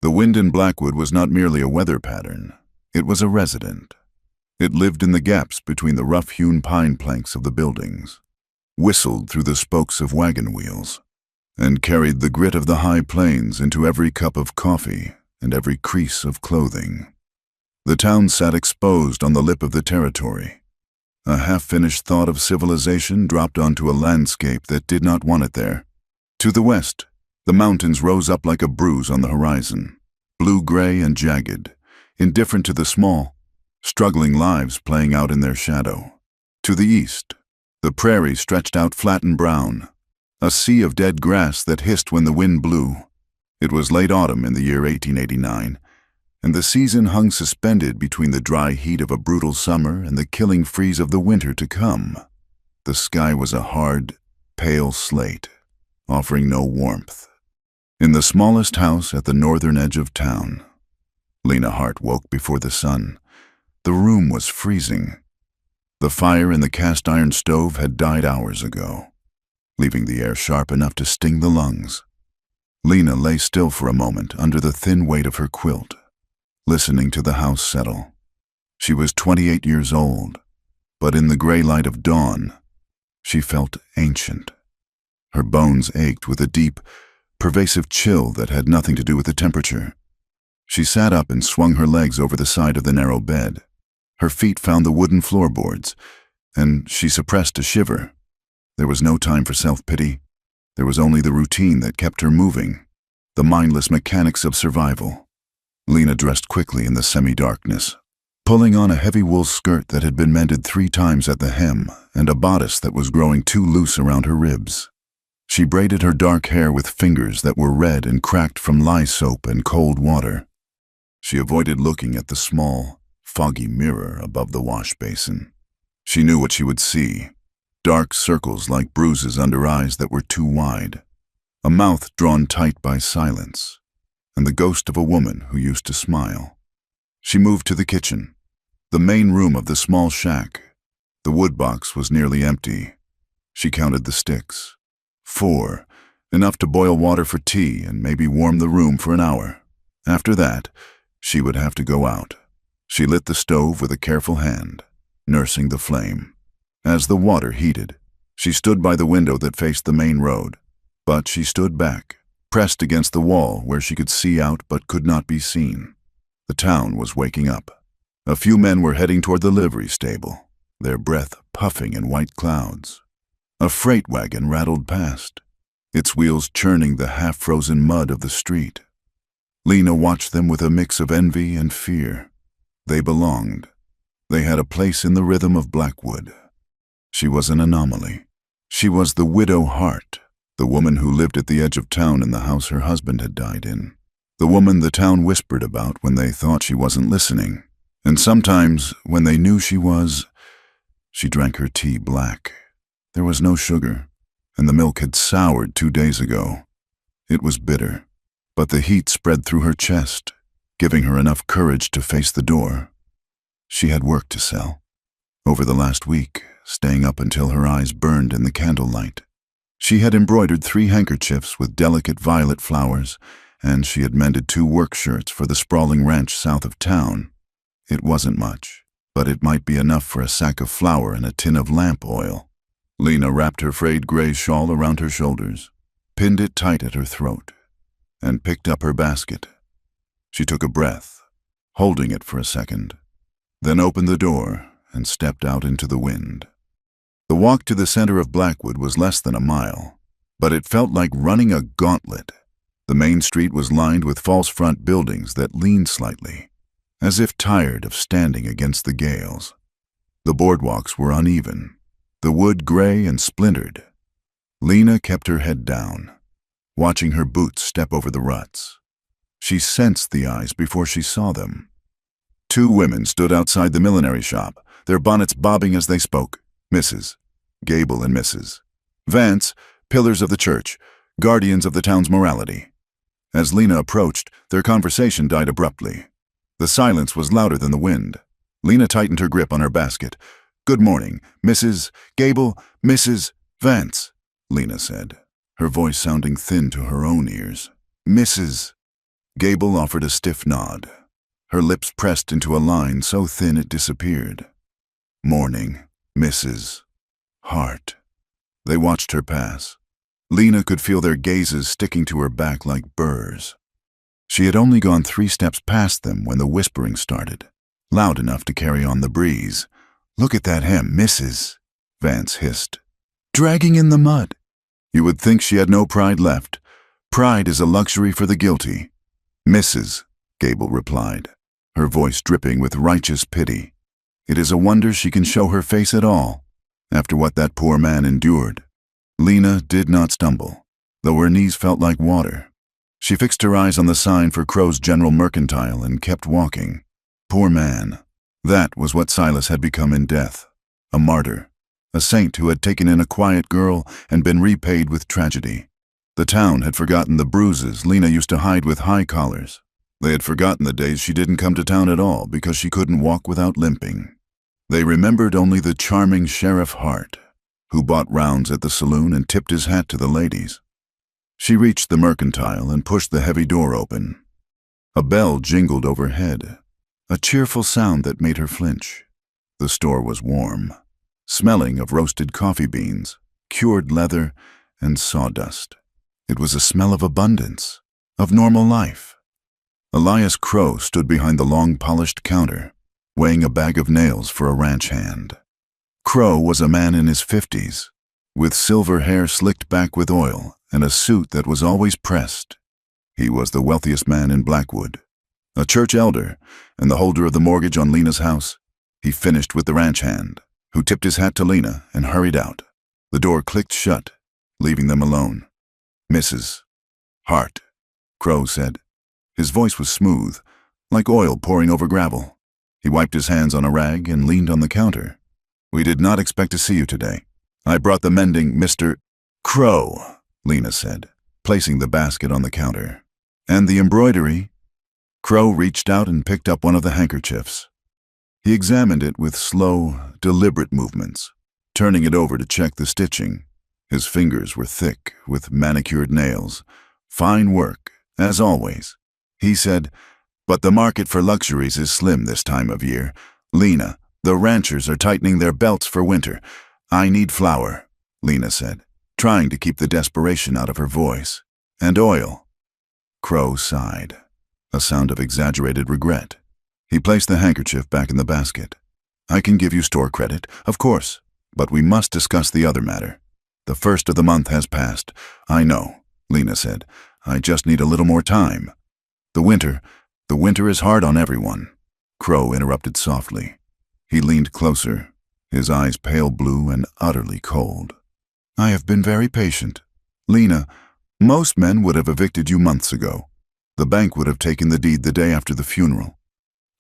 The wind in Blackwood was not merely a weather pattern, it was a resident. It lived in the gaps between the rough-hewn pine planks of the buildings, whistled through the spokes of wagon wheels, and carried the grit of the high plains into every cup of coffee and every crease of clothing. The town sat exposed on the lip of the territory, a half-finished thought of civilization dropped onto a landscape that did not want it there. To the west, the mountains rose up like a bruise on the horizon, blue-gray and jagged, indifferent to the small, struggling lives playing out in their shadow. To the east, the prairie stretched out flat and brown, a sea of dead grass that hissed when the wind blew. It was late autumn in the year 1889, and the season hung suspended between the dry heat of a brutal summer and the killing freeze of the winter to come. The sky was a hard, pale slate, offering no warmth. In the smallest house at the northern edge of town, Lena Hart woke before the sun. The room was freezing. The fire in the cast-iron stove had died hours ago, leaving the air sharp enough to sting the lungs. Lena lay still for a moment under the thin weight of her quilt, listening to the house settle. She was 28 years old, but in the gray light of dawn, she felt ancient. Her bones ached with a deep, pervasive chill that had nothing to do with the temperature. She sat up and swung her legs over the side of the narrow bed. Her feet found the wooden floorboards, and she suppressed a shiver. There was no time for self-pity. There was only the routine that kept her moving, the mindless mechanics of survival. Lena dressed quickly in the semi-darkness, pulling on a heavy wool skirt that had been mended 3 times at the hem and a bodice that was growing too loose around her ribs. She braided her dark hair with fingers that were red and cracked from lye soap and cold water. She avoided looking at the small, foggy mirror above the wash basin. She knew what she would see: dark circles like bruises under eyes that were too wide, a mouth drawn tight by silence, and the ghost of a woman who used to smile. She moved to the kitchen, the main room of the small shack. The wood box was nearly empty. She counted the sticks. 4, enough to boil water for tea and maybe warm the room for an hour. After that, she would have to go out. She lit the stove with a careful hand, nursing the flame. As the water heated, she stood by the window that faced the main road, but she stood back, pressed against the wall where she could see out but could not be seen. The town was waking up. A few men were heading toward the livery stable, their breath puffing in white clouds. A freight wagon rattled past, its wheels churning the half-frozen mud of the street. Lena watched them with a mix of envy and fear. They belonged. They had a place in the rhythm of Blackwood. She was an anomaly. She was the widow Hart, the woman who lived at the edge of town in the house her husband had died in. The woman the town whispered about when they thought she wasn't listening. And sometimes, when they knew she was, she drank her tea black. There was no sugar, and the milk had soured 2 days ago. It was bitter, but the heat spread through her chest, giving her enough courage to face the door. She had work to sell. Over the last week, staying up until her eyes burned in the candlelight. She had embroidered 3 handkerchiefs with delicate violet flowers, and she had mended 2 work shirts for the sprawling ranch south of town. It wasn't much, but it might be enough for a sack of flour and a tin of lamp oil. Lena wrapped her frayed gray shawl around her shoulders, pinned it tight at her throat, and picked up her basket. She took a breath, holding it for a second, then opened the door and stepped out into the wind. The walk to the center of Blackwood was less than a mile, but it felt like running a gauntlet. The main street was lined with false front buildings that leaned slightly, as if tired of standing against the gales. The boardwalks were uneven, the wood gray and splintered. Lena kept her head down, watching her boots step over the ruts. She sensed the eyes before she saw them. 2 women stood outside the millinery shop, their bonnets bobbing as they spoke. Mrs. Gable and Mrs. Vance, pillars of the church, guardians of the town's morality. As Lena approached, their conversation died abruptly. The silence was louder than the wind. Lena tightened her grip on her basket. "Good morning, Mrs. Gable, Mrs. Vance," Lena said, her voice sounding thin to her own ears. "Mrs. Gable offered a stiff nod. Her lips pressed into a line so thin it disappeared. Morning, Mrs. Hart. They watched her pass. Lena could feel their gazes sticking to her back like burrs. She had only gone 3 steps past them when the whispering started, loud enough to carry on the breeze. "Look at that hem, Mrs." Vance hissed. "Dragging in the mud." You would think she had no pride left. Pride is a luxury for the guilty. "Mrs.," Gable replied, her voice dripping with righteous pity. "It is a wonder she can show her face at all, after what that poor man endured." Lena did not stumble, though her knees felt like water. She fixed her eyes on the sign for Crow's General Mercantile and kept walking. Poor man. That was what Silas had become in death. A martyr. A saint who had taken in a quiet girl and been repaid with tragedy. The town had forgotten the bruises Lena used to hide with high collars. They had forgotten the days she didn't come to town at all because she couldn't walk without limping. They remembered only the charming Sheriff Hart, who bought rounds at the saloon and tipped his hat to the ladies. She reached the Mercantile and pushed the heavy door open. A bell jingled overhead, a cheerful sound that made her flinch. The store was warm, smelling of roasted coffee beans, cured leather, and sawdust. It was a smell of abundance, of normal life. Elias Crow stood behind the long polished counter, weighing a bag of nails for a ranch hand. Crow was a man in his 50s, with silver hair slicked back with oil and a suit that was always pressed. He was the wealthiest man in Blackwood. A church elder and the holder of the mortgage on Lena's house, he finished with the ranch hand, who tipped his hat to Lena and hurried out. The door clicked shut, leaving them alone. "Mrs. Hart," Crow said. His voice was smooth, like oil pouring over gravel. He wiped his hands on a rag and leaned on the counter. "We did not expect to see you today. I brought the mending, Mr. Crow," Lena said, placing the basket on the counter. "And the embroidery?" Crow reached out and picked up one of the handkerchiefs. He examined it with slow, deliberate movements, turning it over to check the stitching. His fingers were thick, with manicured nails. Fine work, as always. He said, "But the market for luxuries is slim this time of year. Lena, the ranchers are tightening their belts for winter. I need flour," Lena said, trying to keep the desperation out of her voice. "And oil." Crow sighed, a sound of exaggerated regret. He placed the handkerchief back in the basket. "I can give you store credit, of course, but we must discuss the other matter. The first of the month has passed." "I know," Lena said. "I just need a little more time." The winter is hard on everyone," Crow interrupted softly. He leaned closer, his eyes pale blue and utterly cold. "I have been very patient. Lena, most men would have evicted you months ago. The bank would have taken the deed the day after the funeral."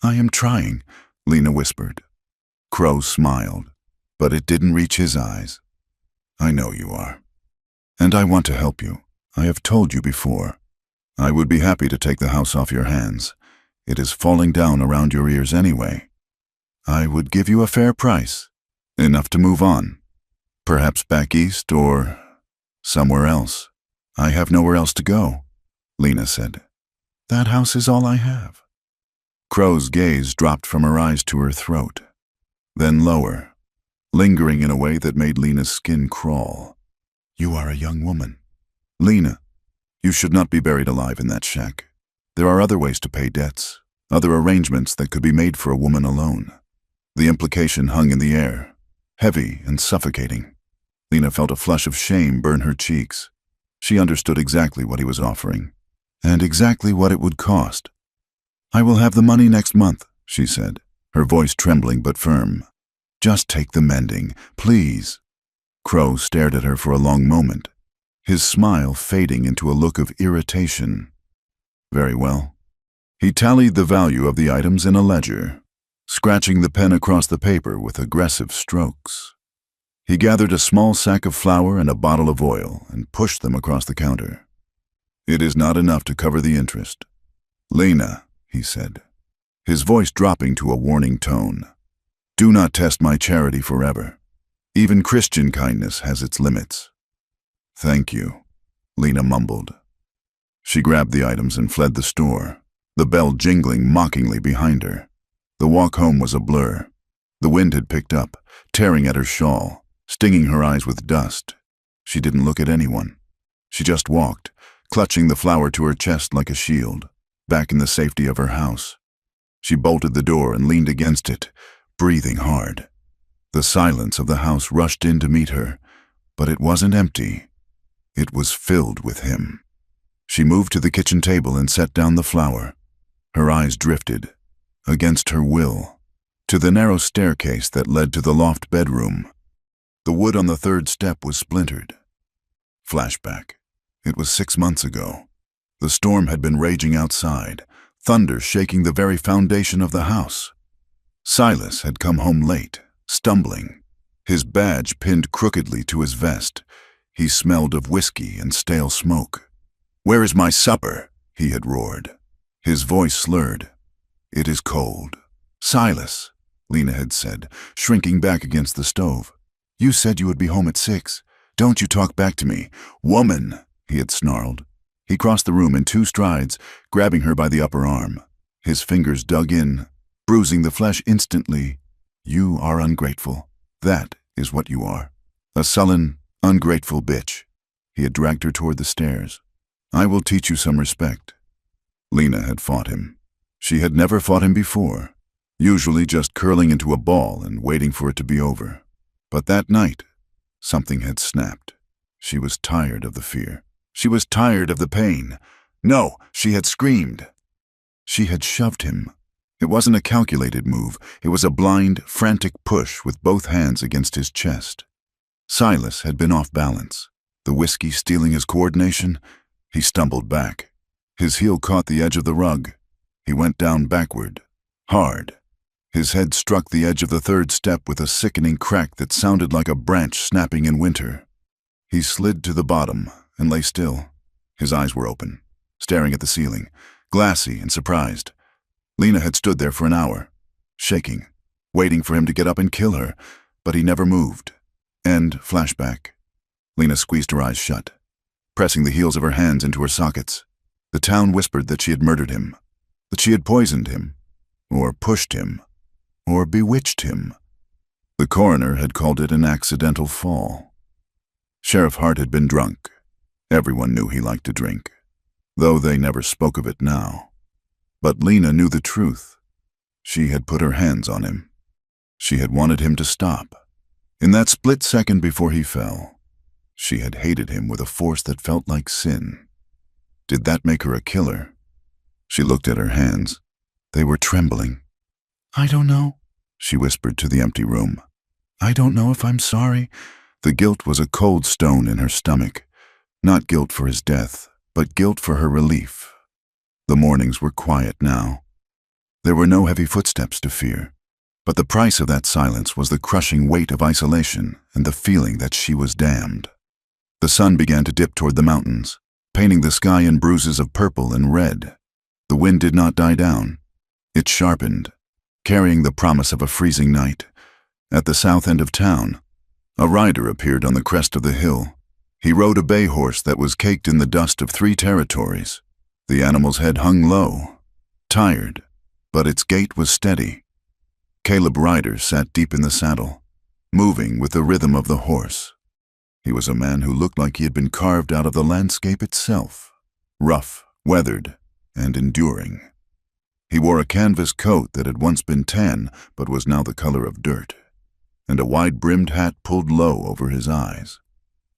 "I am trying," Lena whispered. Crow smiled, but it didn't reach his eyes. "I know you are. And I want to help you. I have told you before. I would be happy to take the house off your hands. It is falling down around your ears anyway. I would give you a fair price, enough to move on. Perhaps back east or somewhere else." "I have nowhere else to go," Lena said. "That house is all I have." Crow's gaze dropped from her eyes to her throat, then lower, lingering in a way that made Lena's skin crawl. "You are a young woman. Lena, you should not be buried alive in that shack. There are other ways to pay debts, other arrangements that could be made for a woman alone." The implication hung in the air, heavy and suffocating. Lena felt a flush of shame burn her cheeks. She understood exactly what he was offering, and exactly what it would cost. "I will have the money next month," she said, her voice trembling but firm. "Just take the mending, please." Crow stared at her for a long moment, his smile fading into a look of irritation. Very well. He tallied the value of the items in a ledger, scratching the pen across the paper with aggressive strokes. He gathered a small sack of flour and a bottle of oil and pushed them across the counter. "It is not enough to cover the interest." "Lena," he said, his voice dropping to a warning tone, "do not test my charity forever. Even Christian kindness has its limits." "Thank you," Lena mumbled. She grabbed the items and fled the store, the bell jingling mockingly behind her. The walk home was a blur. The wind had picked up, tearing at her shawl, stinging her eyes with dust. She didn't look at anyone. She just walked, clutching the flower to her chest like a shield, back in the safety of her house. She bolted the door and leaned against it, breathing hard. The silence of the house rushed in to meet her, but it wasn't empty. It was filled with him. She moved to the kitchen table and set down the flower. Her eyes drifted, against her will, to the narrow staircase that led to the loft bedroom. The wood on the third step was splintered. Flashback. It was 6 months ago. The storm had been raging outside, thunder shaking the very foundation of the house. Silas had come home late, stumbling, his badge pinned crookedly to his vest. He smelled of whiskey and stale smoke. "Where is my supper?" he had roared. His voice slurred. "It is cold." "Silas," Lena had said, shrinking back against the stove. "You said you would be home at 6. Don't you talk back to me." "Woman," he had snarled. He crossed the room in 2 strides, grabbing her by the upper arm. His fingers dug in, bruising the flesh instantly. "You are ungrateful. That is what you are. A sullen, ungrateful bitch." He had dragged her toward the stairs. "I will teach you some respect." Lena had fought him. She had never fought him before, usually just curling into a ball and waiting for it to be over. But that night, something had snapped. She was tired of the fear. She was tired of the pain. "No!" she had screamed. She had shoved him. It wasn't a calculated move. It was a blind, frantic push with both hands against his chest. Silas had been off balance, the whiskey stealing his coordination. He stumbled back. His heel caught the edge of the rug. He went down backward, hard. His head struck the edge of the third step with a sickening crack that sounded like a branch snapping in winter. He slid to the bottom and lay still. His eyes were open, staring at the ceiling, glassy and surprised. Lena had stood there for an hour, shaking, waiting for him to get up and kill her, but he never moved. End flashback. Lena squeezed her eyes shut, pressing the heels of her hands into her sockets. The town whispered that she had murdered him, that she had poisoned him, or pushed him, or bewitched him. The coroner had called it an accidental fall. Sheriff Hart had been drunk. Everyone knew he liked to drink, though they never spoke of it now. But Lena knew the truth. She had put her hands on him. She had wanted him to stop. In that split second before he fell, she had hated him with a force that felt like sin. Did that make her a killer? She looked at her hands. They were trembling. "I don't know," she whispered to the empty room. "I don't know if I'm sorry." The guilt was a cold stone in her stomach. Not guilt for his death, but guilt for her relief. The mornings were quiet now. There were no heavy footsteps to fear. But the price of that silence was the crushing weight of isolation and the feeling that she was damned. The sun began to dip toward the mountains, painting the sky in bruises of purple and red. The wind did not die down. It sharpened, carrying the promise of a freezing night. At the south end of town, a rider appeared on the crest of the hill. He rode a bay horse that was caked in the dust of 3 territories. The animal's head hung low, tired, but its gait was steady. Caleb Ryder sat deep in the saddle, moving with the rhythm of the horse. He was a man who looked like he had been carved out of the landscape itself, rough, weathered, and enduring. He wore a canvas coat that had once been tan but was now the color of dirt, and a wide-brimmed hat pulled low over his eyes.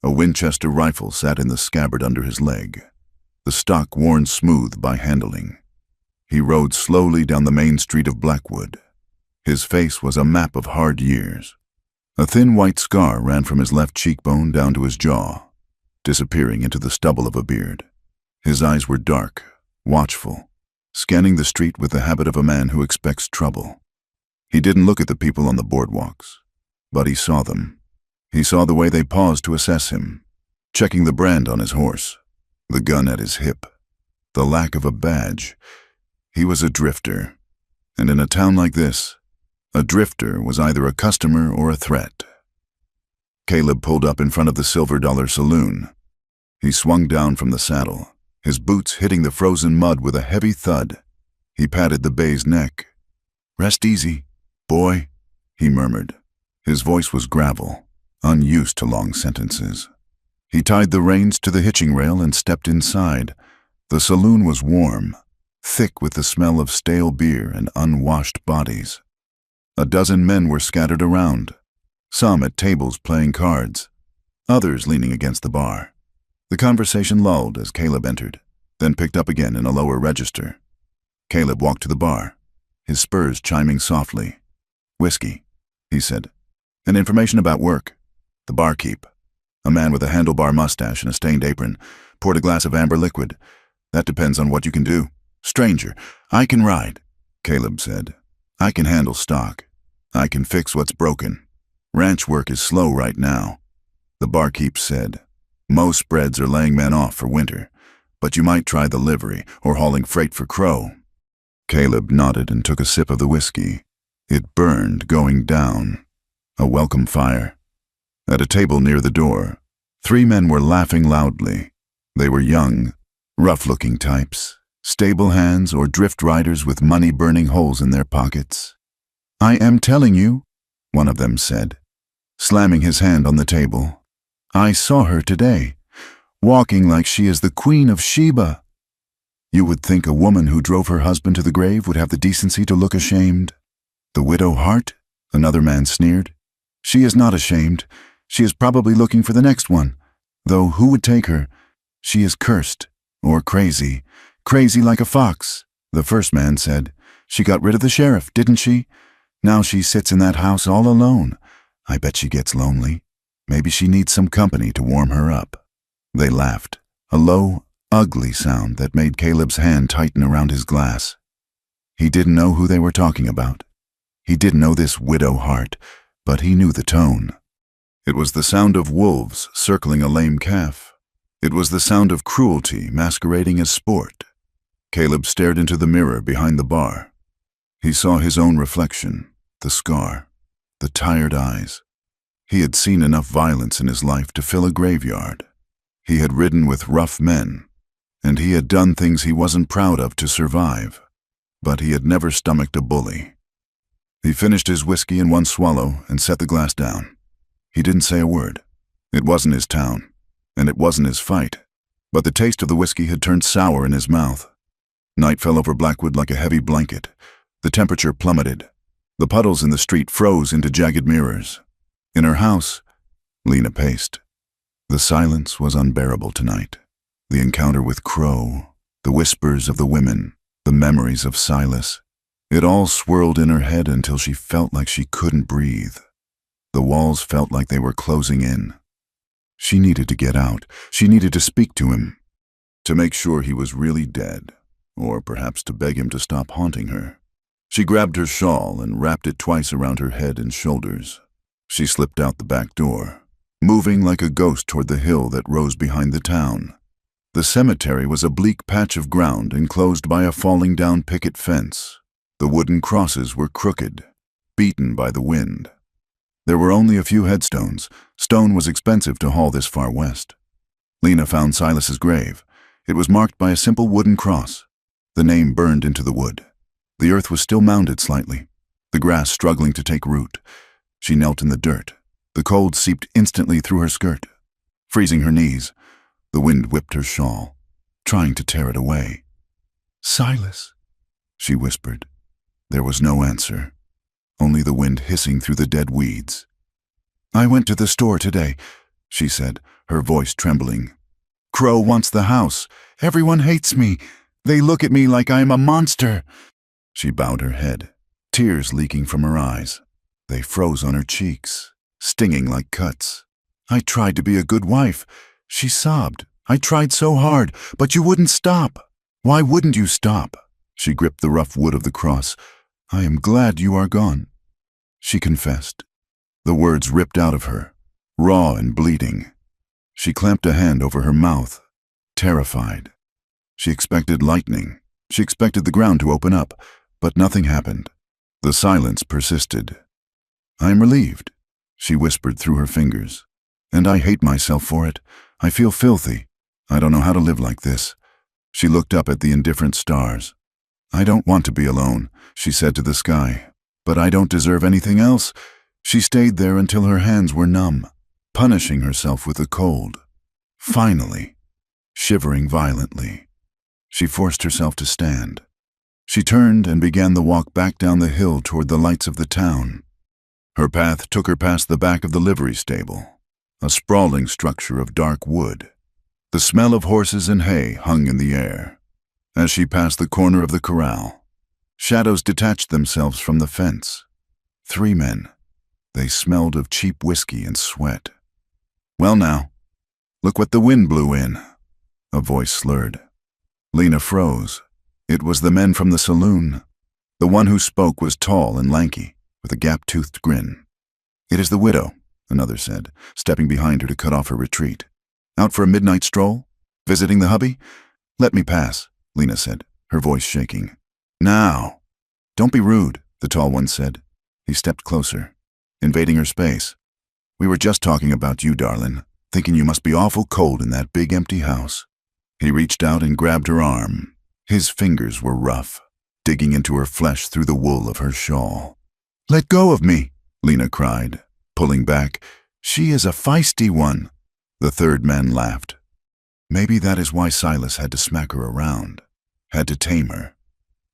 A Winchester rifle sat in the scabbard under his leg, the stock worn smooth by handling. He rode slowly down the main street of Blackwood. His face was a map of hard years. A thin white scar ran from his left cheekbone down to his jaw, disappearing into the stubble of a beard. His eyes were dark, watchful, scanning the street with the habit of a man who expects trouble. He didn't look at the people on the boardwalks, but he saw them. He saw the way they paused to assess him, checking the brand on his horse, the gun at his hip, the lack of a badge. He was a drifter, and in a town like this, a drifter was either a customer or a threat. Caleb pulled up in front of the Silver Dollar Saloon. He swung down from the saddle, his boots hitting the frozen mud with a heavy thud. He patted the bay's neck. "Rest easy, boy," he murmured. His voice was gravel, unused to long sentences. He tied the reins to the hitching rail and stepped inside. The saloon was warm, thick with the smell of stale beer and unwashed bodies. A dozen men were scattered around, some at tables playing cards, others leaning against the bar. The conversation lulled as Caleb entered, then picked up again in a lower register. Caleb walked to the bar, his spurs chiming softly. "Whiskey," he said, "and information about work." The barkeep, a man with a handlebar mustache and a stained apron, poured a glass of amber liquid. "That depends on what you can do." "Stranger, I can ride," Caleb said. "I can handle stock. I can fix what's broken. Ranch work is slow right now." The barkeep said, "Most spreads are laying men off for winter, but you might try the livery or hauling freight for Crow." Caleb nodded and took a sip of the whiskey. It burned, going down. A welcome fire. At a table near the door, 3 men were laughing loudly. They were young, rough-looking types, stable hands or drift riders with money burning holes in their pockets. "I am telling you," one of them said, slamming his hand on the table. "I saw her today, walking like she is the Queen of Sheba." "You would think a woman who drove her husband to the grave would have the decency to look ashamed." "The widow Hart?" another man sneered. "She is not ashamed. She is probably looking for the next one. Though who would take her? She is cursed, or crazy. Crazy like a fox," the first man said. "She got rid of the sheriff, didn't she? Now she sits in that house all alone. I bet she gets lonely. Maybe she needs some company to warm her up." They laughed, a low, ugly sound that made Caleb's hand tighten around his glass. He didn't know who they were talking about. He didn't know this widow Hart, but he knew the tone. It was the sound of wolves circling a lame calf. It was the sound of cruelty masquerading as sport. Caleb stared into the mirror behind the bar. He saw his own reflection, the scar, the tired eyes. He had seen enough violence in his life to fill a graveyard. He had ridden with rough men, and he had done things he wasn't proud of to survive, but he had never stomached a bully. He finished his whiskey in one swallow and set the glass down. He didn't say a word. It wasn't his town, and it wasn't his fight, but the taste of the whiskey had turned sour in his mouth. Night fell over Blackwood like a heavy blanket. The temperature plummeted. The puddles in the street froze into jagged mirrors. In her house, Lena paced. The silence was unbearable tonight. The encounter with Crow, the whispers of the women, the memories of Silas. It all swirled in her head until she felt like she couldn't breathe. The walls felt like they were closing in. She needed to get out. She needed to speak to him, to make sure he was really dead, or perhaps to beg him to stop haunting her. She grabbed her shawl and wrapped it twice around her head and shoulders. She slipped out the back door, moving like a ghost toward the hill that rose behind the town. The cemetery was a bleak patch of ground enclosed by a falling-down picket fence. The wooden crosses were crooked, beaten by the wind. There were only a few headstones. Stone was expensive to haul this far west. Lena found Silas's grave. It was marked by a simple wooden cross. The name burned into the wood. The earth was still mounded slightly, the grass struggling to take root. She knelt in the dirt. The cold seeped instantly through her skirt. Freezing her knees, the wind whipped her shawl, trying to tear it away. "Silas," she whispered. There was no answer, only the wind hissing through the dead weeds. "I went to the store today," she said, her voice trembling. "Crow wants the house. Everyone hates me. They look at me like I am a monster." She bowed her head, tears leaking from her eyes. They froze on her cheeks, stinging like cuts. "I tried to be a good wife," she sobbed. "I tried so hard, but you wouldn't stop." "Why wouldn't you stop?" She gripped the rough wood of the cross. "I am glad you are gone," she confessed. The words ripped out of her, raw and bleeding. She clamped a hand over her mouth, terrified. She expected lightning. She expected the ground to open up, but nothing happened. The silence persisted. "I am relieved," she whispered through her fingers. "And I hate myself for it. I feel filthy. I don't know how to live like this. She looked up at the indifferent stars. "I don't want to be alone," she said to the sky. "But I don't deserve anything else." She stayed there until her hands were numb, punishing herself with the cold. Finally, shivering violently, she forced herself to stand. She turned and began the walk back down the hill toward the lights of the town. Her path took her past the back of the livery stable, a sprawling structure of dark wood. The smell of horses and hay hung in the air. As she passed the corner of the corral, shadows detached themselves from the fence. 3 men. They smelled of cheap whiskey and sweat. "Well now, look what the wind blew in," a voice slurred. Lena froze. It was the men from the saloon. The one who spoke was tall and lanky, with a gap-toothed grin. "It is the widow," another said, stepping behind her to cut off her retreat. "Out for a midnight stroll? Visiting the hubby?" "Let me pass," Lena said, her voice shaking. "Now, don't be rude," the tall one said. He stepped closer, invading her space. "We were just talking about you, darling, thinking you must be awful cold in that big empty house." He reached out and grabbed her arm. His fingers were rough, digging into her flesh through the wool of her shawl. "Let go of me," Lena cried, pulling back. "She is a feisty one." The third man laughed. Maybe that is why Silas had to smack her around, had to tame her.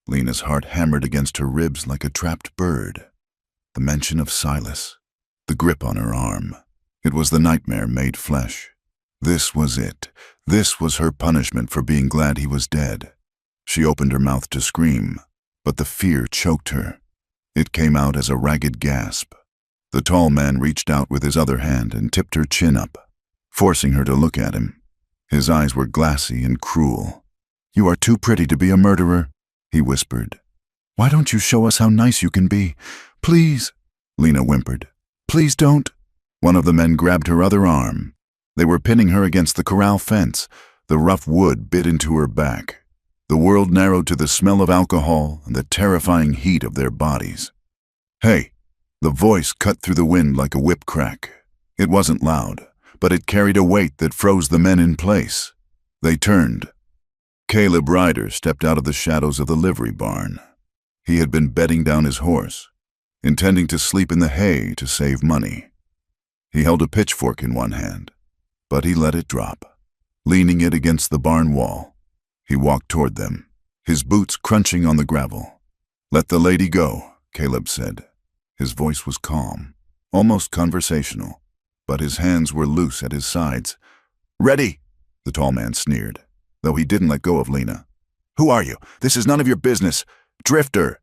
Lena's heart hammered against her ribs like a trapped bird. The mention of Silas, the grip on her arm. It was the nightmare made flesh. This was it. This was her punishment for being glad he was dead. She opened her mouth to scream, but the fear choked her. It came out as a ragged gasp. The tall man reached out with his other hand and tipped her chin up, forcing her to look at him. His eyes were glassy and cruel. "You are too pretty to be a murderer," he whispered. "Why don't you show us how nice you can be? Please," Lena whimpered. "Please don't." One of the men grabbed her other arm. They were pinning her against the corral fence. The rough wood bit into her back. The world narrowed to the smell of alcohol and the terrifying heat of their bodies. "Hey!" The voice cut through the wind like a whip crack. It wasn't loud, but it carried a weight that froze the men in place. They turned. Caleb Ryder stepped out of the shadows of the livery barn. He had been bedding down his horse, intending to sleep in the hay to save money. He held a pitchfork in one hand, but he let it drop, leaning it against the barn wall. He walked toward them, his boots crunching on the gravel. "Let the lady go," Caleb said. His voice was calm, almost conversational, but his hands were loose at his sides. "Ready," the tall man sneered, though he didn't let go of Lena. "Who are you? This is none of your business. Drifter."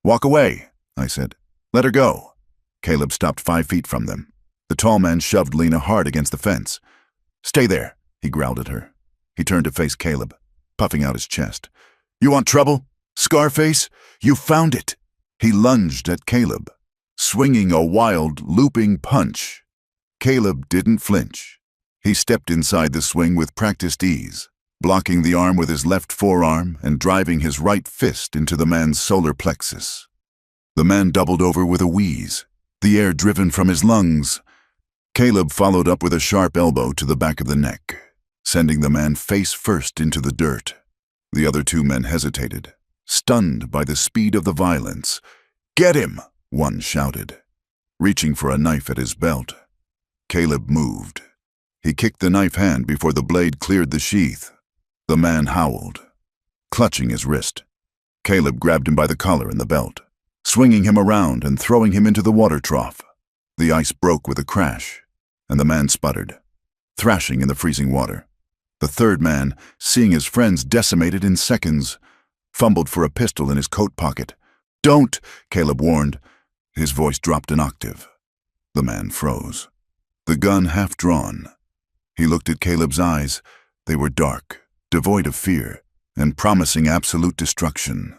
"Walk away," I said. "Let her go." Caleb stopped 5 feet from them. The tall man shoved Lena hard against the fence. "Stay there," he growled at her. He turned to face Caleb, puffing out his chest. "You want trouble? Scarface? You found it." He lunged at Caleb, swinging a wild, looping punch. Caleb didn't flinch. He stepped inside the swing with practiced ease, blocking the arm with his left forearm and driving his right fist into the man's solar plexus. The man doubled over with a wheeze, the air driven from his lungs. Caleb followed up with a sharp elbow to the back of the neck, sending the man face first into the dirt. The other 2 men hesitated, stunned by the speed of the violence. "Get him!" one shouted, reaching for a knife at his belt. Caleb moved. He kicked the knife hand before the blade cleared the sheath. The man howled, clutching his wrist. Caleb grabbed him by the collar and the belt, swinging him around and throwing him into the water trough. The ice broke with a crash, and the man sputtered, thrashing in the freezing water. The third man, seeing his friends decimated in seconds, fumbled for a pistol in his coat pocket. "Don't," Caleb warned. His voice dropped an octave. The man froze, the gun half drawn. He looked at Caleb's eyes. They were dark, devoid of fear, and promising absolute destruction.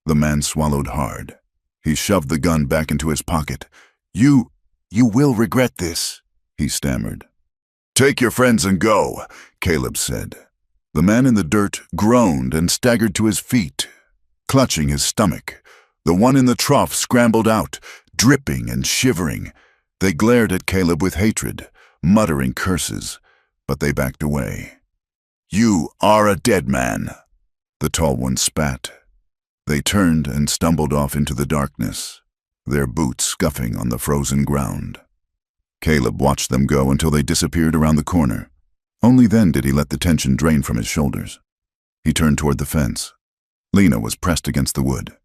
The man swallowed hard. He shoved the gun back into his pocket. You will regret this," he stammered. "Take your friends and go," Caleb said. The man in the dirt groaned and staggered to his feet, clutching his stomach. The one in the trough scrambled out, dripping and shivering. They glared at Caleb with hatred, muttering curses, but they backed away. "You are a dead man," the tall one spat. They turned and stumbled off into the darkness, their boots scuffing on the frozen ground. Caleb watched them go until they disappeared around the corner. Only then did he let the tension drain from his shoulders. He turned toward the fence. Lena was pressed against the wood.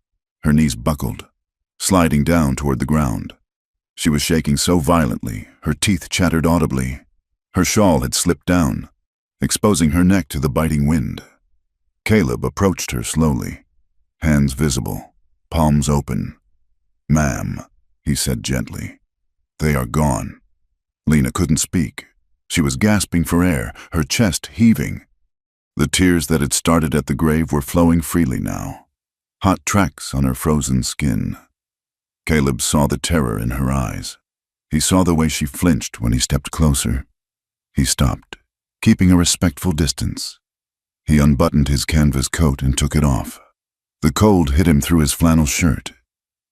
Her knees buckled, sliding down toward the ground. She was shaking so violently, her teeth chattered audibly. Her shawl had slipped down, exposing her neck to the biting wind. Caleb approached her slowly, hands visible, palms open. "Ma'am," he said gently, "they are gone." Lena couldn't speak. She was gasping for air, her chest heaving. The tears that had started at the grave were flowing freely now, hot tracks on her frozen skin. Caleb saw the terror in her eyes. He saw the way she flinched when he stepped closer. He stopped, keeping a respectful distance. He unbuttoned his canvas coat and took it off. The cold hit him through his flannel shirt,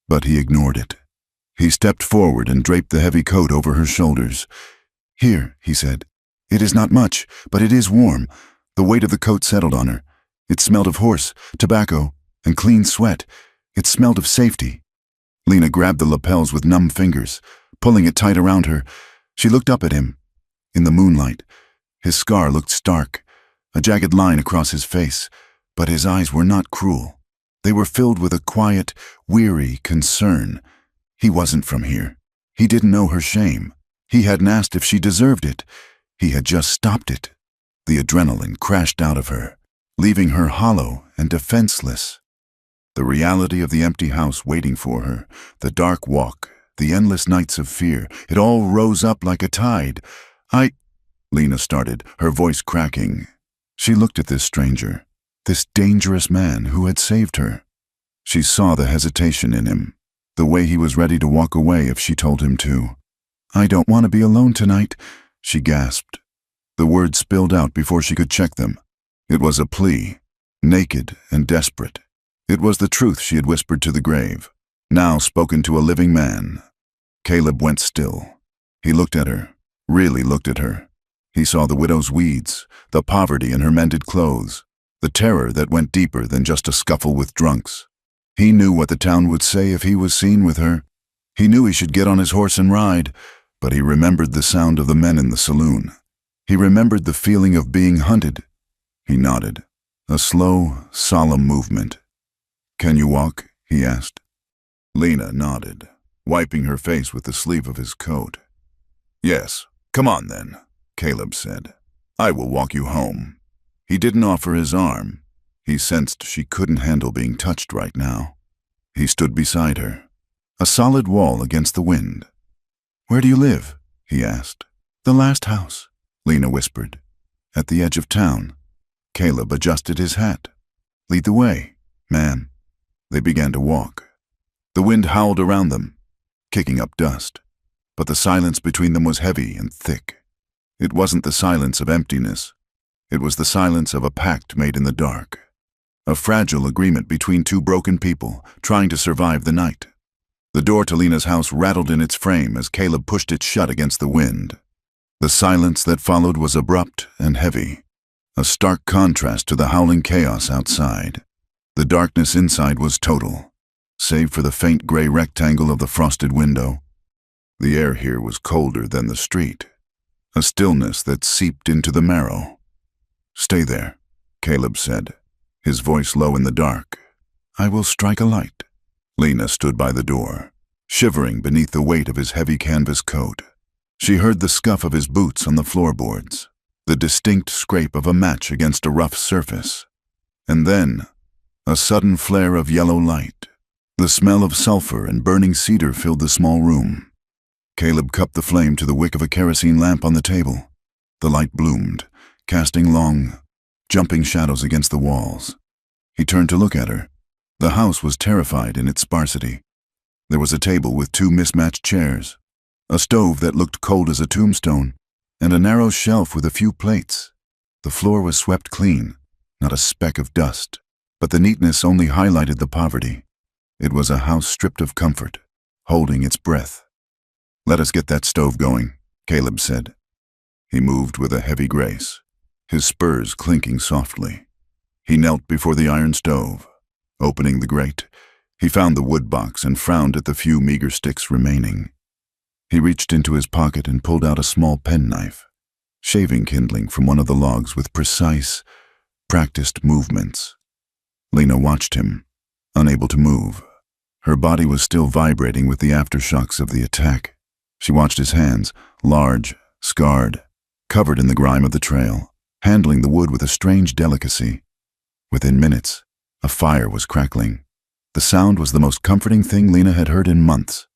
but he ignored it. He stepped forward and draped the heavy coat over her shoulders. "Here," he said. "It is not much, but it is warm." The weight of the coat settled on her. It smelled of horse, tobacco, and clean sweat. It smelled of safety. Lena grabbed the lapels with numb fingers, pulling it tight around her. She looked up at him. In the moonlight, his scar looked stark, a jagged line across his face, but his eyes were not cruel. They were filled with a quiet, weary concern. He wasn't from here. He didn't know her shame. He hadn't asked if she deserved it. He had just stopped it. The adrenaline crashed out of her, leaving her hollow and defenseless. The reality of the empty house waiting for her, the dark walk, the endless nights of fear, it all rose up like a tide. Lena started, her voice cracking. She looked at this stranger, this dangerous man who had saved her. She saw the hesitation in him, the way he was ready to walk away if she told him to. "I don't want to be alone tonight," she gasped. The words spilled out before she could check them. It was a plea, naked and desperate. It was the truth she had whispered to the grave, now spoken to a living man. Caleb went still. He looked at her, really looked at her. He saw the widow's weeds, the poverty in her mended clothes, the terror that went deeper than just a scuffle with drunks. He knew what the town would say if he was seen with her. He knew he should get on his horse and ride, but he remembered the sound of the men in the saloon. He remembered the feeling of being hunted. He nodded, a slow, solemn movement. "Can you walk?" he asked. Lena nodded, wiping her face with the sleeve of his coat. "Yes, come on then," Caleb said. "I will walk you home." He didn't offer his arm. He sensed she couldn't handle being touched right now. He stood beside her, a solid wall against the wind. "Where do you live?" he asked. "The last house," Lena whispered. "At the edge of town." Caleb adjusted his hat. "Lead the way, ma'am." They began to walk. The wind howled around them, kicking up dust, but the silence between them was heavy and thick. It wasn't the silence of emptiness. It was the silence of a pact made in the dark, a fragile agreement between two broken people trying to survive the night. The door to Lena's house rattled in its frame as Caleb pushed it shut against the wind. The silence that followed was abrupt and heavy, a stark contrast to the howling chaos outside. The darkness inside was total, save for the faint gray rectangle of the frosted window. The air here was colder than the street, a stillness that seeped into the marrow. "Stay there," Caleb said, his voice low in the dark. "I will strike a light." Lena stood by the door, shivering beneath the weight of his heavy canvas coat. She heard the scuff of his boots on the floorboards, the distinct scrape of a match against a rough surface. And then, a sudden flare of yellow light. The smell of sulfur and burning cedar filled the small room. Caleb cupped the flame to the wick of a kerosene lamp on the table. The light bloomed, casting long, jumping shadows against the walls. He turned to look at her. The house was terrified in its sparsity. There was a table with two mismatched chairs, a stove that looked cold as a tombstone, and a narrow shelf with a few plates. The floor was swept clean, not a speck of dust, but the neatness only highlighted the poverty. It was a house stripped of comfort, holding its breath. "Let us get that stove going," Caleb said. He moved with a heavy grace, his spurs clinking softly. He knelt before the iron stove. Opening the grate, he found the wood box and frowned at the few meager sticks remaining. He reached into his pocket and pulled out a small penknife, shaving kindling from one of the logs with precise, practiced movements. Lena watched him, unable to move. Her body was still vibrating with the aftershocks of the attack. She watched his hands, large, scarred, covered in the grime of the trail, handling the wood with a strange delicacy. Within minutes, a fire was crackling. The sound was the most comforting thing Lena had heard in months.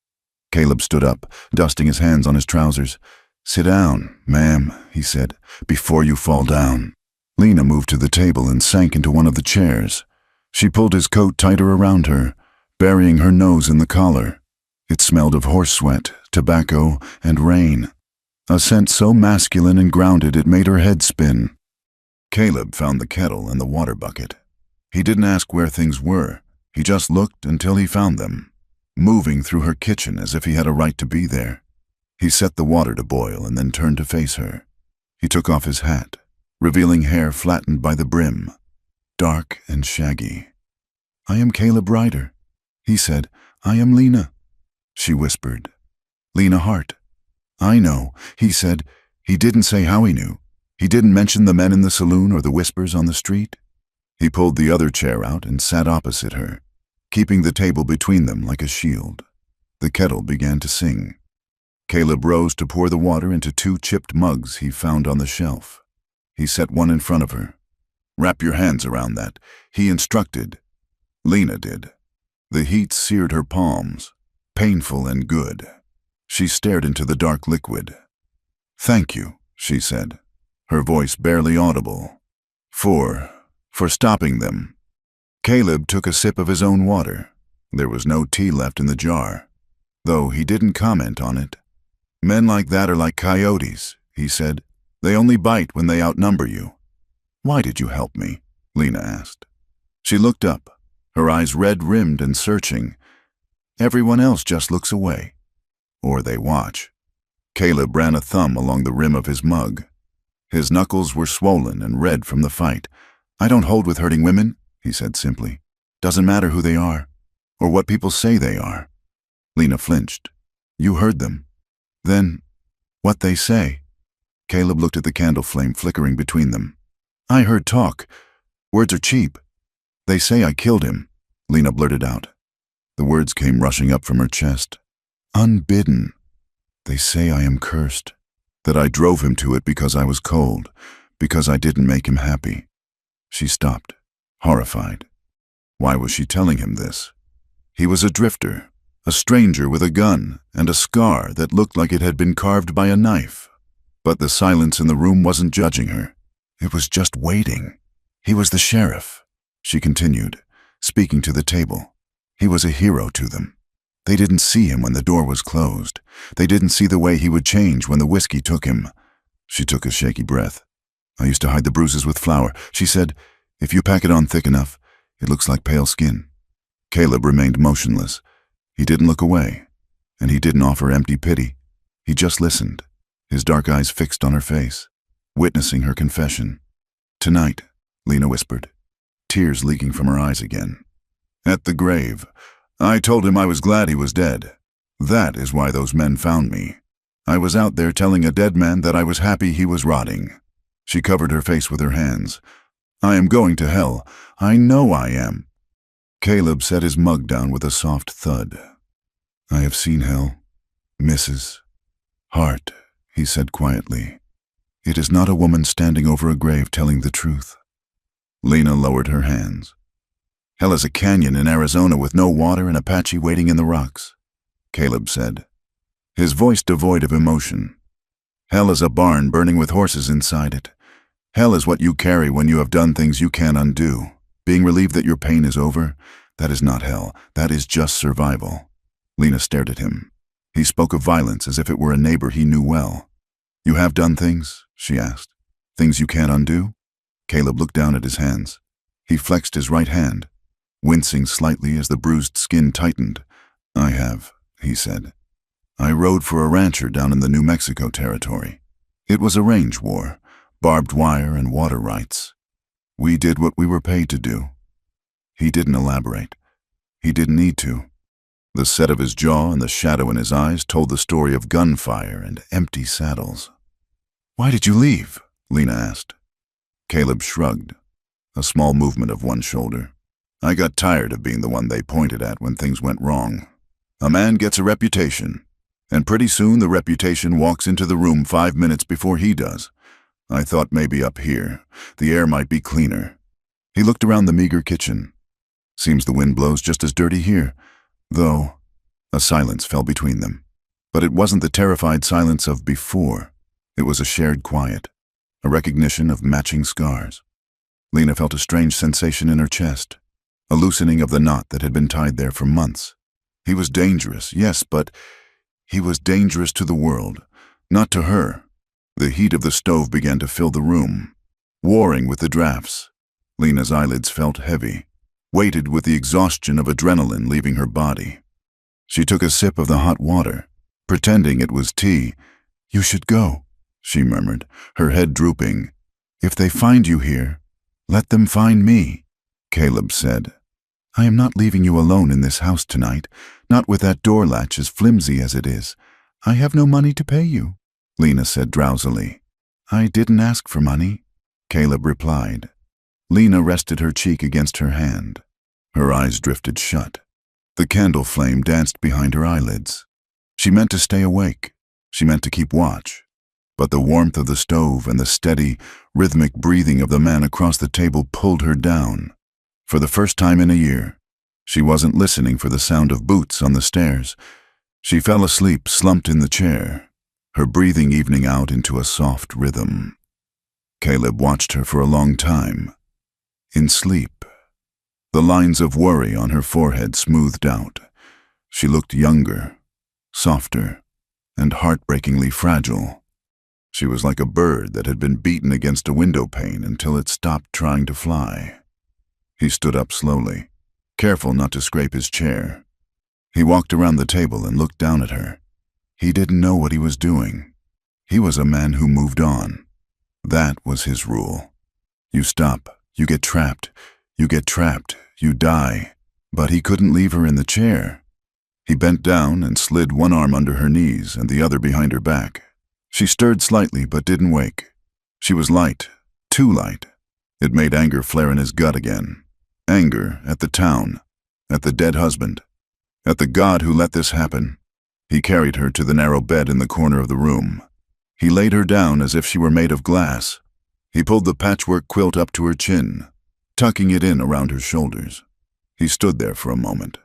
Caleb stood up, dusting his hands on his trousers. "Sit down, ma'am," he said, "before you fall down." Lena moved to the table and sank into one of the chairs. She pulled his coat tighter around her, burying her nose in the collar. It smelled of horse sweat, tobacco, and rain. A scent so masculine and grounded it made her head spin. Caleb found the kettle and the water bucket. He didn't ask where things were. He just looked until he found them, moving through her kitchen as if he had a right to be there. He set the water to boil and then turned to face her. He took off his hat, revealing hair flattened by the brim, dark and shaggy. "I am Caleb Ryder," he said. "I am Lena." She whispered, "Lena Hart." "I know," he said. He didn't say how he knew. He didn't mention the men in the saloon or the whispers on the street. He pulled the other chair out and sat opposite her, keeping the table between them like a shield. The kettle began to sing. Caleb rose to pour the water into 2 chipped mugs he found on the shelf. He set one in front of her. "Wrap your hands around that," he instructed. Lena did. The heat seared her palms, painful and good. She stared into the dark liquid. "Thank you," she said, her voice barely audible. For stopping them." Caleb took a sip of his own water. There was no tea left in the jar, though he didn't comment on it. "Men like that are like coyotes," he said. "They only bite when they outnumber you." "Why did you help me?" Lena asked. She looked up, her eyes red-rimmed and searching. "Everyone else just looks away. Or they watch." Caleb ran a thumb along the rim of his mug. His knuckles were swollen and red from the fight. "I don't hold with hurting women," he said simply. "Doesn't matter who they are, or what people say they are." Lena flinched. "You heard them. Then, what they say?" Caleb looked at the candle flame flickering between them. "I heard talk. Words are cheap. They say I killed him," Lena blurted out. The words came rushing up from her chest. "Unbidden. They say I am cursed, that I drove him to it because I was cold, because I didn't make him happy." She stopped, horrified. Why was she telling him this? He was a drifter, a stranger with a gun and a scar that looked like it had been carved by a knife. But the silence in the room wasn't judging her. It was just waiting. "He was the sheriff," she continued, speaking to the table. "He was a hero to them. They didn't see him when the door was closed. They didn't see the way he would change when the whiskey took him." She took a shaky breath. "I used to hide the bruises with flour," she said. "If you pack it on thick enough, it looks like pale skin." Caleb remained motionless. He didn't look away, and he didn't offer empty pity. He just listened, his dark eyes fixed on her face, witnessing her confession. "Tonight," Lena whispered, tears leaking from her eyes again. "At the grave, I told him I was glad he was dead. That is why those men found me. I was out there telling a dead man that I was happy he was rotting." She covered her face with her hands. "I am going to hell. I know I am." Caleb set his mug down with a soft thud. "I have seen hell, Mrs. Hart," he said quietly. "It is not a woman standing over a grave telling the truth." Lena lowered her hands. "Hell is a canyon in Arizona with no water and Apache waiting in the rocks," Caleb said, his voice devoid of emotion. "Hell is a barn burning with horses inside it. Hell is what you carry when you have done things you can't undo. Being relieved that your pain is over, that is not hell. That is just survival." Lena stared at him. He spoke of violence as if it were a neighbor he knew well. "You have done things?" she asked. "Things you can't undo?" Caleb looked down at his hands. He flexed his right hand, wincing slightly as the bruised skin tightened. "I have," he said. "I rode for a rancher down in the New Mexico territory. It was a range war. barbed wire and water rights. We did what we were paid to do. He didn't elaborate. He didn't need to. The set of his jaw and the shadow in his eyes told the story of gunfire and empty saddles. "Why did you leave?" Lena asked. Caleb shrugged, a small movement of one shoulder. "I got tired of being the one they pointed at when things went wrong. A man gets a reputation, and pretty soon the reputation walks into the room 5 minutes before he does. I thought maybe up here, the air might be cleaner." He looked around the meager kitchen. "Seems the wind blows just as dirty here, though." A silence fell between them. But it wasn't the terrified silence of before. It was a shared quiet, a recognition of matching scars. Lena felt a strange sensation in her chest, a loosening of the knot that had been tied there for months. He was dangerous, yes, but he was dangerous to the world, not to her. The heat of the stove began to fill the room, warring with the drafts. Lena's eyelids felt heavy, weighted with the exhaustion of adrenaline leaving her body. She took a sip of the hot water, pretending it was tea. "You should go," she murmured, her head drooping. "If they find you here, let them find me." Caleb said, "I am not leaving you alone in this house tonight, not with that door latch as flimsy as it is. I have no money to pay you," Lena said drowsily. "I didn't ask for money," Caleb replied. Lena rested her cheek against her hand. Her eyes drifted shut. The candle flame danced behind her eyelids. She meant to stay awake. She meant to keep watch. But the warmth of the stove and the steady, rhythmic breathing of the man across the table pulled her down. For the first time in a year, she wasn't listening for the sound of boots on the stairs. She fell asleep, slumped in the chair, her breathing evening out into a soft rhythm. Caleb watched her for a long time, in sleep. The lines of worry on her forehead smoothed out. She looked younger, softer, and heartbreakingly fragile. She was like a bird that had been beaten against a window pane until it stopped trying to fly. He stood up slowly, careful not to scrape his chair. He walked around the table and looked down at her. He didn't know what he was doing. He was a man who moved on. That was his rule. You stop, you get trapped, you die. But he couldn't leave her in the chair. He bent down and slid one arm under her knees and the other behind her back. She stirred slightly but didn't wake. She was light, too light. It made anger flare in his gut again. Anger at the town, at the dead husband, at the God who let this happen. He carried her to the narrow bed in the corner of the room. He laid her down as if she were made of glass. He pulled the patchwork quilt up to her chin, tucking it in around her shoulders. He stood there for a moment,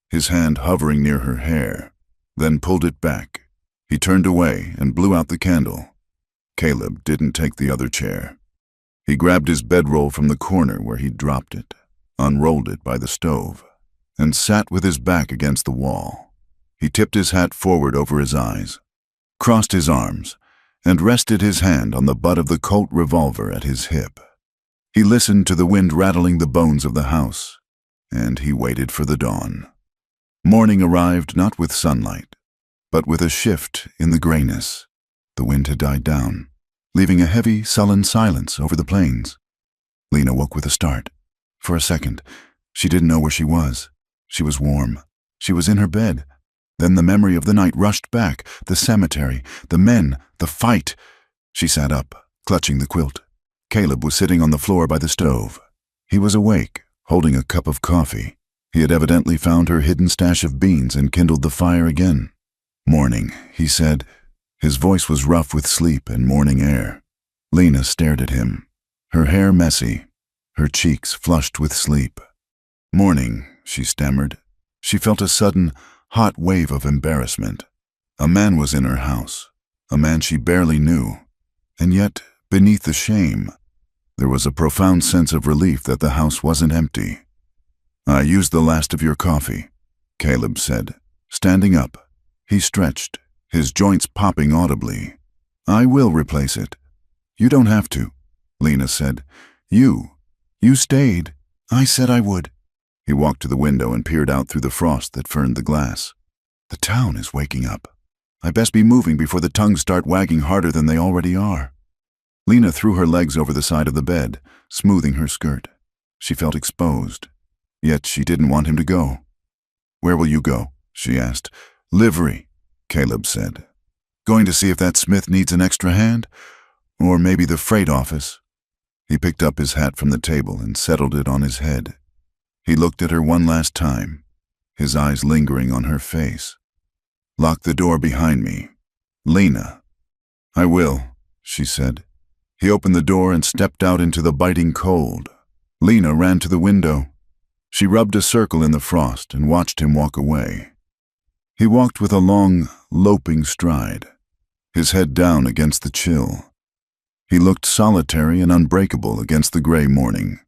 his hand hovering near her hair, then pulled it back. He turned away and blew out the candle. Caleb didn't take the other chair. He grabbed his bedroll from the corner where he'd dropped it, unrolled it by the stove, and sat with his back against the wall. He tipped his hat forward over his eyes, crossed his arms, and rested his hand on the butt of the Colt revolver at his hip. He listened to the wind rattling the bones of the house, and he waited for the dawn. Morning arrived not with sunlight, but with a shift in the grayness. The wind had died down, leaving a heavy, sullen silence over the plains. Lena woke with a start. For a second, she didn't know where she was. She was warm. She was in her bed. Then the memory of the night rushed back, the cemetery, the men, the fight. She sat up, clutching the quilt. Caleb was sitting on the floor by the stove. He was awake, holding a cup of coffee. He had evidently found her hidden stash of beans and kindled the fire again. "Morning," he said. His voice was rough with sleep and morning air. Lena stared at him, her hair messy, her cheeks flushed with sleep. "Morning," she stammered. She felt a sudden, hot wave of embarrassment. A man was in her house, a man she barely knew, and yet, beneath the shame, there was a profound sense of relief that the house wasn't empty. "I used the last of your coffee," Caleb said, standing up. He stretched, his joints popping audibly. "I will replace it." "You don't have to," Lena said. You stayed. I said I would." He walked to the window and peered out through the frost that ferned the glass. "The town is waking up. I best be moving before the tongues start wagging harder than they already are." Lena threw her legs over the side of the bed, smoothing her skirt. She felt exposed, yet she didn't want him to go. "Where will you go?" she asked. "Livery," Caleb said. "Going to see if that Smith needs an extra hand? Or maybe the freight office?" He picked up his hat from the table and settled it on his head. He looked at her one last time, his eyes lingering on her face. "Lock the door behind me, Lena." "I will," she said. He opened the door and stepped out into the biting cold. Lena ran to the window. She rubbed a circle in the frost and watched him walk away. He walked with a long, loping stride, his head down against the chill. He looked solitary and unbreakable against the gray morning.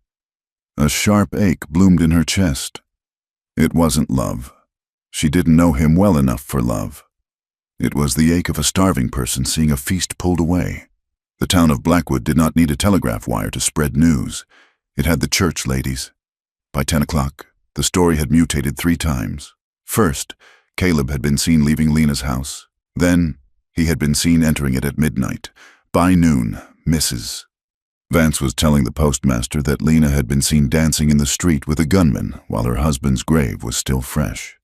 A sharp ache bloomed in her chest. It wasn't love. She didn't know him well enough for love. It was the ache of a starving person seeing a feast pulled away. The town of Blackwood did not need a telegraph wire to spread news. It had the church ladies. By 10 o'clock, the story had mutated 3 times. First, Caleb had been seen leaving Lena's house. Then, he had been seen entering it at midnight. By noon, Mrs. Vance was telling the postmaster that Lena had been seen dancing in the street with a gunman while her husband's grave was still fresh.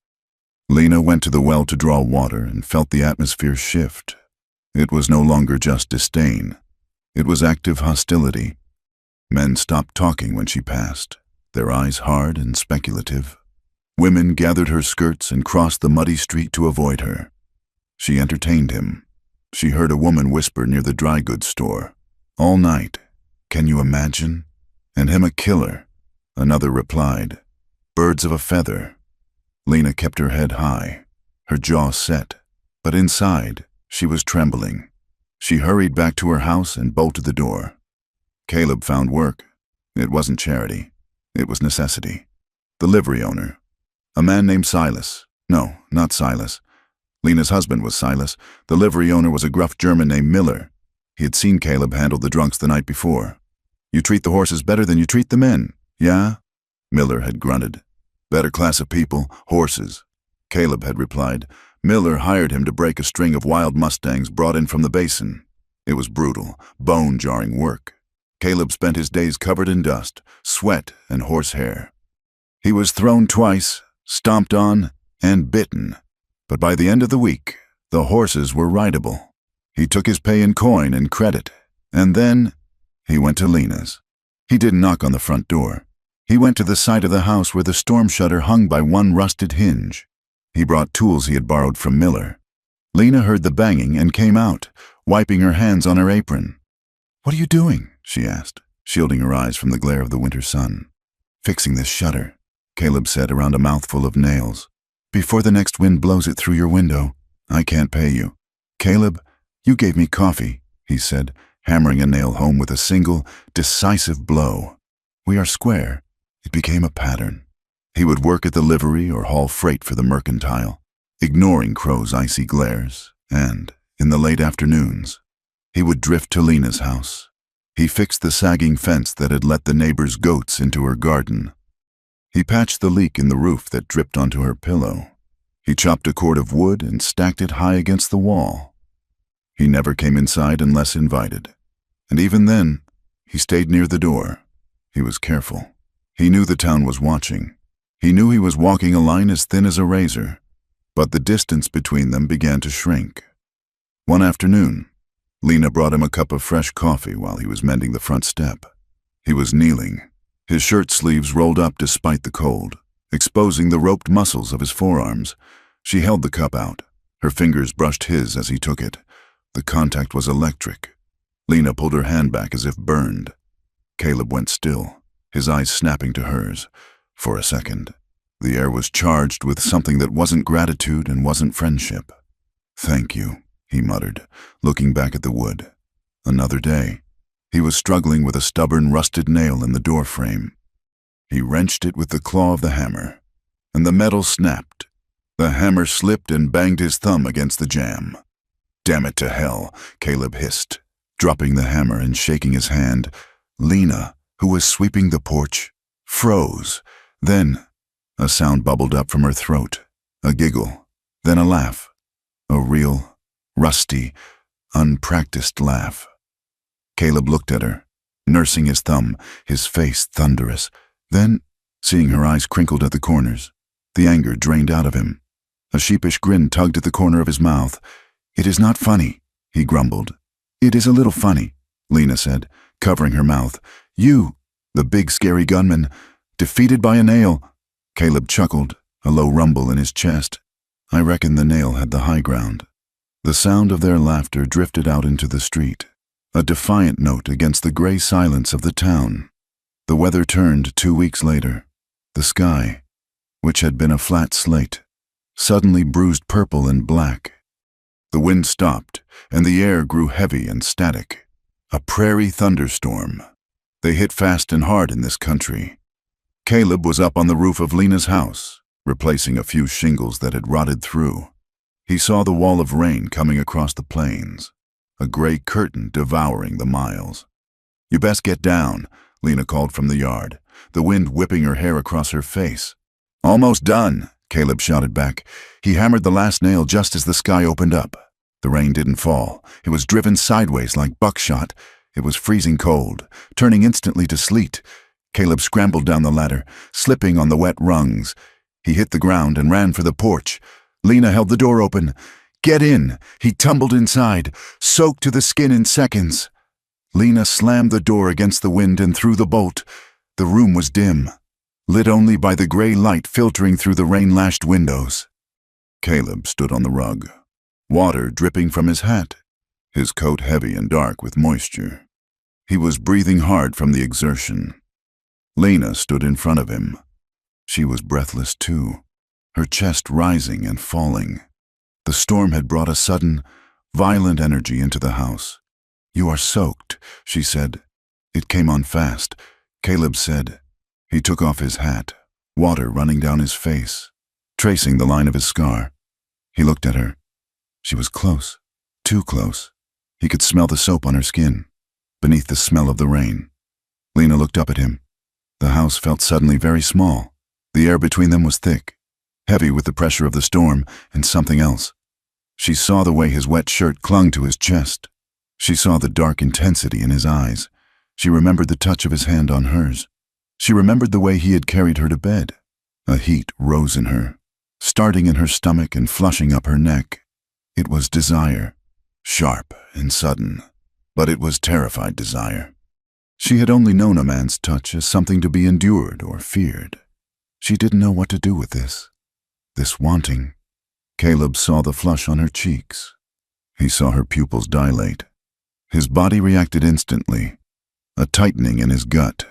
Lena went to the well to draw water and felt the atmosphere shift. It was no longer just disdain. It was active hostility. Men stopped talking when she passed, their eyes hard and speculative. Women gathered her skirts and crossed the muddy street to avoid her. She entertained him. She heard a woman whisper near the dry goods store, "All night, can you imagine?" And him a killer. Another replied, "Birds of a feather." Lena kept her head high, her jaw set, but inside, she was trembling. She hurried back to her house and bolted the door. Caleb found work. It wasn't charity. It was necessity. The livery owner. A man named Silas. No, not Silas. Lena's husband was Silas. The livery owner was a gruff German named Miller. He had seen Caleb handle the drunks the night before. "You treat the horses better than you treat the men, yeah?" Miller had grunted. "Better class of people, horses." Caleb had replied. Miller hired him to break a string of wild mustangs brought in from the basin. It was brutal, bone-jarring work. Caleb spent his days covered in dust, sweat, and horsehair. He was thrown twice, stomped on, and bitten. But by the end of the week, the horses were rideable. He took his pay in coin and credit, and then he went to Lena's. He didn't knock on the front door. He went to the side of the house where the storm shutter hung by one rusted hinge. He brought tools he had borrowed from Miller. Lena heard the banging and came out, wiping her hands on her apron. "What are you doing?" she asked, shielding her eyes from the glare of the winter sun. "Fixing this shutter," Caleb said around a mouthful of nails. "Before the next wind blows it through your window, I can't pay you." "Caleb, you gave me coffee," he said, hammering a nail home with a single, decisive blow. "We are square." It became a pattern. He would work at the livery or haul freight for the mercantile, ignoring Crow's icy glares, and, in the late afternoons, he would drift to Lena's house. He fixed the sagging fence that had let the neighbor's goats into her garden. He patched the leak in the roof that dripped onto her pillow. He chopped a cord of wood and stacked it high against the wall. He never came inside unless invited, and even then, he stayed near the door. He was careful. He knew the town was watching. He knew he was walking a line as thin as a razor, but the distance between them began to shrink. One afternoon, Lena brought him a cup of fresh coffee while he was mending the front step. He was kneeling, his shirt sleeves rolled up despite the cold, exposing the roped muscles of his forearms. She held the cup out. Her fingers brushed his as he took it. The contact was electric. Lena pulled her hand back as if burned. Caleb went still, his eyes snapping to hers. For a second, the air was charged with something that wasn't gratitude and wasn't friendship. "Thank you," he muttered, looking back at the wood. Another day. He was struggling with a stubborn, rusted nail in the door frame. He wrenched it with the claw of the hammer, and the metal snapped. The hammer slipped and banged his thumb against the jamb. "Damn it to hell," Caleb hissed, dropping the hammer and shaking his hand. Lena, who was sweeping the porch, froze. Then, a sound bubbled up from her throat, a giggle, then a laugh, a real, rusty, unpracticed laugh. Caleb looked at her, nursing his thumb, his face thunderous. Then, seeing her eyes crinkled at the corners, the anger drained out of him. A sheepish grin tugged at the corner of his mouth. "It is not funny," he grumbled. "It is a little funny," Lena said, covering her mouth. "You, the big scary gunman, defeated by a nail." Caleb chuckled, a low rumble in his chest. I reckon the nail had the high ground. The sound of their laughter drifted out into the street, a defiant note against the gray silence of the town. The weather turned 2 weeks later. The sky, which had been a flat slate, suddenly bruised purple and black. The wind stopped, and the air grew heavy and static. A prairie thunderstorm. They hit fast and hard in this country. Caleb was up on the roof of Lena's house, replacing a few shingles that had rotted through. He saw the wall of rain coming across the plains, a gray curtain devouring the miles. "You best get down," Lena called from the yard, the wind whipping her hair across her face. "Almost done," Caleb shouted back. He hammered the last nail just as the sky opened up. The rain didn't fall. It was driven sideways like buckshot. It was freezing cold, turning instantly to sleet. Caleb scrambled down the ladder, slipping on the wet rungs. He hit the ground and ran for the porch. Lena held the door open. "Get in!" He tumbled inside, soaked to the skin in seconds. Lena slammed the door against the wind and threw the bolt. The room was dim, lit only by the gray light filtering through the rain-lashed windows. Caleb stood on the rug, water dripping from his hat, his coat heavy and dark with moisture. He was breathing hard from the exertion. Lena stood in front of him. She was breathless too, her chest rising and falling. The storm had brought a sudden, violent energy into the house. "You are soaked," she said. It came on fast. Caleb said. He took off his hat, water running down his face, tracing the line of his scar. He looked at her. She was close, too close. He could smell the soap on her skin, beneath the smell of the rain. Lena looked up at him. The house felt suddenly very small. The air between them was thick, heavy with the pressure of the storm and something else. She saw the way his wet shirt clung to his chest. She saw the dark intensity in his eyes. She remembered the touch of his hand on hers. She remembered the way he had carried her to bed. A heat rose in her, starting in her stomach and flushing up her neck. It was desire, sharp and sudden, but it was terrified desire. She had only known a man's touch as something to be endured or feared. She didn't know what to do with this wanting. Caleb saw the flush on her cheeks. He saw her pupils dilate. His body reacted instantly, a tightening in his gut.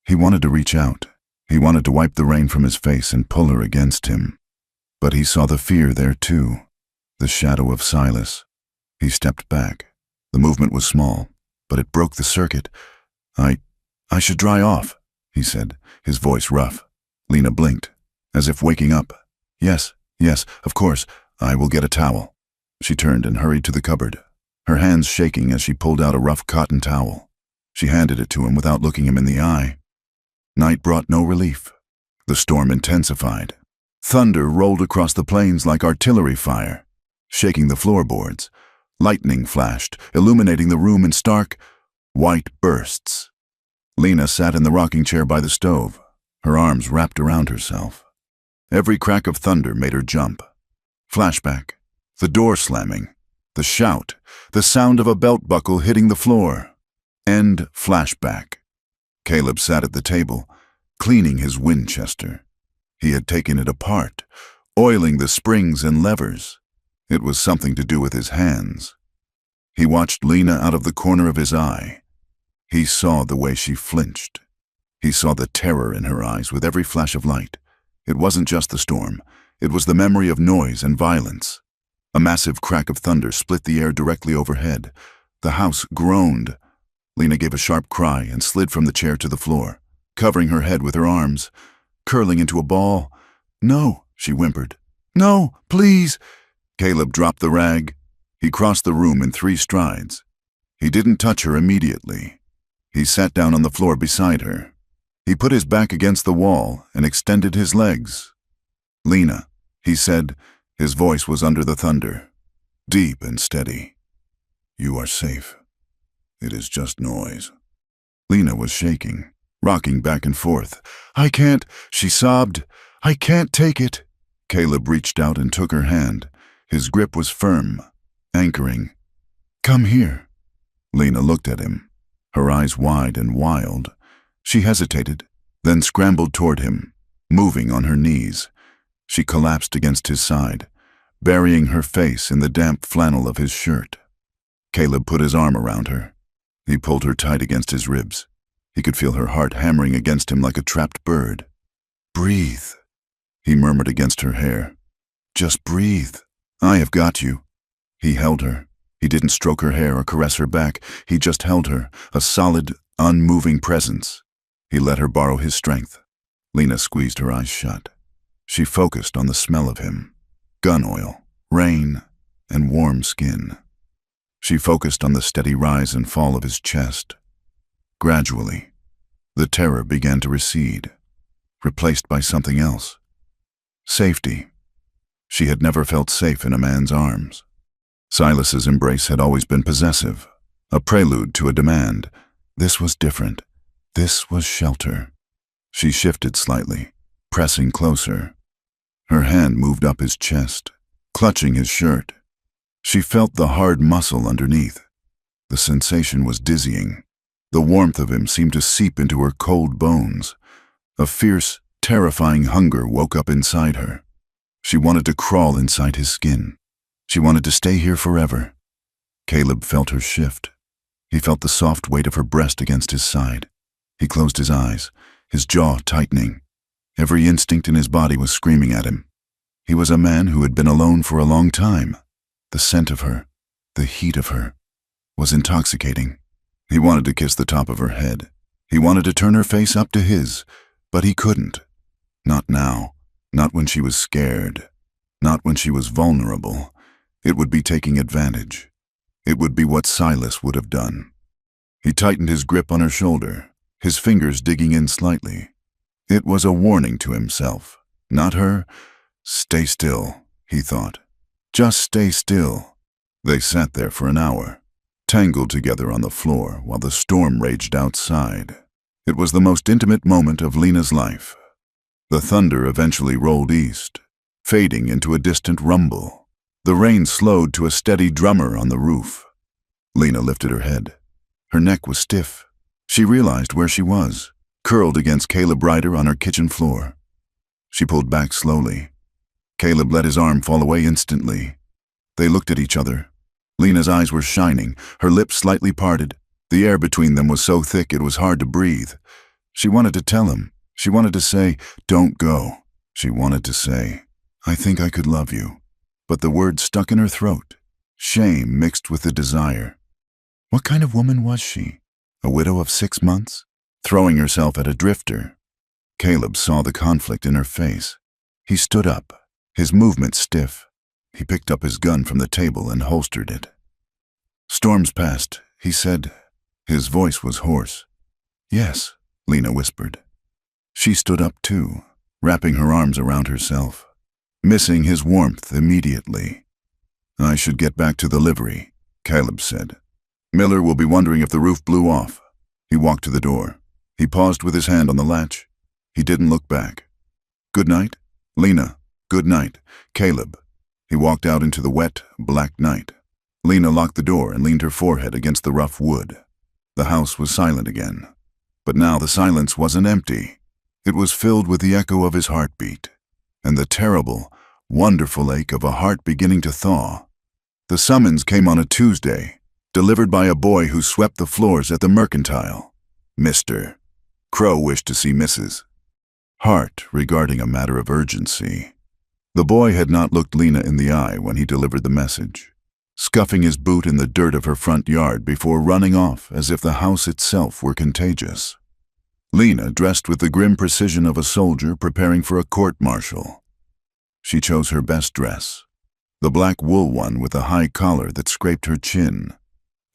He wanted to reach out. He wanted to wipe the rain from his face and pull her against him. But he saw the fear there too, the shadow of Silas. He stepped back. The movement was small, but it broke the circuit. I should dry off," he said, his voice rough. Lena blinked, as if waking up. Yes, of course, I will get a towel." She turned and hurried to the cupboard, her hands shaking as she pulled out a rough cotton towel. She handed it to him without looking him in the eye. Night brought no relief. The storm intensified. Thunder rolled across the plains like artillery fire, shaking the floorboards. Lightning flashed, illuminating the room in stark, white bursts. Lena sat in the rocking chair by the stove, her arms wrapped around herself. Every crack of thunder made her jump. Flashback, the door slamming, the shout, the sound of a belt buckle hitting the floor. End flashback. Caleb sat at the table, cleaning his Winchester. He had taken it apart, oiling the springs and levers. It was something to do with his hands. He watched Lena out of the corner of his eye. He saw the way she flinched. He saw the terror in her eyes with every flash of light. It wasn't just the storm. It was the memory of noise and violence. A massive crack of thunder split the air directly overhead. The house groaned. Lena gave a sharp cry and slid from the chair to the floor, covering her head with her arms, curling into a ball. "No," she whimpered. "No, please." Caleb dropped the rag. He crossed the room in 3 strides. He didn't touch her immediately. He sat down on the floor beside her. He put his back against the wall and extended his legs. "Lena," he said. His voice was under the thunder, deep and steady. "You are safe. It is just noise. Lena was shaking, rocking back and forth. I can't, she sobbed. I can't take it. Caleb reached out and took her hand. His grip was firm, anchoring. Come here. Lena looked at him, her eyes wide and wild. She hesitated, then scrambled toward him, moving on her knees. She collapsed against his side, burying her face in the damp flannel of his shirt. Caleb put his arm around her. He pulled her tight against his ribs. He could feel her heart hammering against him like a trapped bird. Breathe, he murmured against her hair. Just breathe. I have got you. He held her. He didn't stroke her hair or caress her back. He just held her, a solid, unmoving presence. He let her borrow his strength. Lena squeezed her eyes shut. She focused on the smell of him. Gun oil, rain, and warm skin. She focused on the steady rise and fall of his chest. Gradually, the terror began to recede, replaced by something else. Safety. She had never felt safe in a man's arms. Silas's embrace had always been possessive, a prelude to a demand. This was different. This was shelter. She shifted slightly, pressing closer. Her hand moved up his chest, clutching his shirt. She felt the hard muscle underneath. The sensation was dizzying. The warmth of him seemed to seep into her cold bones. A fierce, terrifying hunger woke up inside her. She wanted to crawl inside his skin. She wanted to stay here forever. Caleb felt her shift. He felt the soft weight of her breast against his side. He closed his eyes, his jaw tightening. Every instinct in his body was screaming at him. He was a man who had been alone for a long time. The scent of her, the heat of her, was intoxicating. He wanted to kiss the top of her head. He wanted to turn her face up to his, but he couldn't. Not now. Not when she was scared. Not when she was vulnerable. It would be taking advantage. It would be what Silas would have done. He tightened his grip on her shoulder, his fingers digging in slightly. It was a warning to himself, not her. Stay still, he thought. Just stay still. They sat there for an hour, tangled together on the floor while the storm raged outside. It was the most intimate moment of Lena's life. The thunder eventually rolled east, fading into a distant rumble. The rain slowed to a steady drummer on the roof. Lena lifted her head. Her neck was stiff. She realized where she was, curled against Caleb Ryder on her kitchen floor. She pulled back slowly. Caleb let his arm fall away instantly. They looked at each other. Lena's eyes were shining, her lips slightly parted. The air between them was so thick it was hard to breathe. She wanted to tell him. She wanted to say, "Don't go." She wanted to say, "I think I could love you." But the word stuck in her throat, shame mixed with the desire. What kind of woman was she? A widow of 6 months? Throwing herself at a drifter? Caleb saw the conflict in her face. He stood up, his movement stiff. He picked up his gun from the table and holstered it. "Storms passed," he said. His voice was hoarse. "Yes," Lena whispered. She stood up too, wrapping her arms around herself, missing his warmth immediately. "I should get back to the livery," Caleb said. "Miller will be wondering if the roof blew off." He walked to the door. He paused with his hand on the latch. He didn't look back. "Good night, Lena. Good night, Caleb." He walked out into the wet, black night. Lena locked the door and leaned her forehead against the rough wood. The house was silent again. But now the silence wasn't empty. It was filled with the echo of his heartbeat, and the terrible, wonderful ache of a heart beginning to thaw. The summons came on a Tuesday, delivered by a boy who swept the floors at the Mercantile. Mr. Crow wished to see Mrs. Hart regarding a matter of urgency. The boy had not looked Lena in the eye when he delivered the message, scuffing his boot in the dirt of her front yard before running off as if the house itself were contagious. Lena dressed with the grim precision of a soldier preparing for a court-martial. She chose her best dress, the black wool one with a high collar that scraped her chin,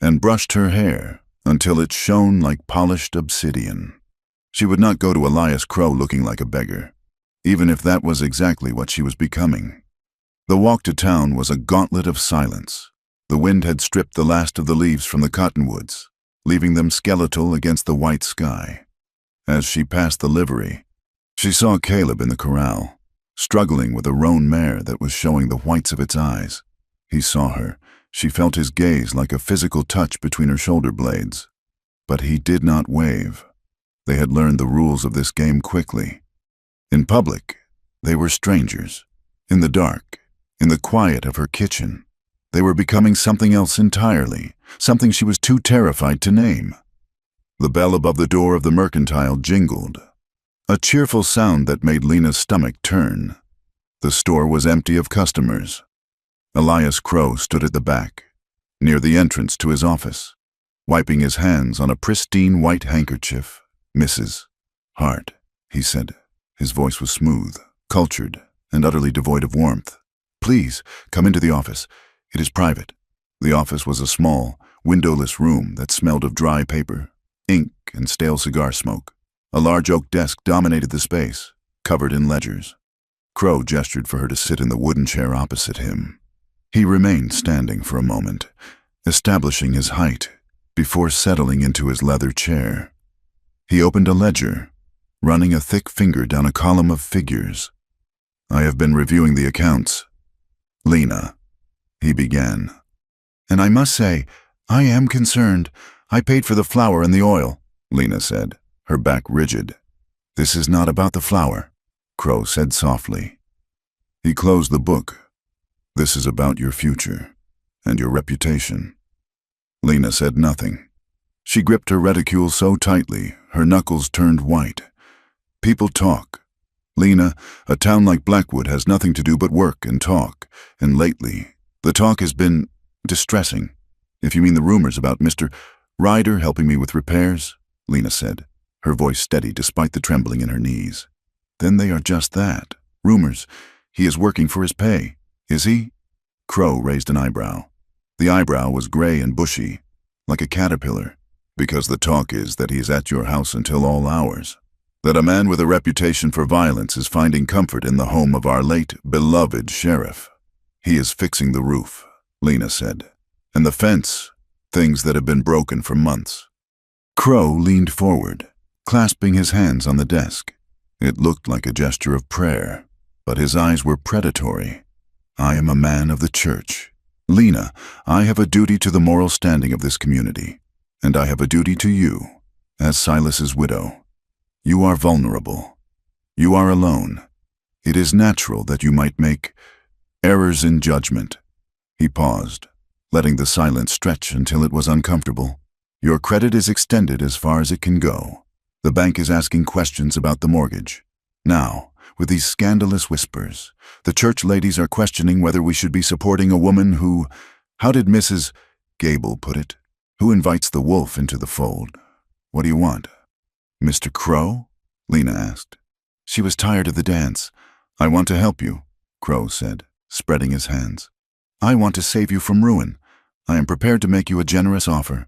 and brushed her hair until it shone like polished obsidian. She would not go to Elias Crow looking like a beggar, even if that was exactly what she was becoming. The walk to town was a gauntlet of silence. The wind had stripped the last of the leaves from the cottonwoods. leaving them skeletal against the white sky. As she passed the livery, she saw Caleb in the corral, struggling with a roan mare that was showing the whites of its eyes. He saw her. She felt his gaze like a physical touch between her shoulder blades. But he did not wave. They had learned the rules of this game quickly. In public, they were strangers. In the dark, in the quiet of her kitchen, they were becoming something else entirely, something she was too terrified to name. The bell above the door of the mercantile jingled, a cheerful sound that made Lena's stomach turn. The store was empty of customers. Elias Crow stood at the back, near the entrance to his office, wiping his hands on a pristine white handkerchief. "Mrs. Hart," he said. His voice was smooth, cultured, and utterly devoid of warmth. "Please, come into the office. It is private." The office was a small, windowless room that smelled of dry paper, ink, and stale cigar smoke. A large oak desk dominated the space, covered in ledgers. Crow gestured for her to sit in the wooden chair opposite him. He remained standing for a moment, establishing his height, before settling into his leather chair. He opened a ledger, running a thick finger down a column of figures. "I have been reviewing the accounts, Lena," he began. "And I must say, I am concerned. I paid for the flour and the oil," Lena said, her back rigid. "This is not about the flour," Crow said softly. He closed the book. "This is about your future and your reputation." Lena said nothing. She gripped her reticule so tightly, her knuckles turned white. "People talk. Lena, a town like Blackwood has nothing to do but work and talk, and lately, the talk has been distressing. If you mean the rumors about Mr. Ryder helping me with repairs," Lena said, her voice steady despite the trembling in her knees. "Then they are just that, rumors. He is working for his pay. Is he?" Crow raised an eyebrow. The eyebrow was gray and bushy, like a caterpillar, "because the talk is that he is at your house until all hours. That a man with a reputation for violence is finding comfort in the home of our late, beloved sheriff. He is fixing the roof," Lena said, "and the fence, things that have been broken for months." Crow leaned forward, clasping his hands on the desk. It looked like a gesture of prayer, but his eyes were predatory. "I am a man of the church. Lena, I have a duty to the moral standing of this community, and I have a duty to you, as Silas's widow. You are vulnerable. You are alone. It is natural that you might make errors in judgment." He paused, letting the silence stretch until it was uncomfortable. "Your credit is extended as far as it can go. The bank is asking questions about the mortgage. Now, with these scandalous whispers, the church ladies are questioning whether we should be supporting a woman who, how did Mrs. Gable put it, who invites the wolf into the fold. What do you want?" "Mr. Crow?" Lena asked. She was tired of the dance. "I want to help you," Crow said, spreading his hands. "I want to save you from ruin. I am prepared to make you a generous offer."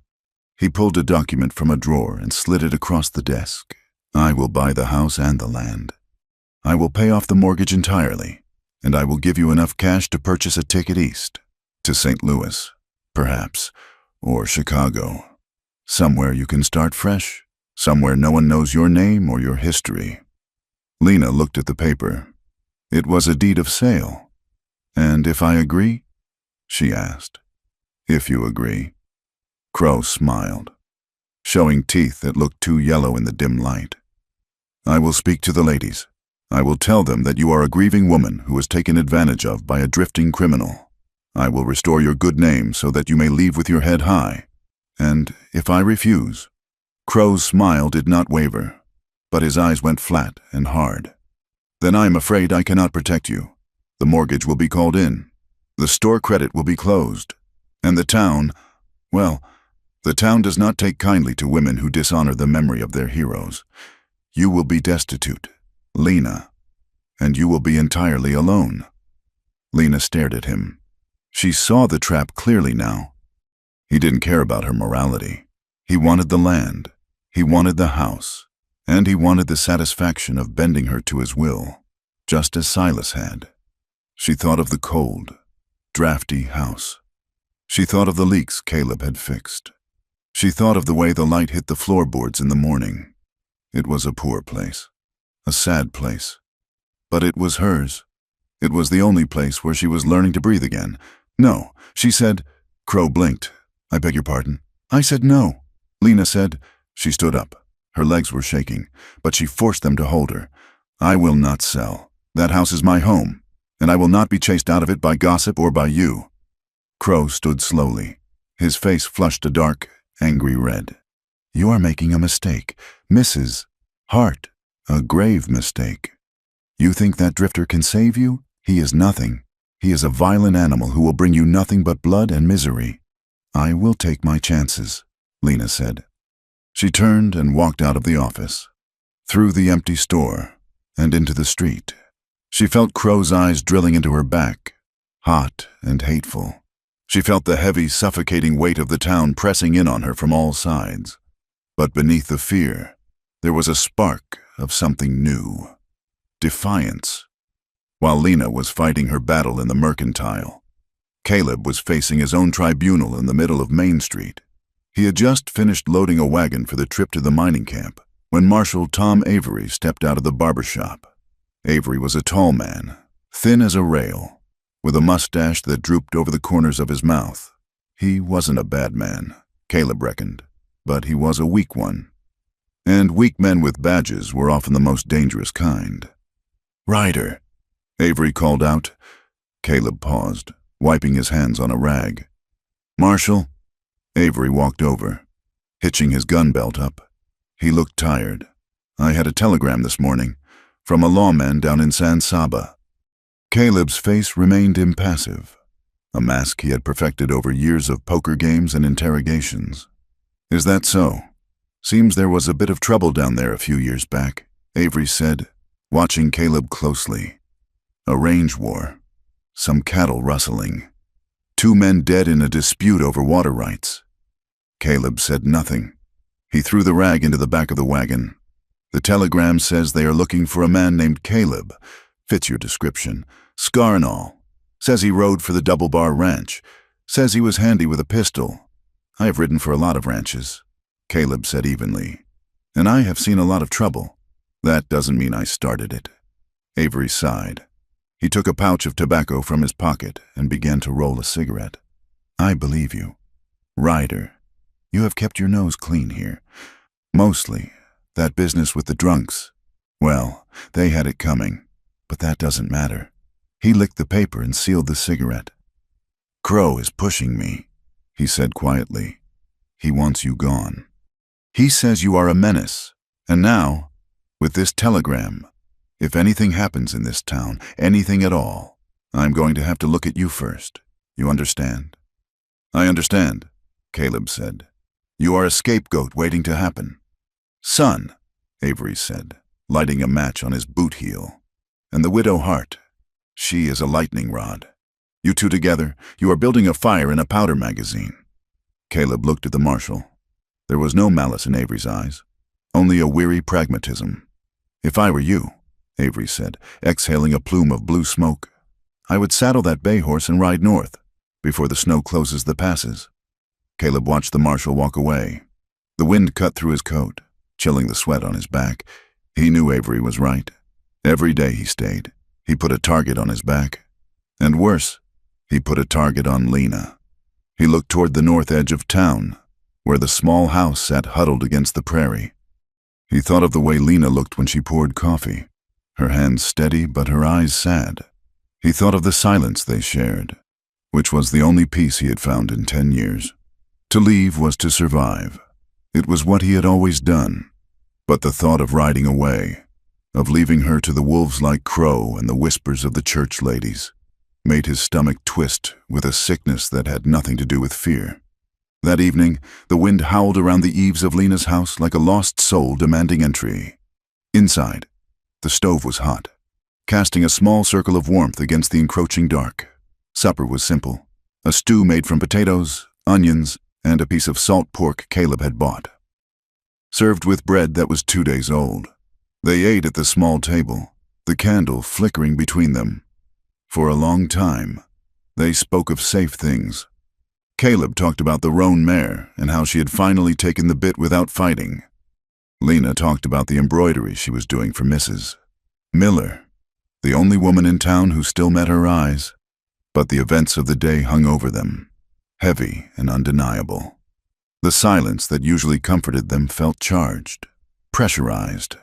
He pulled a document from a drawer and slid it across the desk. "I will buy the house and the land. I will pay off the mortgage entirely, and I will give you enough cash to purchase a ticket east, to St. Louis, perhaps, or Chicago. Somewhere you can start fresh, somewhere no one knows your name or your history." Lena looked at the paper. It was a deed of sale. "And if I agree?" she asked. "If you agree." Crow smiled, showing teeth that looked too yellow in the dim light. "I will speak to the ladies. I will tell them that you are a grieving woman who was taken advantage of by a drifting criminal. I will restore your good name so that you may leave with your head high. And if I refuse?" Crow's smile did not waver, but his eyes went flat and hard. "Then I am afraid I cannot protect you. The mortgage will be called in. The store credit will be closed. And the town, well, the town does not take kindly to women who dishonor the memory of their heroes. You will be destitute, Lena, and you will be entirely alone." Lena stared at him. She saw the trap clearly now. He didn't care about her morality. He wanted the land, he wanted the house, and he wanted the satisfaction of bending her to his will, just as Silas had. She thought of the cold, drafty house. She thought of the leaks Caleb had fixed. She thought of the way the light hit the floorboards in the morning. It was a poor place, a sad place. But it was hers. It was the only place where she was learning to breathe again. No, she said. Crow blinked. I beg your pardon. I said no. Lena said. She stood up. Her legs were shaking, but she forced them to hold her. I will not sell. That house is my home, and I will not be chased out of it by gossip or by you. Crow stood slowly. His face flushed a dark, angry red. You are making a mistake, Mrs. Hart, a grave mistake. You think that drifter can save you? He is nothing. He is a violent animal who will bring you nothing but blood and misery. I will take my chances, Lena said. She turned and walked out of the office, through the empty store, and into the street. She felt Crow's eyes drilling into her back, hot and hateful. She felt the heavy, suffocating weight of the town pressing in on her from all sides. But beneath the fear, there was a spark of something new. Defiance. While Lena was fighting her battle in the Mercantile, Caleb was facing his own tribunal in the middle of Main Street. He had just finished loading a wagon for the trip to the mining camp when Marshal Tom Avery stepped out of the barber shop. Avery was a tall man, thin as a rail, with a mustache that drooped over the corners of his mouth. He wasn't a bad man, Caleb reckoned, but he was a weak one. And weak men with badges were often the most dangerous kind. Ryder, Avery called out. Caleb paused, wiping his hands on a rag. Marshal? Avery walked over, hitching his gun belt up. He looked tired. I had a telegram this morning, from a lawman down in San Saba. Caleb's face remained impassive, a mask he had perfected over years of poker games and interrogations. Is that so? Seems there was a bit of trouble down there a few years back, Avery said, watching Caleb closely. A range war, some cattle rustling, 2 men dead in a dispute over water rights. Caleb said nothing. He threw the rag into the back of the wagon. The telegram says they are looking for a man named Caleb. Fits your description. Scar and all. Says he rode for the Double Bar Ranch. Says he was handy with a pistol. I have ridden for a lot of ranches, Caleb said evenly. And I have seen a lot of trouble. That doesn't mean I started it. Avery sighed. He took a pouch of tobacco from his pocket and began to roll a cigarette. I believe you. Ryder, you have kept your nose clean here. Mostly. That business with the drunks. Well, they had it coming, but that doesn't matter. He licked the paper and sealed the cigarette. Crow is pushing me, he said quietly. He wants you gone. He says you are a menace. And now, with this telegram, if anything happens in this town, anything at all, I'm going to have to look at you first. You understand? I understand, Caleb said. You are a scapegoat waiting to happen. Son, Avery said, lighting a match on his boot heel. And the widow Hart, she is a lightning rod. You two together, you are building a fire in a powder magazine. Caleb looked at the marshal. There was no malice in Avery's eyes, only a weary pragmatism. If I were you, Avery said, exhaling a plume of blue smoke, I would saddle that bay horse and ride north, before the snow closes the passes. Caleb watched the marshal walk away. The wind cut through his coat, chilling the sweat on his back. He knew Avery was right. Every day he stayed, he put a target on his back. And worse, he put a target on Lena. He looked toward the north edge of town, where the small house sat huddled against the prairie. He thought of the way Lena looked when she poured coffee, her hands steady but her eyes sad. He thought of the silence they shared, which was the only peace he had found in 10 years. To leave was to survive. It was what he had always done. But the thought of riding away, of leaving her to the wolves like Crow and the whispers of the church ladies, made his stomach twist with a sickness that had nothing to do with fear. That evening, the wind howled around the eaves of Lena's house like a lost soul demanding entry. Inside, the stove was hot, casting a small circle of warmth against the encroaching dark. Supper was simple, a stew made from potatoes, onions, and a piece of salt pork Caleb had bought. Served with bread that was 2 days old. They ate at the small table, the candle flickering between them. For a long time, they spoke of safe things. Caleb talked about the roan mare and how she had finally taken the bit without fighting. Lena talked about the embroidery she was doing for Mrs. Miller, the only woman in town who still met her eyes, but the events of the day hung over them, heavy and undeniable. The silence that usually comforted them felt charged, pressurized.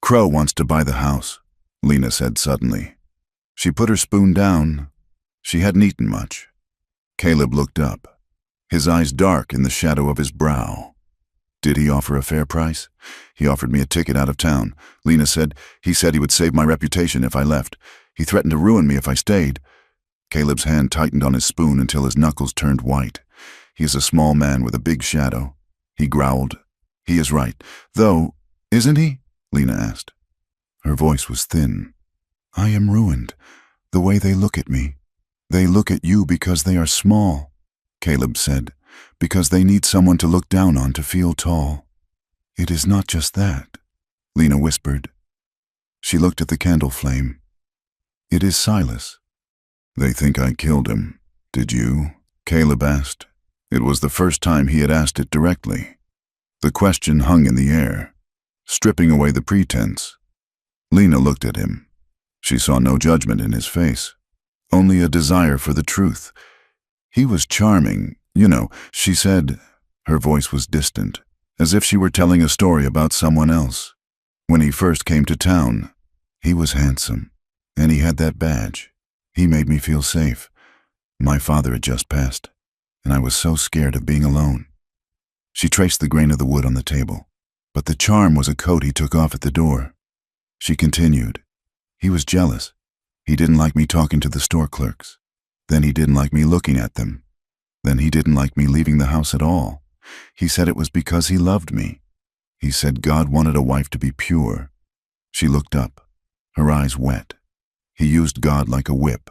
"Crow wants to buy the house," Lena said suddenly. She put her spoon down. She hadn't eaten much. Caleb looked up, his eyes dark in the shadow of his brow. "Did he offer a fair price?" "He offered me a ticket out of town," Lena said. "He said he would save my reputation if I left. He threatened to ruin me if I stayed." Caleb's hand tightened on his spoon until his knuckles turned white. "He is a small man with a big shadow," he growled. "He is right, though, isn't he?" Lena asked. Her voice was thin. "I am ruined, the way they look at me. They look at you because they are small," Caleb said, "because they need someone to look down on to feel tall." "It is not just that," Lena whispered. She looked at the candle flame. "It is Silas." "They think I killed him. Did you?" Caleb asked. It was the first time he had asked it directly. The question hung in the air, stripping away the pretense. Lena looked at him. She saw no judgment in his face, only a desire for the truth. "He was charming, she said." Her voice was distant, as if she were telling a story about someone else. "When he first came to town, he was handsome, and he had that badge. He made me feel safe. My father had just passed, and I was so scared of being alone." She traced the grain of the wood on the table, but the charm was a coat he took off at the door. She continued. "He was jealous. He didn't like me talking to the store clerks. Then he didn't like me looking at them. Then he didn't like me leaving the house at all. He said it was because he loved me. He said God wanted a wife to be pure." She looked up, her eyes wet. "He used God like a whip.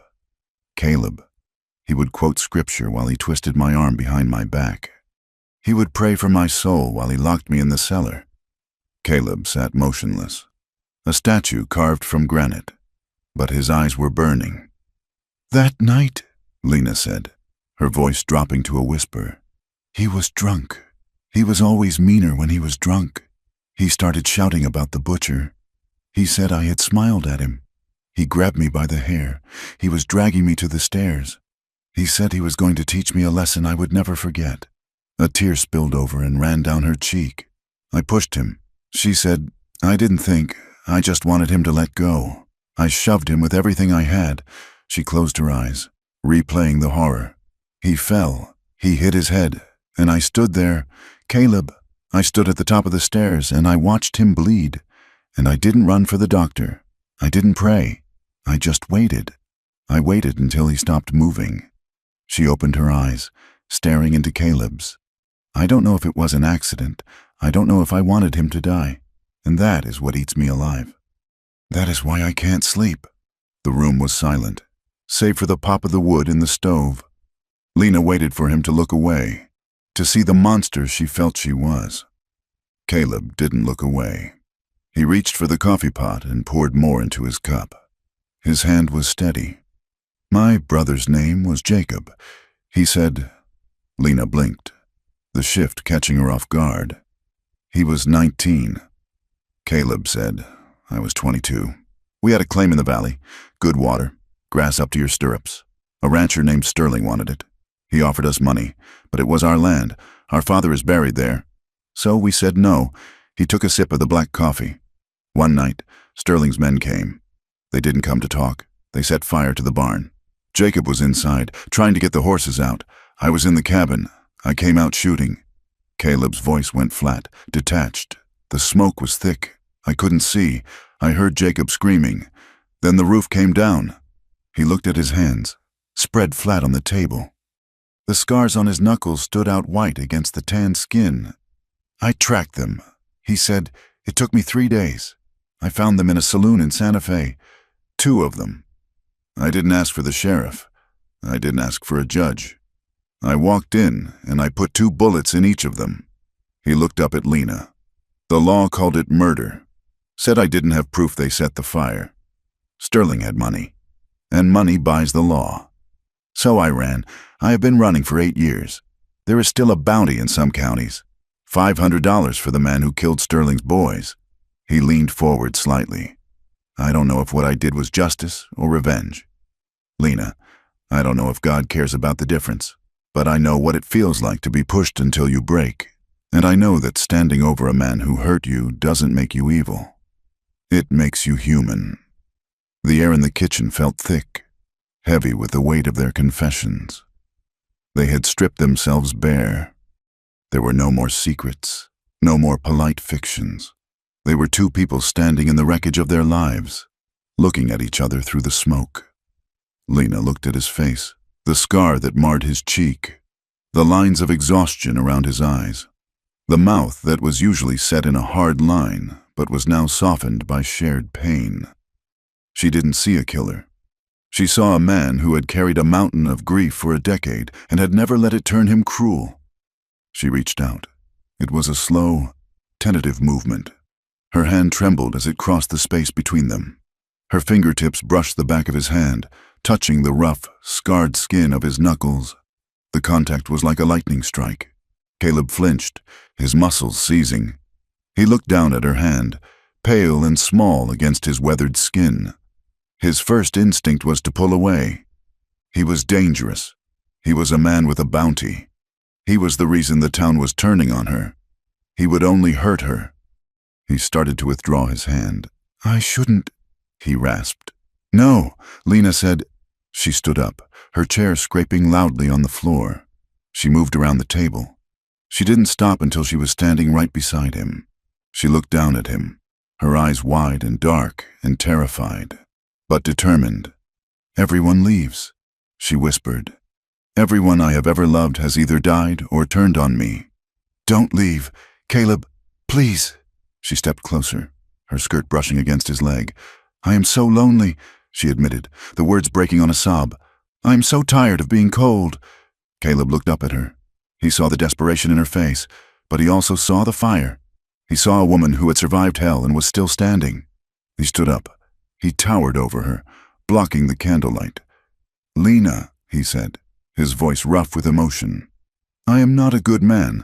Caleb. He would quote scripture while he twisted my arm behind my back. He would pray for my soul while he locked me in the cellar." Caleb sat motionless, a statue carved from granite, but his eyes were burning. "That night," Lena said, her voice dropping to a whisper, "he was drunk. He was always meaner when he was drunk. He started shouting about the butcher. He said I had smiled at him. He grabbed me by the hair. He was dragging me to the stairs. He said he was going to teach me a lesson I would never forget." A tear spilled over and ran down her cheek. "I pushed him," she said. "I didn't think. I just wanted him to let go. I shoved him with everything I had." She closed her eyes, replaying the horror. "He fell. He hit his head. And I stood there. Caleb, I stood at the top of the stairs and I watched him bleed. And I didn't run for the doctor. I didn't pray. I just waited. I waited until he stopped moving." She opened her eyes, staring into Caleb's. "I don't know if it was an accident. I don't know if I wanted him to die. And that is what eats me alive. That is why I can't sleep." The room was silent, save for the pop of the wood in the stove. Lena waited for him to look away, to see the monster she felt she was. Caleb didn't look away. He reached for the coffee pot and poured more into his cup. His hand was steady. "My brother's name was Jacob," he said. Lena blinked, the shift catching her off guard. "He was 19. Caleb said, "I was 22. We had a claim in the valley. Good water, grass up to your stirrups. A rancher named Sterling wanted it. He offered us money, but it was our land. Our father is buried there. So we said no." He took a sip of the black coffee. "One night, Sterling's men came. They didn't come to talk. They set fire to the barn. Jacob was inside, trying to get the horses out. I was in the cabin. I came out shooting." Caleb's voice went flat, detached. The smoke was thick. I couldn't see. I heard Jacob screaming. Then the roof came down. He looked at his hands, spread flat on the table. The scars on his knuckles stood out white against the tanned skin. "I tracked them," he said. "It took me 3 days. I found them in a saloon in Santa Fe. 2 of them. I didn't ask for the sheriff. I didn't ask for a judge. I walked in, and I put 2 bullets in each of them." He looked up at Lena. "The law called it murder. Said I didn't have proof they set the fire. Sterling had money, and money buys the law. So I ran. I have been running for 8 years. There is still a bounty in some counties. $500 for the man who killed Sterling's boys." He leaned forward slightly. "I don't know if what I did was justice or revenge. Lena, I don't know if God cares about the difference, but I know what it feels like to be pushed until you break. And I know that standing over a man who hurt you doesn't make you evil. It makes you human." The air in the kitchen felt thick, heavy with the weight of their confessions. They had stripped themselves bare. There were no more secrets, no more polite fictions. They were two people standing in the wreckage of their lives, looking at each other through the smoke. Lena looked at his face, the scar that marred his cheek, the lines of exhaustion around his eyes, the mouth that was usually set in a hard line but was now softened by shared pain. She didn't see a killer. She saw a man who had carried a mountain of grief for a decade and had never let it turn him cruel. She reached out. It was a slow, tentative movement. Her hand trembled as it crossed the space between them. Her fingertips brushed the back of his hand, touching the rough, scarred skin of his knuckles. The contact was like a lightning strike. Caleb flinched, his muscles seizing. He looked down at her hand, pale and small against his weathered skin. His first instinct was to pull away. He was dangerous. He was a man with a bounty. He was the reason the town was turning on her. He would only hurt her. He started to withdraw his hand. "I shouldn't," he rasped. "No," Lena said. She stood up, her chair scraping loudly on the floor. She moved around the table. She didn't stop until she was standing right beside him. She looked down at him, her eyes wide and dark and terrified, but determined. "Everyone leaves," she whispered. "Everyone I have ever loved has either died or turned on me. Don't leave, Caleb, please." She stepped closer, her skirt brushing against his leg. "I am so lonely," she admitted, the words breaking on a sob. "I am so tired of being cold." Caleb looked up at her. He saw the desperation in her face, but he also saw the fire. He saw a woman who had survived hell and was still standing. He stood up. He towered over her, blocking the candlelight. "Lena," he said, his voice rough with emotion. "I am not a good man.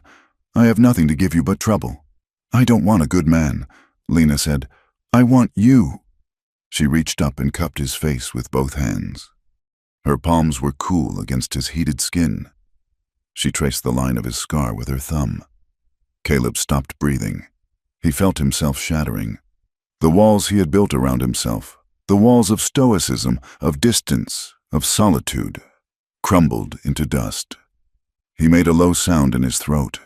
I have nothing to give you but trouble." "I don't want a good man," Lena said. "I want you." She reached up and cupped his face with both hands. Her palms were cool against his heated skin. She traced the line of his scar with her thumb. Caleb stopped breathing. He felt himself shattering. The walls he had built around himself, the walls of stoicism, of distance, of solitude, crumbled into dust. He made a low sound in his throat,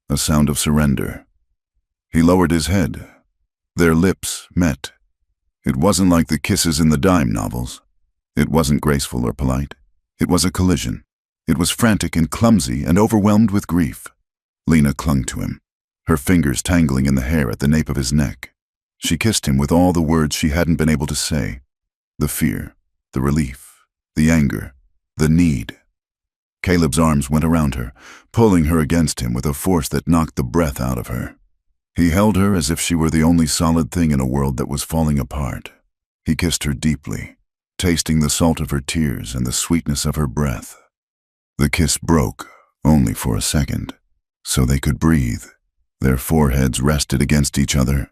a sound of surrender. He lowered his head. Their lips met. It wasn't like the kisses in the dime novels. It wasn't graceful or polite. It was a collision. It was frantic and clumsy and overwhelmed with grief. Lena clung to him, her fingers tangling in the hair at the nape of his neck. She kissed him with all the words she hadn't been able to say. The fear, the relief, the anger, the need. Caleb's arms went around her, pulling her against him with a force that knocked the breath out of her. He held her as if she were the only solid thing in a world that was falling apart. He kissed her deeply, tasting the salt of her tears and the sweetness of her breath. The kiss broke, only for a second, so they could breathe. Their foreheads rested against each other.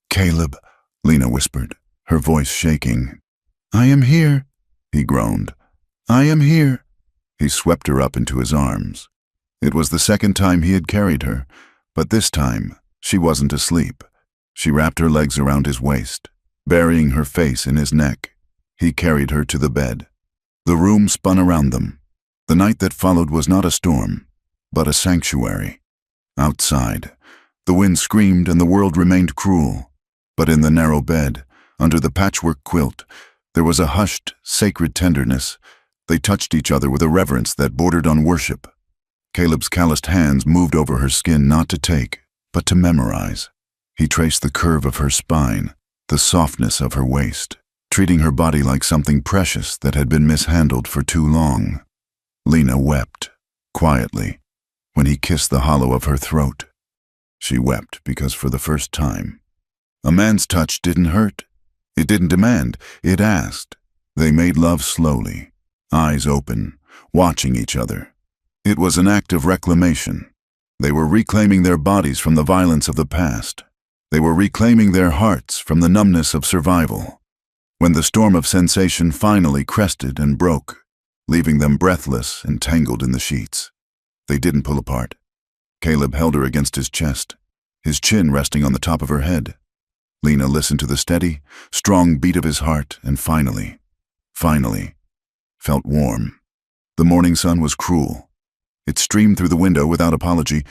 "Caleb," Lena whispered, her voice shaking. "I am here," he groaned. "I am here." He swept her up into his arms. It was the second time he had carried her, but this time she wasn't asleep. She wrapped her legs around his waist, burying her face in his neck. He carried her to the bed. The room spun around them. The night that followed was not a storm, but a sanctuary. Outside, the wind screamed and the world remained cruel. But in the narrow bed, under the patchwork quilt, there was a hushed, sacred tenderness. They touched each other with a reverence that bordered on worship. Caleb's calloused hands moved over her skin not to take, but to memorize. He traced the curve of her spine, the softness of her waist, treating her body like something precious that had been mishandled for too long. Lena wept, quietly, when he kissed the hollow of her throat. She wept because for the first time, a man's touch didn't hurt. It didn't demand, it asked. They made love slowly, eyes open, watching each other. It was an act of reclamation. They were reclaiming their bodies from the violence of the past. They were reclaiming their hearts from the numbness of survival. When the storm of sensation finally crested and broke, leaving them breathless and tangled in the sheets, they didn't pull apart. Caleb held her against his chest, his chin resting on the top of her head. Lena listened to the steady, strong beat of his heart and finally, felt warm. The morning sun was cruel. It streamed through the window without apology,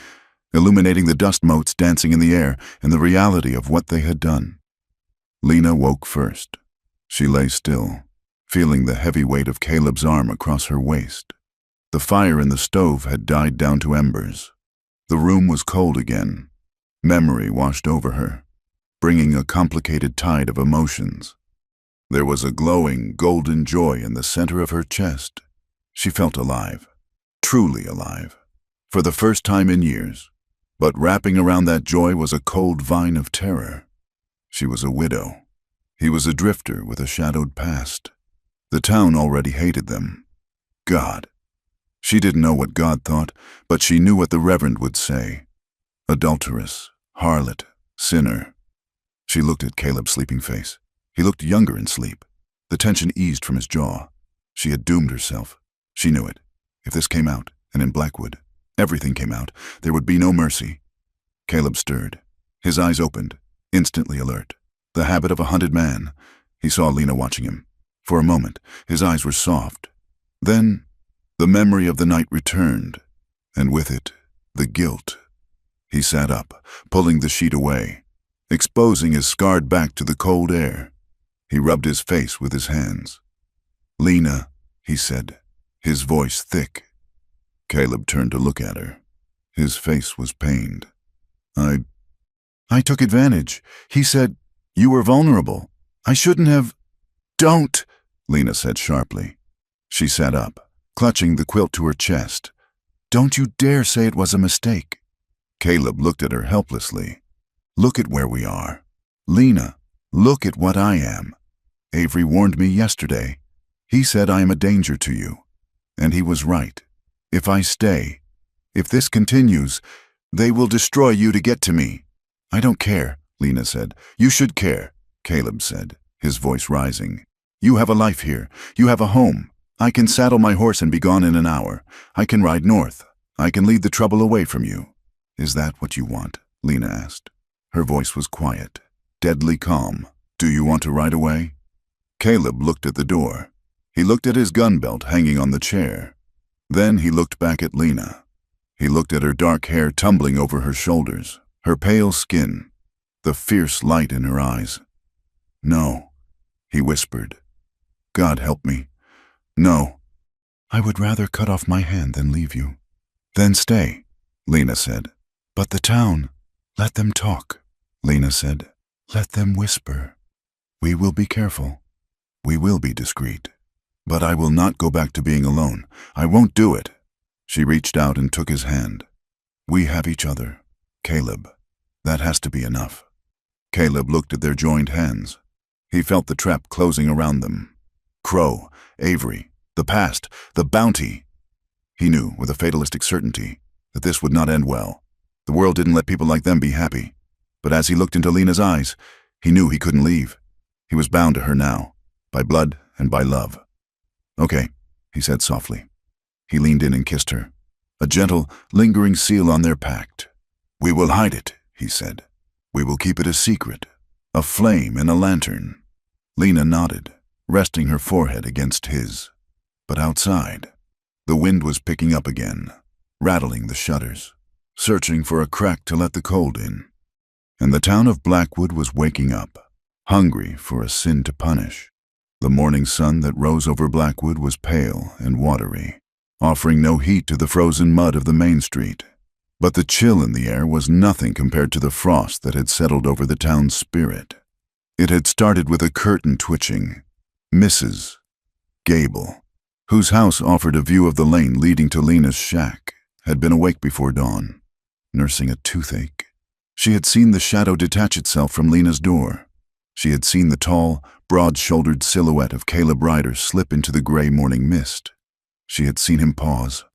illuminating the dust motes dancing in the air and the reality of what they had done. Lena woke first. She lay still, feeling the heavy weight of Caleb's arm across her waist. The fire in the stove had died down to embers. The room was cold again. Memory washed over her, bringing a complicated tide of emotions. There was a glowing, golden joy in the center of her chest. She felt alive, truly alive, for the first time in years. But wrapping around that joy was a cold vine of terror. She was a widow. He was a drifter with a shadowed past. The town already hated them. God. She didn't know what God thought, but she knew what the Reverend would say. Adulteress, harlot, sinner. She looked at Caleb's sleeping face. He looked younger in sleep. The tension eased from his jaw. She had doomed herself. She knew it. If this came out, and in Blackwood, everything came out, there would be no mercy. Caleb stirred. His eyes opened, instantly alert. The habit of a hunted man. He saw Lena watching him. For a moment, his eyes were soft. Then, the memory of the night returned, and with it, the guilt. He sat up, pulling the sheet away, exposing his scarred back to the cold air. He rubbed his face with his hands. "Lena," he said, his voice thick. Caleb turned to look at her. His face was pained. I took advantage. He said, you were vulnerable. I shouldn't have—" "Don't," Lena said sharply. She sat up, clutching the quilt to her chest. "Don't you dare say it was a mistake." Caleb looked at her helplessly. "Look at where we are. Lena, look at what I am. Avery warned me yesterday. He said I am a danger to you. And he was right. If I stay, if this continues, they will destroy you to get to me." "I don't care," Lena said. "You should care," Caleb said, his voice rising. "You have a life here. You have a home. I can saddle my horse and be gone in an hour. I can ride north. I can lead the trouble away from you." "Is that what you want?" Lena asked. Her voice was quiet, deadly calm. "Do you want to ride away?" Caleb looked at the door. He looked at his gun belt hanging on the chair. Then he looked back at Lena. He looked at her dark hair tumbling over her shoulders, her pale skin, the fierce light in her eyes. "No," he whispered. "God help me. No. I would rather cut off my hand than leave you." "Then stay," Lena said. "But the town, let them talk," Lena said. "Let them whisper. We will be careful. We will be discreet. But I will not go back to being alone. I won't do it." She reached out and took his hand. "We have each other, Caleb. That has to be enough." Caleb looked at their joined hands. He felt the trap closing around them. Crow, Avery, the past, the bounty. He knew, with a fatalistic certainty, that this would not end well. The world didn't let people like them be happy. But as he looked into Lena's eyes, he knew he couldn't leave. He was bound to her now, by blood and by love. "Okay," he said softly. He leaned in and kissed her, a gentle, lingering seal on their pact. "We will hide it," he said. "We will keep it a secret, a flame in a lantern." Lena nodded, resting her forehead against his. But outside, the wind was picking up again, rattling the shutters, searching for a crack to let the cold in. And the town of Blackwood was waking up, hungry for a sin to punish. The morning sun that rose over Blackwood was pale and watery, offering no heat to the frozen mud of the main street. But the chill in the air was nothing compared to the frost that had settled over the town's spirit. It had started with a curtain twitching. Mrs. Gable, whose house offered a view of the lane leading to Lena's shack, had been awake before dawn, nursing a toothache. She had seen the shadow detach itself from Lena's door. She had seen the tall, broad-shouldered silhouette of Caleb Ryder slip into the gray morning mist. She had seen him pause,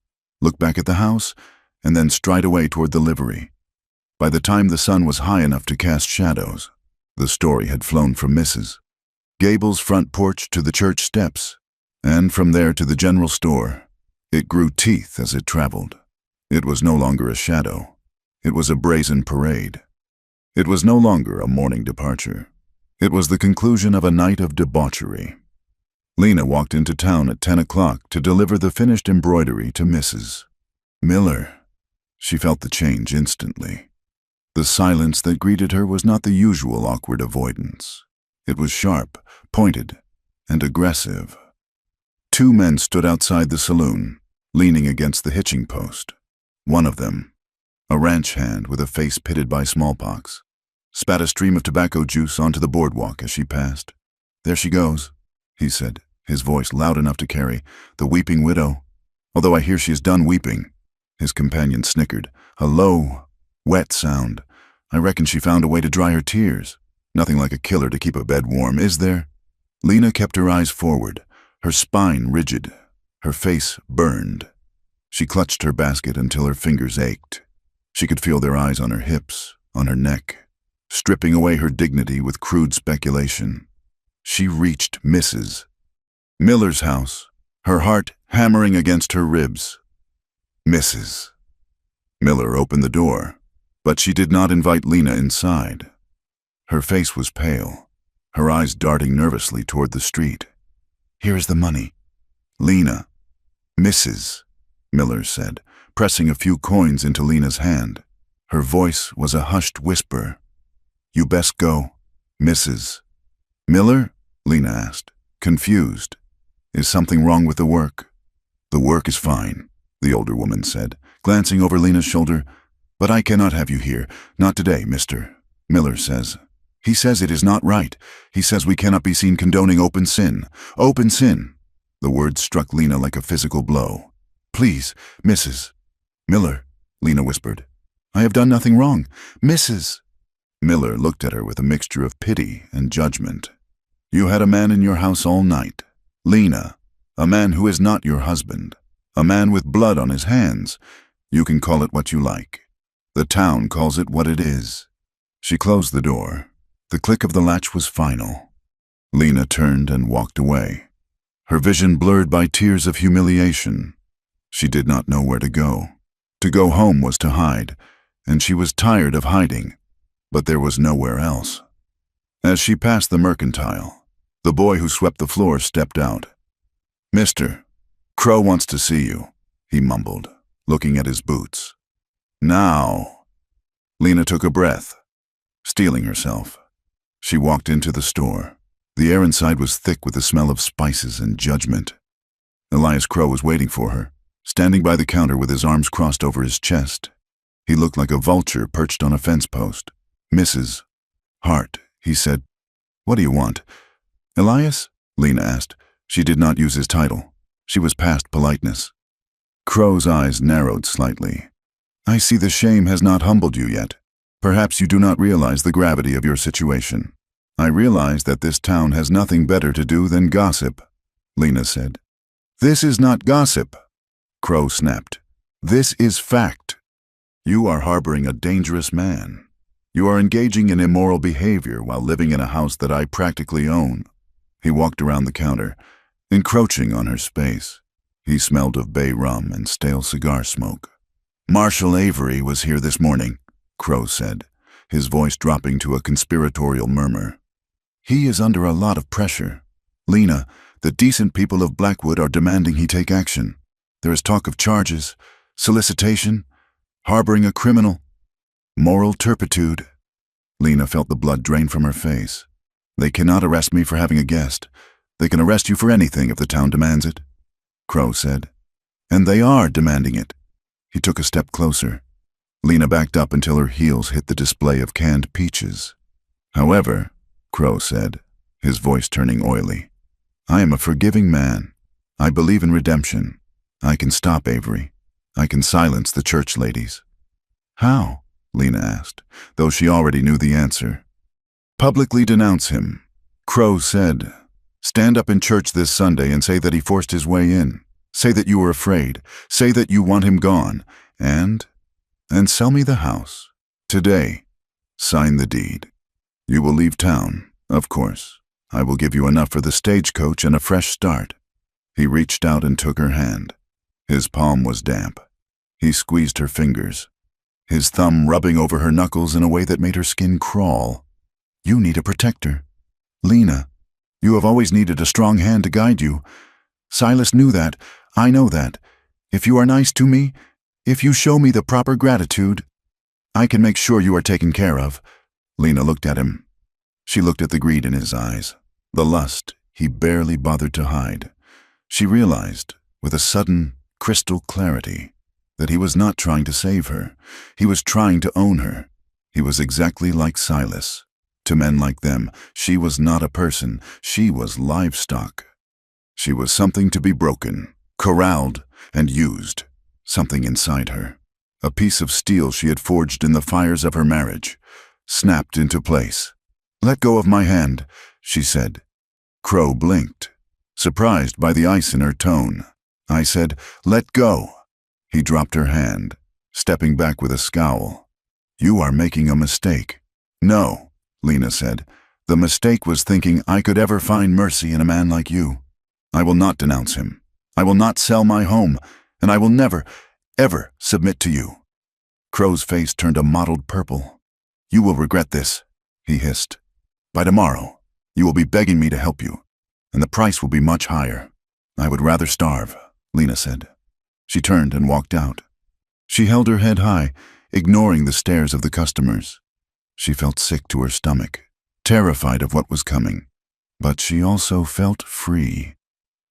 look back at the house, and then stride away toward the livery. By the time the sun was high enough to cast shadows, the story had flown from Mrs. Gable's front porch to the church steps, and from there to the general store. It grew teeth as it traveled. It was no longer a shadow. It was a brazen parade. It was no longer a morning departure. It was the conclusion of a night of debauchery. Lena walked into town at 10 o'clock to deliver the finished embroidery to Mrs. Miller. She felt the change instantly. The silence that greeted her was not the usual awkward avoidance. It was sharp, pointed, and aggressive. Two men stood outside the saloon, leaning against the hitching post. One of them, a ranch hand with a face pitted by smallpox, spat a stream of tobacco juice onto the boardwalk as she passed. "There she goes," he said, his voice loud enough to carry, "the weeping widow. Although I hear she is done weeping." His companion snickered, a low, wet sound. "I reckon she found a way to dry her tears. Nothing like a killer to keep a bed warm, is there?" Lena kept her eyes forward, her spine rigid, her face burned. She clutched her basket until her fingers ached. She could feel their eyes on her hips, on her neck, stripping away her dignity with crude speculation. She reached Mrs. Miller's house, her heart hammering against her ribs. Mrs. Miller opened the door, but she did not invite Lena inside. Her face was pale, her eyes darting nervously toward the street. "Here is the money." "Lena." "Mrs." Miller said, pressing a few coins into Lena's hand. Her voice was a hushed whisper. "You best go." "Mrs. Miller?" Lena asked, confused. "Is something wrong with the work?" "The work is fine," the older woman said, glancing over Lena's shoulder. "But I cannot have you here. Not today, Mr. Miller says. He says it is not right. He says we cannot be seen condoning open sin. Open sin." The words struck Lena like a physical blow. "Please, Mrs. Miller," Lena whispered. "I have done nothing wrong. Mrs. Miller looked at her with a mixture of pity and judgment. "You had a man in your house all night. Lena, a man who is not your husband. A man with blood on his hands. You can call it what you like. The town calls it what it is." She closed the door. The click of the latch was final. Lena turned and walked away, her vision blurred by tears of humiliation. She did not know where to go. To go home was to hide, and she was tired of hiding, but there was nowhere else. As she passed the mercantile, the boy who swept the floor stepped out. "Mr. Crow wants to see you," he mumbled, looking at his boots. "Now." Lena took a breath, steeling herself. She walked into the store. The air inside was thick with the smell of spices and judgment. Elias Crow was waiting for her, standing by the counter with his arms crossed over his chest. He looked like a vulture perched on a fence post. "Mrs. Hart," he said. "What do you want?" "Elias?" Lena asked. She did not use his title. She was past politeness. Crow's eyes narrowed slightly. "I see the shame has not humbled you yet. Perhaps you do not realize the gravity of your situation." "I realize that this town has nothing better to do than gossip," Lena said. "This is not gossip," Crow snapped. "This is fact. You are harboring a dangerous man. You are engaging in immoral behavior while living in a house that I practically own." He walked around the counter, encroaching on her space. He smelled of bay rum and stale cigar smoke. "Marshal Avery was here this morning," Crow said, his voice dropping to a conspiratorial murmur. "He is under a lot of pressure. Lena, the decent people of Blackwood are demanding he take action. There is talk of charges, solicitation, harboring a criminal, moral turpitude." Lena felt the blood drain from her face. "They cannot arrest me for having a guest. They can arrest you for anything if the town demands it," Crow said. "And they are demanding it." He took a step closer. Lena backed up until her heels hit the display of canned peaches. "However," Crow said, his voice turning oily, "I am a forgiving man. I believe in redemption. I can stop Avery. I can silence the church ladies." "How?" Lena asked, though she already knew the answer. "Publicly denounce him," Crow said. "Stand up in church this Sunday and say that he forced his way in. Say that you are afraid. Say that you want him gone. And sell me the house. Today. Sign the deed. You will leave town, of course. I will give you enough for the stagecoach and a fresh start." He reached out and took her hand. His palm was damp. He squeezed her fingers, his thumb rubbing over her knuckles in a way that made her skin crawl. "You need a protector. Lena, you have always needed a strong hand to guide you. Silas knew that. I know that. If you are nice to me, if you show me the proper gratitude, I can make sure you are taken care of." Lena looked at him. She looked at the greed in his eyes, the lust he barely bothered to hide. She realized, with a sudden, crystal clarity, that he was not trying to save her. He was trying to own her. He was exactly like Silas. To men like them, she was not a person. She was livestock. She was something to be broken, corralled, and used. Something inside her, a piece of steel she had forged in the fires of her marriage, snapped into place. "Let go of my hand," she said. Crow blinked, surprised by the ice in her tone. "I said, let go." He dropped her hand, stepping back with a scowl. "You are making a mistake." "No," Lena said. "The mistake was thinking I could ever find mercy in a man like you. I will not denounce him. I will not sell my home, and I will never, ever submit to you." Crow's face turned a mottled purple. "You will regret this," he hissed. "By tomorrow, you will be begging me to help you, and the price will be much higher." "I would rather starve," Lena said. She turned and walked out. She held her head high, ignoring the stares of the customers. She felt sick to her stomach, terrified of what was coming. But she also felt free.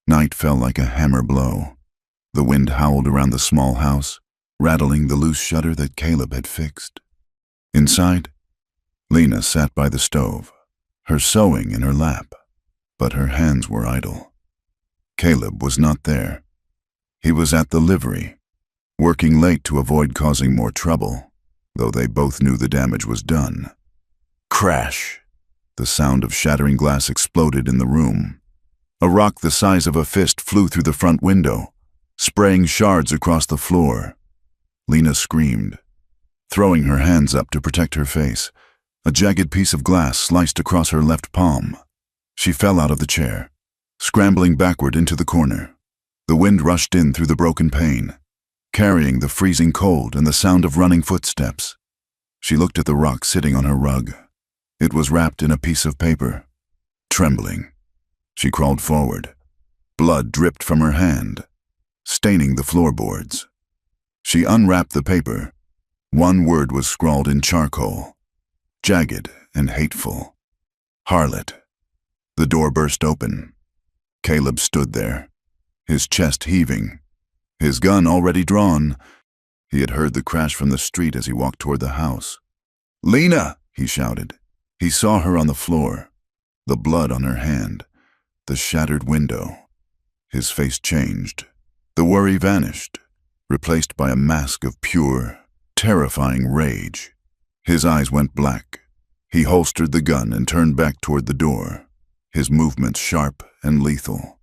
Night fell like a hammer blow. The wind howled around the small house, rattling the loose shutter that Caleb had fixed. Inside, Lena sat by the stove, her sewing in her lap, but her hands were idle. Caleb was not there. He was at the livery, working late to avoid causing more trouble, though they both knew the damage was done. Crash! The sound of shattering glass exploded in the room. A rock the size of a fist flew through the front window, spraying shards across the floor. Lena screamed, throwing her hands up to protect her face. A jagged piece of glass sliced across her left palm. She fell out of the chair, scrambling backward into the corner. The wind rushed in through the broken pane, carrying the freezing cold and the sound of running footsteps. She looked at the rock sitting on her rug. It was wrapped in a piece of paper. Trembling, she crawled forward. Blood dripped from her hand, staining the floorboards. She unwrapped the paper. One word was scrawled in charcoal, jagged and hateful. Harlot. The door burst open. Caleb stood there, his chest heaving, his gun already drawn. He had heard the crash from the street as he walked toward the house. "Lena!" he shouted. He saw her on the floor, the blood on her hand, the shattered window. His face changed. The worry vanished, replaced by a mask of pure, terrifying rage. His eyes went black. He holstered the gun and turned back toward the door, his movements sharp and lethal.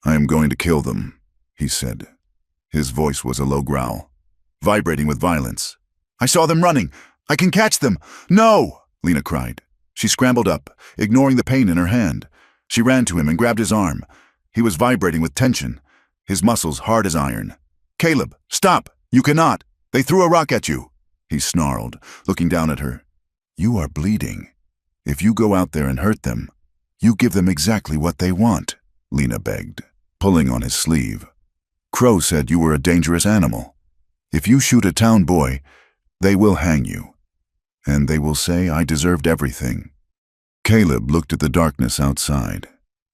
"I am going to kill them," he said. His voice was a low growl, vibrating with violence. "I saw them running. I can catch them." "No!" Lena cried. She scrambled up, ignoring the pain in her hand. She ran to him and grabbed his arm. He was vibrating with tension, his muscles hard as iron. "Caleb, stop! You cannot! They threw a rock at you!" He snarled, looking down at her. "You are bleeding. If you go out there and hurt them, you give them exactly what they want," Lena begged, pulling on his sleeve. "Crow said you were a dangerous animal. If you shoot a town boy, they will hang you. And they will say I deserved everything." Caleb looked at the darkness outside.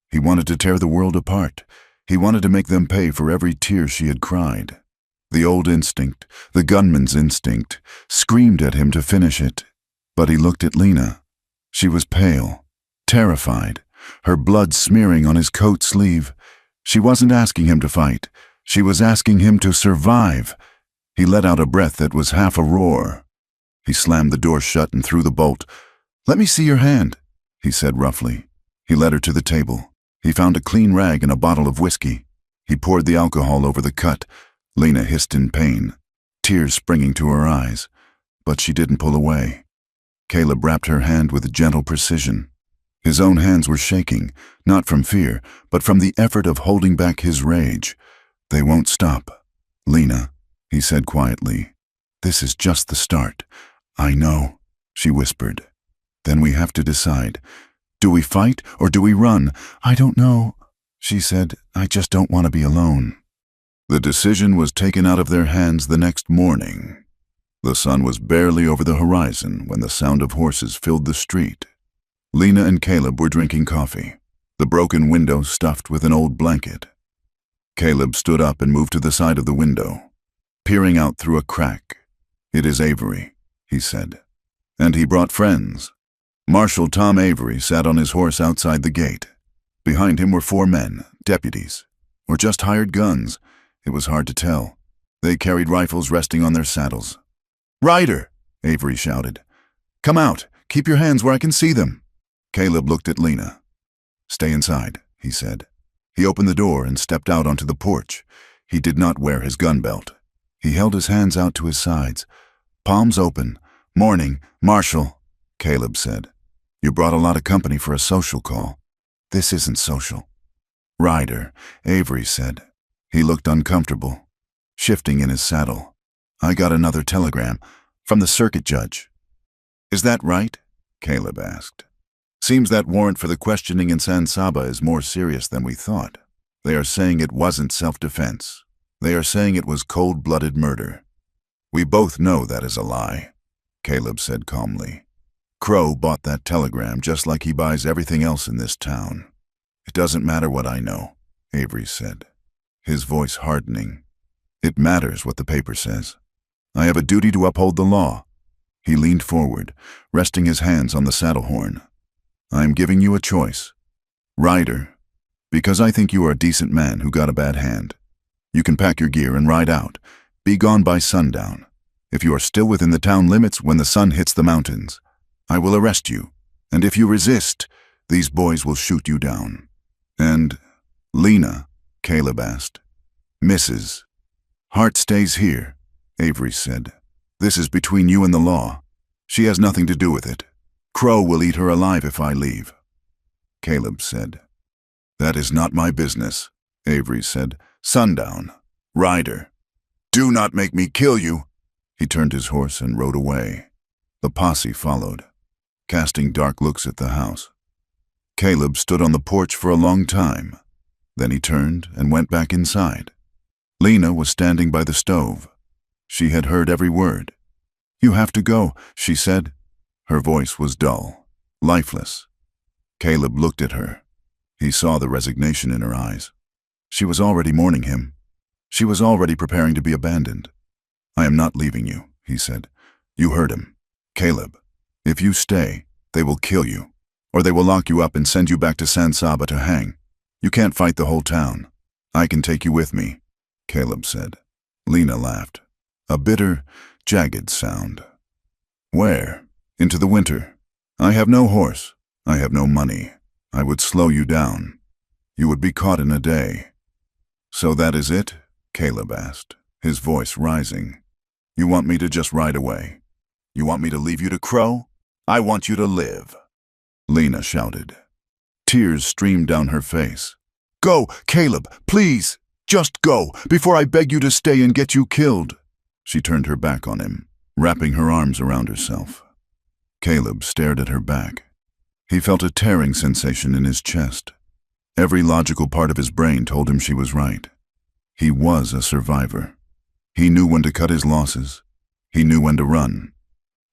He wanted to tear the world apart. He wanted to make them pay for every tear she had cried. The old instinct, the gunman's instinct, screamed at him to finish it. But he looked at Lena. She was pale, terrified, her blood smearing on his coat sleeve. She wasn't asking him to fight. She was asking him to survive. He let out a breath that was half a roar. He slammed the door shut and threw the bolt. "Let me see your hand," he said roughly. He led her to the table. He found a clean rag and a bottle of whiskey. He poured the alcohol over the cut. Lena hissed in pain, tears springing to her eyes, but she didn't pull away. Caleb wrapped her hand with gentle precision. His own hands were shaking, not from fear, but from the effort of holding back his rage. "They won't stop, Lena," he said quietly. "This is just the start." "I know," she whispered. "Then we have to decide. Do we fight or do we run?" "I don't know," she said. "I just don't want to be alone." The decision was taken out of their hands the next morning. The sun was barely over the horizon when the sound of horses filled the street. Lena and Caleb were drinking coffee, the broken window stuffed with an old blanket. Caleb stood up and moved to the side of the window, peering out through a crack. "It is Avery," he said. And he brought friends. Marshal Tom Avery sat on his horse outside the gate. Behind him were 4 men, deputies, or just hired guns. It was hard to tell. They carried rifles resting on their saddles. "Ryder!" Avery shouted. "Come out! Keep your hands where I can see them!" Caleb looked at Lena. "Stay inside," he said. He opened the door and stepped out onto the porch. He did not wear his gun belt. He held his hands out to his sides, palms open. "Morning, Marshal," Caleb said. "You brought a lot of company for a social call." "This isn't social." "Ryder," Avery said. He looked uncomfortable, shifting in his saddle. "I got another telegram from the circuit judge." "Is that right?" Caleb asked. "Seems that warrant for the questioning in San Saba is more serious than we thought. They are saying it wasn't self-defense. They are saying it was cold-blooded murder." "We both know that is a lie," Caleb said calmly. "Crow bought that telegram just like he buys everything else in this town." "It doesn't matter what I know," Avery said, his voice hardening. "It matters what the paper says. I have a duty to uphold the law." He leaned forward, resting his hands on the saddle horn. "I am giving you a choice. Ryder, because I think you are a decent man who got a bad hand. You can pack your gear and ride out. Be gone by sundown. If you are still within the town limits when the sun hits the mountains, I will arrest you, and if you resist, these boys will shoot you down." "And Lena?" Caleb asked. "Mrs. Hart stays here," Avery said. "This is between you and the law. She has nothing to do with it. Crow will eat her alive if I leave." Caleb said. "That is not my business," Avery said. "Sundown. Ryder. Do not make me kill you." He turned his horse and rode away. The posse followed, casting dark looks at the house. Caleb stood on the porch for a long time. Then he turned and went back inside. Lena was standing by the stove. She had heard every word. "You have to go," she said. Her voice was dull, lifeless. Caleb looked at her. He saw the resignation in her eyes. She was already mourning him. She was already preparing to be abandoned. "I am not leaving you," he said. "You heard him. Caleb, if you stay, they will kill you, or they will lock you up and send you back to San Saba to hang. You can't fight the whole town. I can take you with me," Caleb said. Lena laughed, a bitter, jagged sound. "Where? Into the winter. I have no horse. I have no money. I would slow you down. You would be caught in a day." "So that is it?" Caleb asked, his voice rising. "You want me to just ride away? You want me to leave you to Crow? I want you to live," Lena shouted. Tears streamed down her face. "Go, Caleb, please! Just go, before I beg you to stay and get you killed." She turned her back on him, wrapping her arms around herself. Caleb stared at her back. He felt a tearing sensation in his chest. Every logical part of his brain told him she was right. He was a survivor. He knew when to cut his losses. He knew when to run.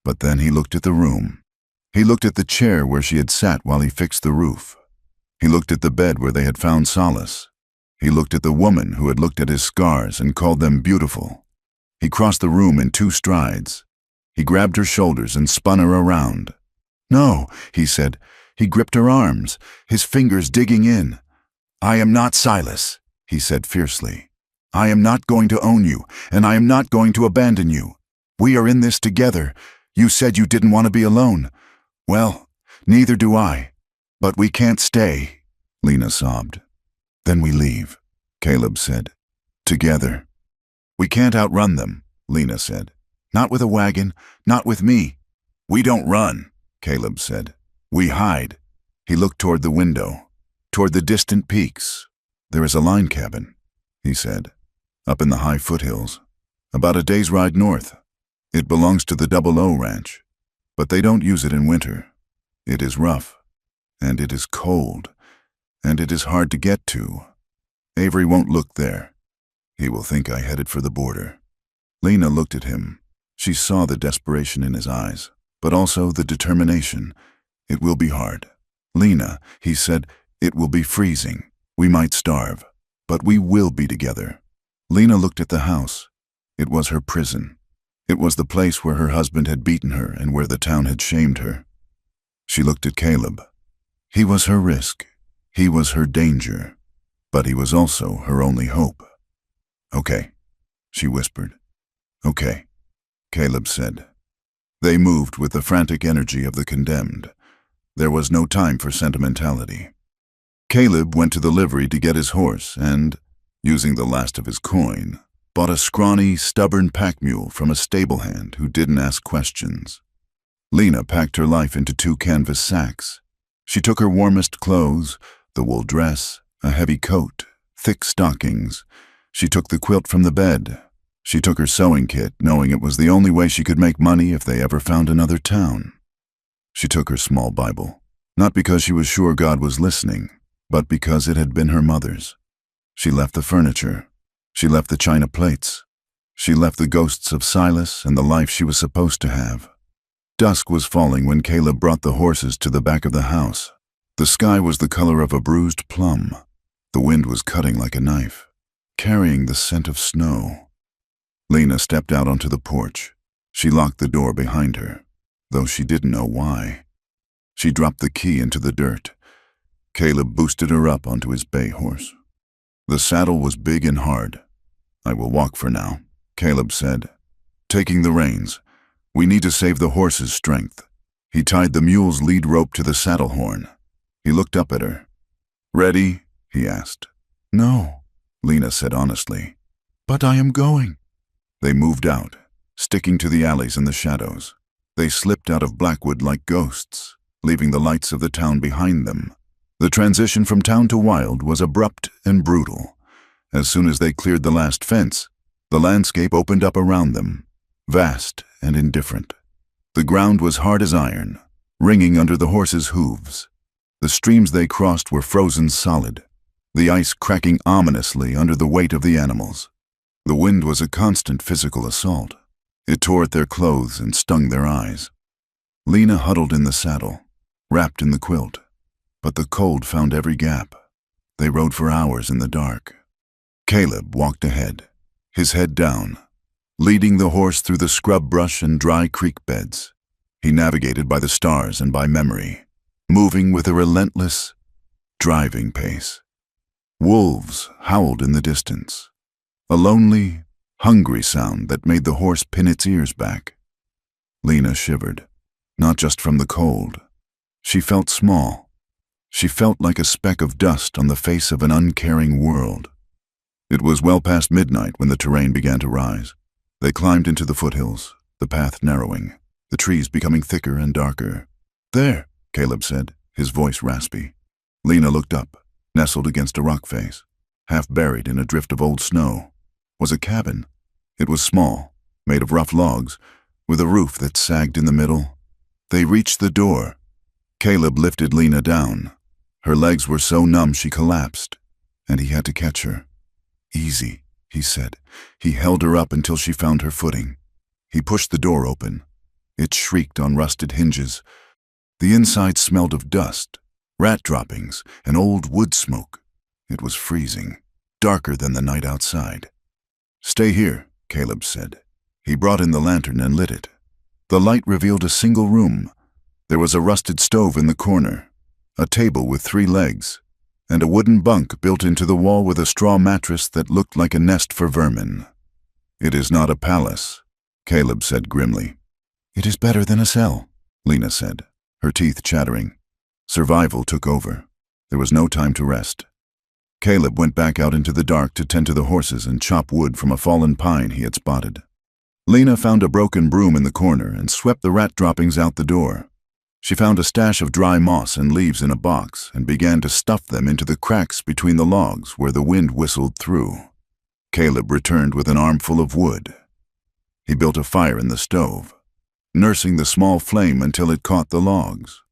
But then he looked at the room. He looked at the chair where she had sat while he fixed the roof. He looked at the bed where they had found solace. He looked at the woman who had looked at his scars and called them beautiful. He crossed the room in 2 strides. He grabbed her shoulders and spun her around. "No," he said. He gripped her arms, his fingers digging in. "I am not Silas," he said fiercely. "I am not going to own you, and I am not going to abandon you. We are in this together. You said you didn't want to be alone. Well, neither do I. But we can't stay," Lena sobbed. "Then we leave," Caleb said. Together. We can't outrun them, Lena said. Not with a wagon, not with me. We don't run, Caleb said. We hide. He looked toward the window, toward the distant peaks. There is a line cabin, he said, up in the high foothills, about a day's ride north. It belongs to the Double O Ranch, but they don't use it in winter. It is rough, and it is cold, and it is hard to get to. Avery won't look there. He will think I headed for the border. Lena looked at him. She saw the desperation in his eyes, but also the determination. It will be hard. Lena, he said, it will be freezing. We might starve, but we will be together. Lena looked at the house. It was her prison. It was the place where her husband had beaten her and where the town had shamed her. She looked at Caleb. He was her risk. He was her danger. But he was also her only hope. Okay, she whispered. Okay, Caleb said. They moved with the frantic energy of the condemned. There was no time for sentimentality. Caleb went to the livery to get his horse and, using the last of his coin, bought a scrawny, stubborn pack mule from a stable hand who didn't ask questions. Lena packed her life into 2 canvas sacks. She took her warmest clothes, the wool dress, a heavy coat, thick stockings. She took the quilt from the bed. She took her sewing kit, knowing it was the only way she could make money if they ever found another town. She took her small Bible, not because she was sure God was listening, but because it had been her mother's. She left the furniture. She left the china plates. She left the ghosts of Silas and the life she was supposed to have. Dusk was falling when Caleb brought the horses to the back of the house. The sky was the color of a bruised plum. The wind was cutting like a knife, carrying the scent of snow. Lena stepped out onto the porch. She locked the door behind her, though she didn't know why. She dropped the key into the dirt. Caleb boosted her up onto his bay horse. The saddle was big and hard. I will walk for now, Caleb said, taking the reins. We need to save the horse's strength. He tied the mule's lead rope to the saddle horn. He looked up at her. Ready? He asked. No, Lena said honestly. But I am going. They moved out, sticking to the alleys and the shadows. They slipped out of Blackwood like ghosts, leaving the lights of the town behind them. The transition from town to wild was abrupt and brutal. As soon as they cleared the last fence, the landscape opened up around them, vast and indifferent. The ground was hard as iron, ringing under the horses' hooves. The streams they crossed were frozen solid, the ice cracking ominously under the weight of the animals. The wind was a constant physical assault. It tore at their clothes and stung their eyes. Lena huddled in the saddle, wrapped in the quilt, but the cold found every gap. They rode for hours in the dark. Caleb walked ahead, his head down, leading the horse through the scrub brush and dry creek beds. He navigated by the stars and by memory, moving with a relentless, driving pace. Wolves howled in the distance, a lonely, hungry sound that made the horse pin its ears back. Lena shivered, not just from the cold. She felt small. She felt like a speck of dust on the face of an uncaring world. It was well past midnight when the terrain began to rise. They climbed into the foothills, the path narrowing, the trees becoming thicker and darker. There, Caleb said, his voice raspy. Lena looked up, nestled against a rock face. Half buried in a drift of old snow was a cabin. It was small, made of rough logs, with a roof that sagged in the middle. They reached the door. Caleb lifted Lena down. Her legs were so numb she collapsed, and he had to catch her. Easy, he said. He held her up until she found her footing. He pushed the door open. It shrieked on rusted hinges. The inside smelled of dust, rat droppings, and old wood smoke. It was freezing, darker than the night outside. Stay here, Caleb said. He brought in the lantern and lit it. The light revealed a single room. There was a rusted stove in the corner, a table with 3 legs, and a wooden bunk built into the wall with a straw mattress that looked like a nest for vermin. It is not a palace, Caleb said grimly. It is better than a cell, Lena said, her teeth chattering. Survival took over. There was no time to rest. Caleb went back out into the dark to tend to the horses and chop wood from a fallen pine he had spotted. Lena found a broken broom in the corner and swept the rat droppings out the door. She found a stash of dry moss and leaves in a box and began to stuff them into the cracks between the logs where the wind whistled through. Caleb returned with an armful of wood. He built a fire in the stove, nursing the small flame until it caught the logs.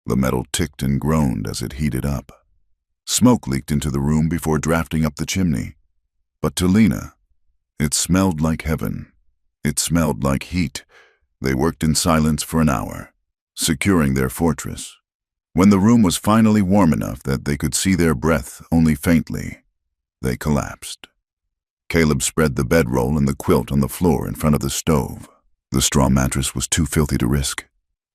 The metal ticked and groaned as it heated up. Smoke leaked into the room before drafting up the chimney. But to Lena, it smelled like heaven. It smelled like heat. They worked in silence for an hour, securing their fortress. When the room was finally warm enough that they could see their breath only faintly, they collapsed. Caleb spread the bedroll and the quilt on the floor in front of the stove. The straw mattress was too filthy to risk.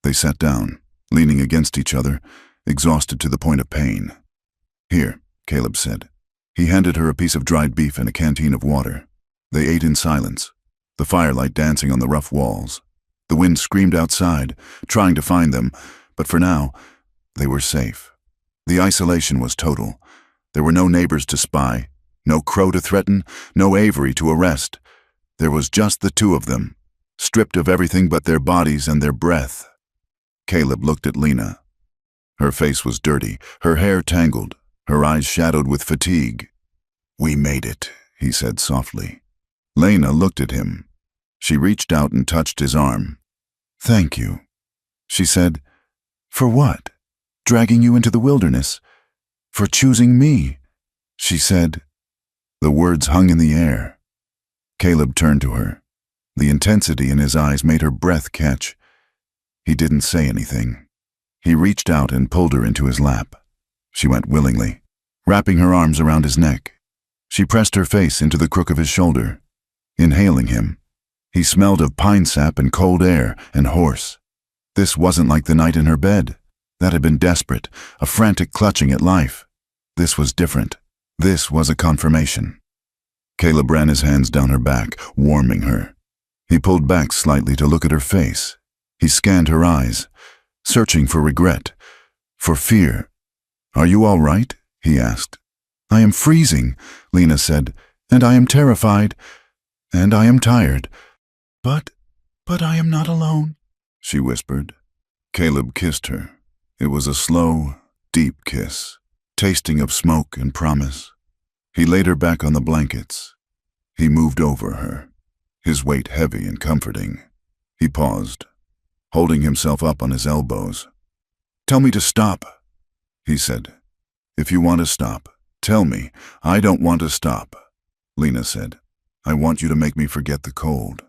They sat down, leaning against each other, exhausted to the point of pain. "Here," Caleb said. He handed her a piece of dried beef and a canteen of water. They ate in silence, the firelight dancing on the rough walls. The wind screamed outside, trying to find them, but for now, they were safe. The isolation was total. There were no neighbors to spy, no Crow to threaten, no Avery to arrest. There was just the two of them, stripped of everything but their bodies and their breath. Caleb looked at Lena. Her face was dirty, her hair tangled, her eyes shadowed with fatigue. "We made it," he said softly. Lena looked at him. She reached out and touched his arm. "Thank you," she said. "For what? Dragging you into the wilderness? For choosing me," she said. The words hung in the air. Caleb turned to her. The intensity in his eyes made her breath catch. He didn't say anything. He reached out and pulled her into his lap. She went willingly, wrapping her arms around his neck. She pressed her face into the crook of his shoulder, inhaling him. He smelled of pine sap and cold air and horse. This wasn't like the night in her bed. That had been desperate, a frantic clutching at life. This was different. This was a confirmation. Caleb ran his hands down her back, warming her. He pulled back slightly to look at her face. He scanned her eyes, searching for regret, for fear. "Are you all right?" he asked. "I am freezing," Lena said, "and I am terrified, and I am tired. But I am not alone," she whispered. Caleb kissed her. It was a slow, deep kiss, tasting of smoke and promise. He laid her back on the blankets. He moved over her, his weight heavy and comforting. He paused, holding himself up on his elbows. "Tell me to stop," he said. "If you want to stop, tell me. I don't want to stop," Lena said. "I want you to make me forget the cold."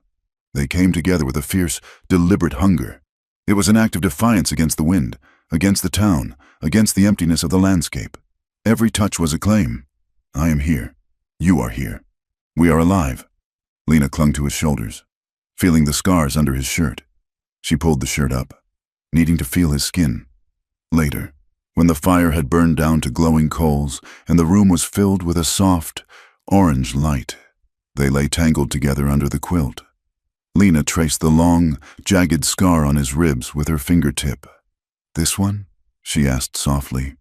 They came together with a fierce, deliberate hunger. It was an act of defiance against the wind, against the town, against the emptiness of the landscape. Every touch was a claim. "I am here. You are here. We are alive." Lena clung to his shoulders, feeling the scars under his shirt. She pulled the shirt up, needing to feel his skin. Later, when the fire had burned down to glowing coals and the room was filled with a soft, orange light, they lay tangled together under the quilt. Lena traced the long, jagged scar on his ribs with her fingertip. "This one?" she asked softly.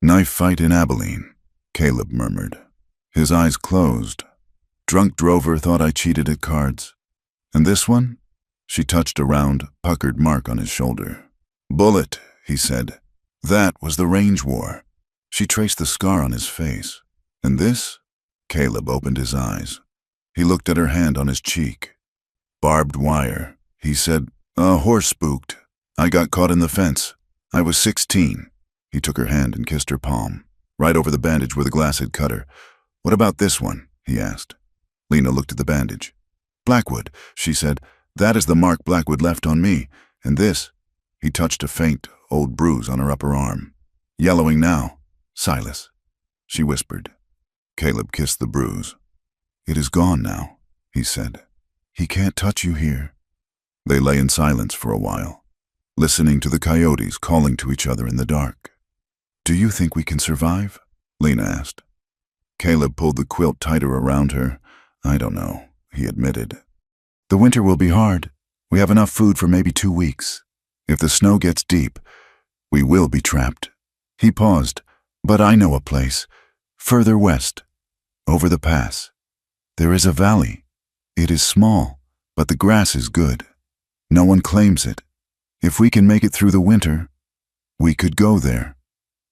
"Knife fight in Abilene," Caleb murmured. His eyes closed. "Drunk drover thought I cheated at cards. And this one?" She touched a round, puckered mark on his shoulder. "Bullet," he said. "That was the range war." She traced the scar on his face. "And this?" Caleb opened his eyes. He looked at her hand on his cheek. "Barbed wire," he said. "A horse spooked. I got caught in the fence. I was 16. He took her hand and kissed her palm, right over the bandage where the glass had cut her. "What about this one?" he asked. Lena looked at the bandage. "Blackwood," she said. "That is the mark Blackwood left on me. And this?" He touched a faint, old bruise on her upper arm. "Yellowing now. Silas," she whispered. Caleb kissed the bruise. "It is gone now," he said. "He can't touch you here." They lay in silence for a while, listening to the coyotes calling to each other in the dark. "Do you think we can survive?" Lena asked. Caleb pulled the quilt tighter around her. "I don't know," he admitted. "The winter will be hard. We have enough food for maybe 2 weeks. If the snow gets deep, we will be trapped." He paused. "But I know a place. Further west, over the pass, there is a valley. It is small, but the grass is good. No one claims it. If we can make it through the winter, we could go there."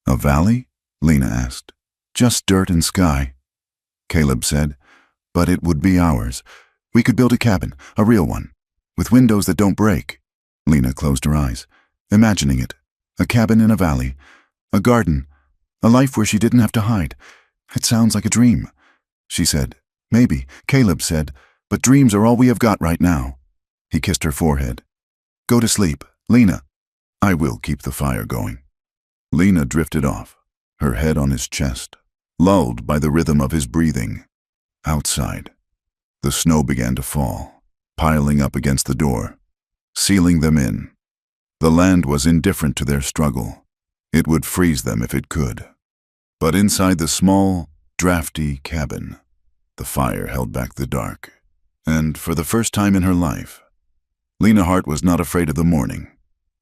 "A valley?" Lena asked. "Just dirt and sky." Caleb said, "But it would be ours. We could build a cabin, a real one, with windows that don't break." Lena closed her eyes, imagining it. A cabin in a valley, a garden, a life where she didn't have to hide. "It sounds like a dream," she said. "Maybe," Caleb said, "but dreams are all we have got right now." He kissed her forehead. "Go to sleep, Lena. I will keep the fire going." Lena drifted off, her head on his chest, lulled by the rhythm of his breathing. Outside, the snow began to fall, piling up against the door, sealing them in. The land was indifferent to their struggle. It would freeze them if it could. But inside the small, drafty cabin, the fire held back the dark. And for the first time in her life, Lena Hart was not afraid of the morning.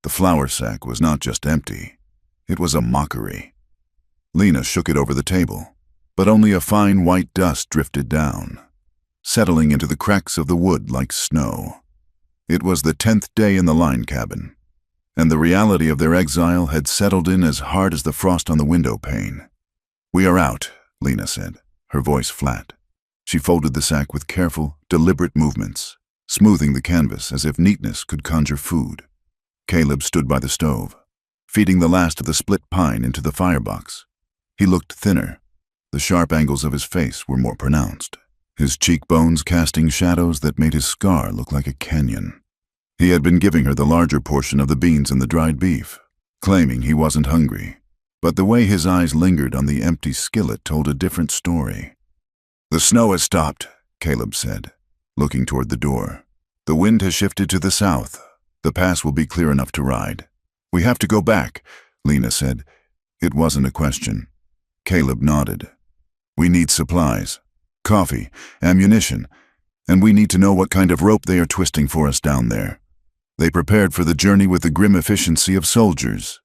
The flour sack was not just empty. It was a mockery. Lena shook it over the table, but only a fine white dust drifted down, settling into the cracks of the wood like snow. It was the 10th day in the line cabin, and the reality of their exile had settled in as hard as the frost on the window pane. "We are out," Lena said, her voice flat. She folded the sack with careful, deliberate movements, smoothing the canvas as if neatness could conjure food. Caleb stood by the stove, feeding the last of the split pine into the firebox. He looked thinner. The sharp angles of his face were more pronounced, his cheekbones casting shadows that made his scar look like a canyon. He had been giving her the larger portion of the beans and the dried beef, claiming he wasn't hungry. But the way his eyes lingered on the empty skillet told a different story. "The snow has stopped," Caleb said, looking toward the door. "The wind has shifted to the south. The pass will be clear enough to ride." "We have to go back," Lena said. It wasn't a question. Caleb nodded. "We need supplies, coffee, ammunition, and we need to know what kind of rope they are twisting for us down there." They prepared for the journey with the grim efficiency of soldiers.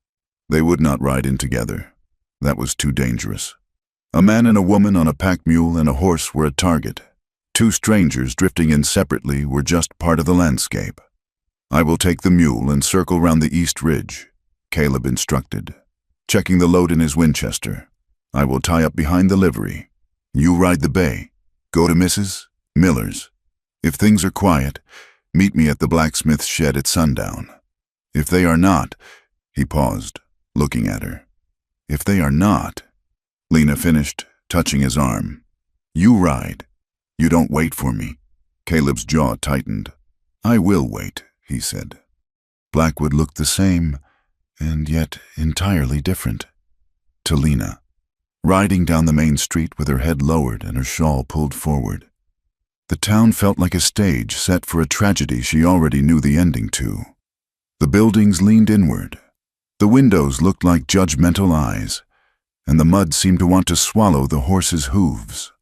They would not ride in together. That was too dangerous. A man and a woman on a pack mule and a horse were a target. Two strangers drifting in separately were just part of the landscape. "I will take the mule and circle round the east ridge," Caleb instructed, checking the load in his Winchester. "I will tie up behind the livery. You ride the bay. Go to Mrs. Miller's. If things are quiet, meet me at the blacksmith's shed at sundown. If they are not," he paused, looking at her. "If they are not," Lena finished, touching his arm. "You ride. You don't wait for me." Caleb's jaw tightened. "I will wait," he said. Blackwood looked the same, and yet entirely different, to Lena, riding down the main street with her head lowered and her shawl pulled forward. The town felt like a stage set for a tragedy she already knew the ending to. The buildings leaned inward. The windows looked like judgmental eyes, and the mud seemed to want to swallow the horse's hooves.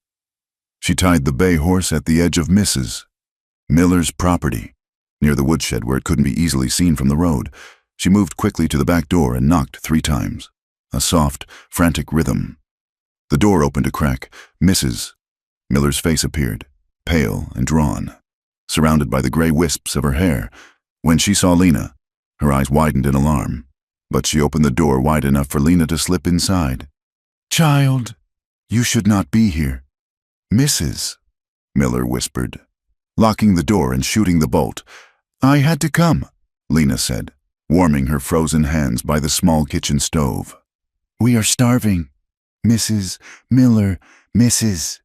She tied the bay horse at the edge of Mrs. Miller's property, near the woodshed where it couldn't be easily seen from the road. She moved quickly to the back door and knocked 3 times, a soft, frantic rhythm. The door opened a crack. Mrs. Miller's face appeared, pale and drawn, surrounded by the gray wisps of her hair. When she saw Lena, her eyes widened in alarm, but she opened the door wide enough for Lena to slip inside. "Child, you should not be here." "Mrs." Miller whispered, locking the door and shooting the bolt. "I had to come," Lena said, warming her frozen hands by the small kitchen stove. "We are starving. Mrs. Miller, Mrs."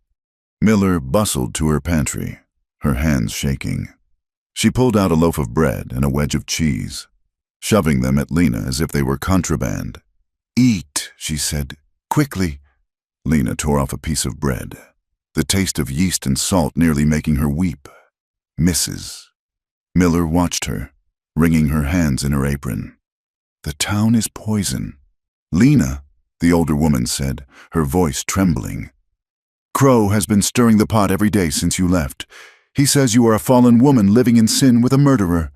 Miller bustled to her pantry, her hands shaking. She pulled out a loaf of bread and a wedge of cheese, shoving them at Lena as if they were contraband. "Eat," she said, "quickly." Lena tore off a piece of bread, the taste of yeast and salt nearly making her weep. "Mrs." Miller watched her, wringing her hands in her apron. "The town is poison." "Lena," the older woman said, her voice trembling. "Crow has been stirring the pot every day since you left. He says you are a fallen woman living in sin with a murderer.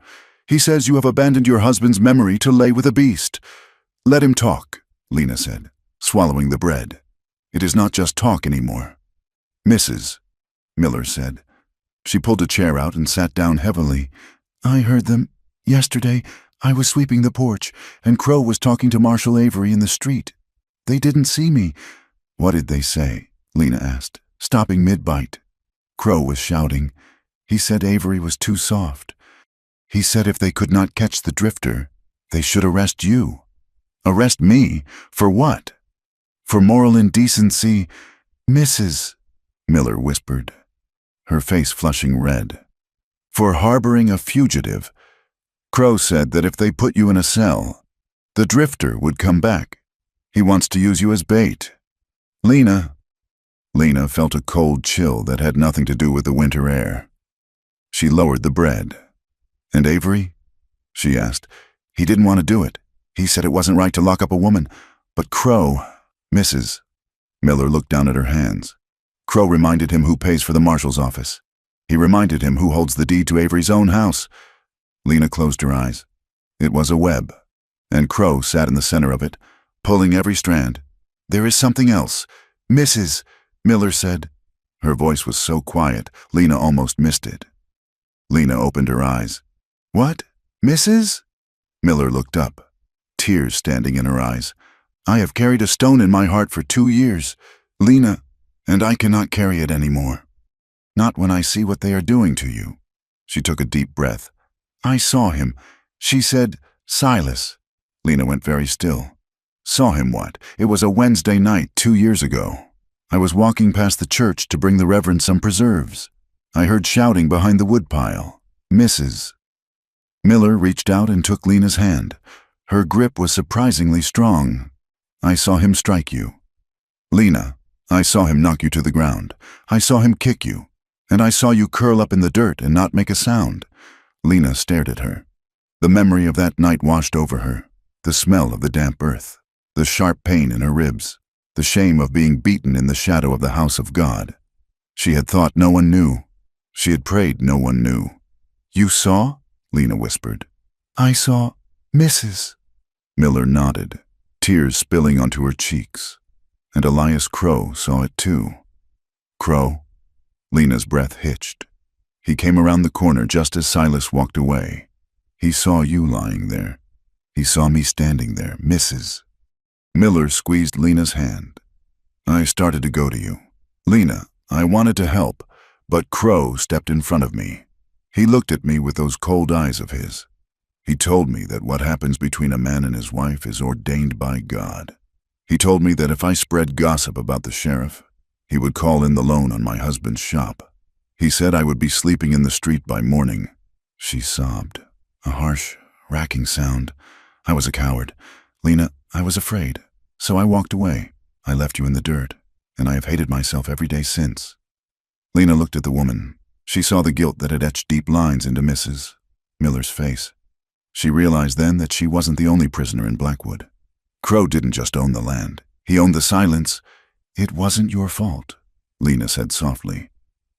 He says you have abandoned your husband's memory to lay with a beast." "Let him talk," Lena said, swallowing the bread. It is not just talk anymore. Mrs., Miller said. She pulled a chair out and sat down heavily. I heard them. Yesterday, I was sweeping the porch, and Crow was talking to Marshal Avery in the street. They didn't see me. What did they say? Lena asked, stopping mid-bite. Crow was shouting. He said Avery was too soft. He said if they could not catch the drifter, they should arrest you. Arrest me? For what? For moral indecency. Mrs., Miller whispered, her face flushing red. For harboring a fugitive. Crow said that if they put you in a cell, the drifter would come back. He wants to use you as bait. Lena felt a cold chill that had nothing to do with the winter air. She lowered the bread. And Avery? She asked. He didn't want to do it. He said it wasn't right to lock up a woman. But Crow, Mrs. Miller looked down at her hands. Crow reminded him who pays for the marshal's office. He reminded him who holds the deed to Avery's own house. Lena closed her eyes. It was a web, and Crow sat in the center of it, pulling every strand. There is something else. Mrs., Miller said. Her voice was so quiet, Lena almost missed it. Lena opened her eyes. What? Mrs.? Miller looked up, tears standing in her eyes. I have carried a stone in my heart for 2 years, Lena, and I cannot carry it anymore. Not when I see what they are doing to you. She took a deep breath. I saw him. She said, Silas. Lena went very still. Saw him what? It was a Wednesday night 2 years ago. I was walking past the church to bring the Reverend some preserves. I heard shouting behind the woodpile. Mrs. Miller reached out and took Lena's hand. Her grip was surprisingly strong. I saw him strike you. Lena, I saw him knock you to the ground. I saw him kick you. And I saw you curl up in the dirt and not make a sound. Lena stared at her. The memory of that night washed over her. The smell of the damp earth. The sharp pain in her ribs. The shame of being beaten in the shadow of the house of God. She had thought no one knew. She had prayed no one knew. You saw? Lena whispered. I saw Mrs. Miller nodded, tears spilling onto her cheeks. And Elias Crow saw it too. Crow? Lena's breath hitched. He came around the corner just as Silas walked away. He saw you lying there. He saw me standing there, Mrs. Miller squeezed Lena's hand. I started to go to you. Lena, I wanted to help, but Crow stepped in front of me. He looked at me with those cold eyes of his. He told me that what happens between a man and his wife is ordained by God. He told me that if I spread gossip about the sheriff, he would call in the loan on my husband's shop. He said I would be sleeping in the street by morning. She sobbed. A harsh, racking sound. I was a coward. Lena, I was afraid. So I walked away. I left you in the dirt, and I have hated myself every day since. Lena looked at the woman. She saw the guilt that had etched deep lines into Mrs. Miller's face. She realized then that she wasn't the only prisoner in Blackwood. Crow didn't just own the land. He owned the silence. It wasn't your fault, Lena said softly.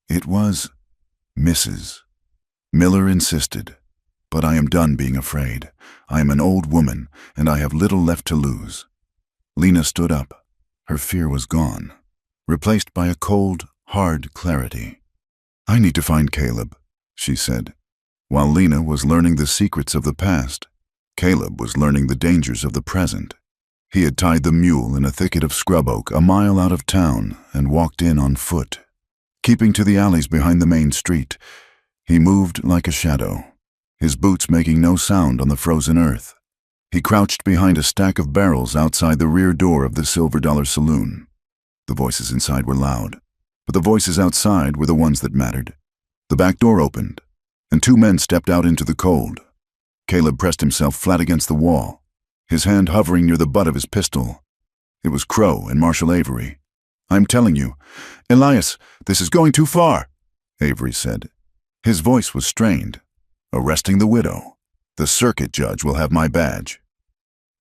It was Mrs. Miller insisted. But I am done being afraid. I am an old woman, and I have little left to lose. Lena stood up. Her fear was gone, replaced by a cold, hard clarity. I need to find Caleb, she said. While Lena was learning the secrets of the past, Caleb was learning the dangers of the present. He had tied the mule in a thicket of scrub oak a mile out of town and walked in on foot. Keeping to the alleys behind the main street, he moved like a shadow, his boots making no sound on the frozen earth. He crouched behind a stack of barrels outside the rear door of the Silver Dollar Saloon. The voices inside were loud, but the voices outside were the ones that mattered. The back door opened, and 2 men stepped out into the cold. Caleb pressed himself flat against the wall, his hand hovering near the butt of his pistol. It was Crow and Marshal Avery. I'm telling you, Elias, this is going too far, Avery said. His voice was strained. Arresting the widow. The circuit judge will have my badge.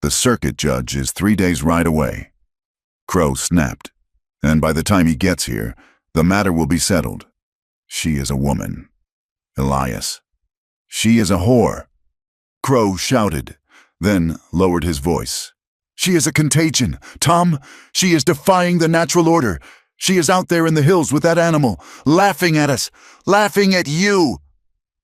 The circuit judge is 3 days' ride away. Crow snapped. And by the time he gets here, the matter will be settled. She is a woman. Elias. She is a whore. Crow shouted, then lowered his voice. She is a contagion. Tom, she is defying the natural order. She is out there in the hills with that animal, laughing at us, laughing at you.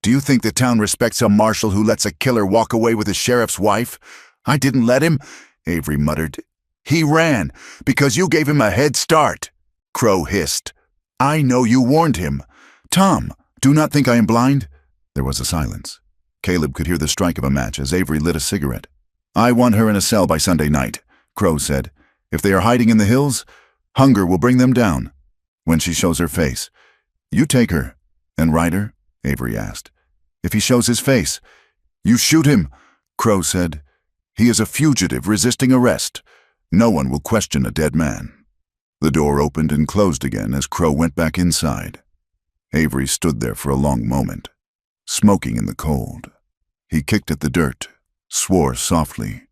Do you think the town respects a marshal who lets a killer walk away with his sheriff's wife? I didn't let him, Avery muttered. He ran because you gave him a head start, Crow hissed. I know you warned him. Tom, do not think I am blind. There was a silence. Caleb could hear the strike of a match as Avery lit a cigarette. I want her in a cell by Sunday night, Crow said. If they are hiding in the hills, hunger will bring them down. When she shows her face, you take her. And Ryder? Avery asked. If he shows his face, you shoot him, Crow said. He is a fugitive resisting arrest. No one will question a dead man. The door opened and closed again as Crow went back inside. Avery stood there for a long moment, smoking in the cold. He kicked at the dirt, swore softly,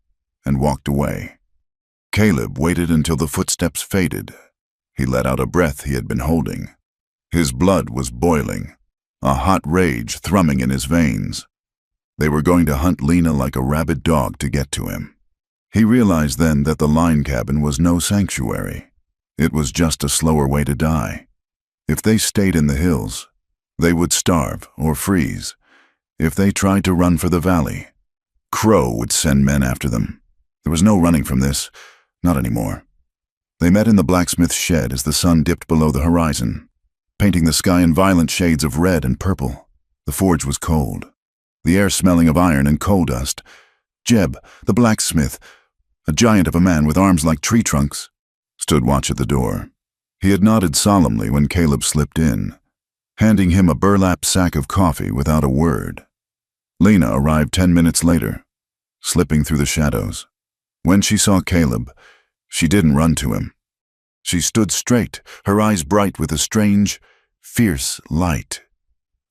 and walked away. Caleb waited until the footsteps faded. He let out a breath he had been holding. His blood was boiling, a hot rage thrumming in his veins. They were going to hunt Lena like a rabid dog to get to him. He realized then that the line cabin was no sanctuary. It was just a slower way to die. If they stayed in the hills, they would starve or freeze. If they tried to run for the valley, Crow would send men after them. There was no running from this, not anymore. They met in the blacksmith's shed as the sun dipped below the horizon, painting the sky in violent shades of red and purple. The forge was cold, the air smelling of iron and coal dust. Jeb, the blacksmith, a giant of a man with arms like tree trunks, stood watch at the door. He had nodded solemnly when Caleb slipped in, handing him a burlap sack of coffee without a word. Lena arrived 10 minutes later, slipping through the shadows. When she saw Caleb, she didn't run to him. She stood straight, her eyes bright with a strange, fierce light.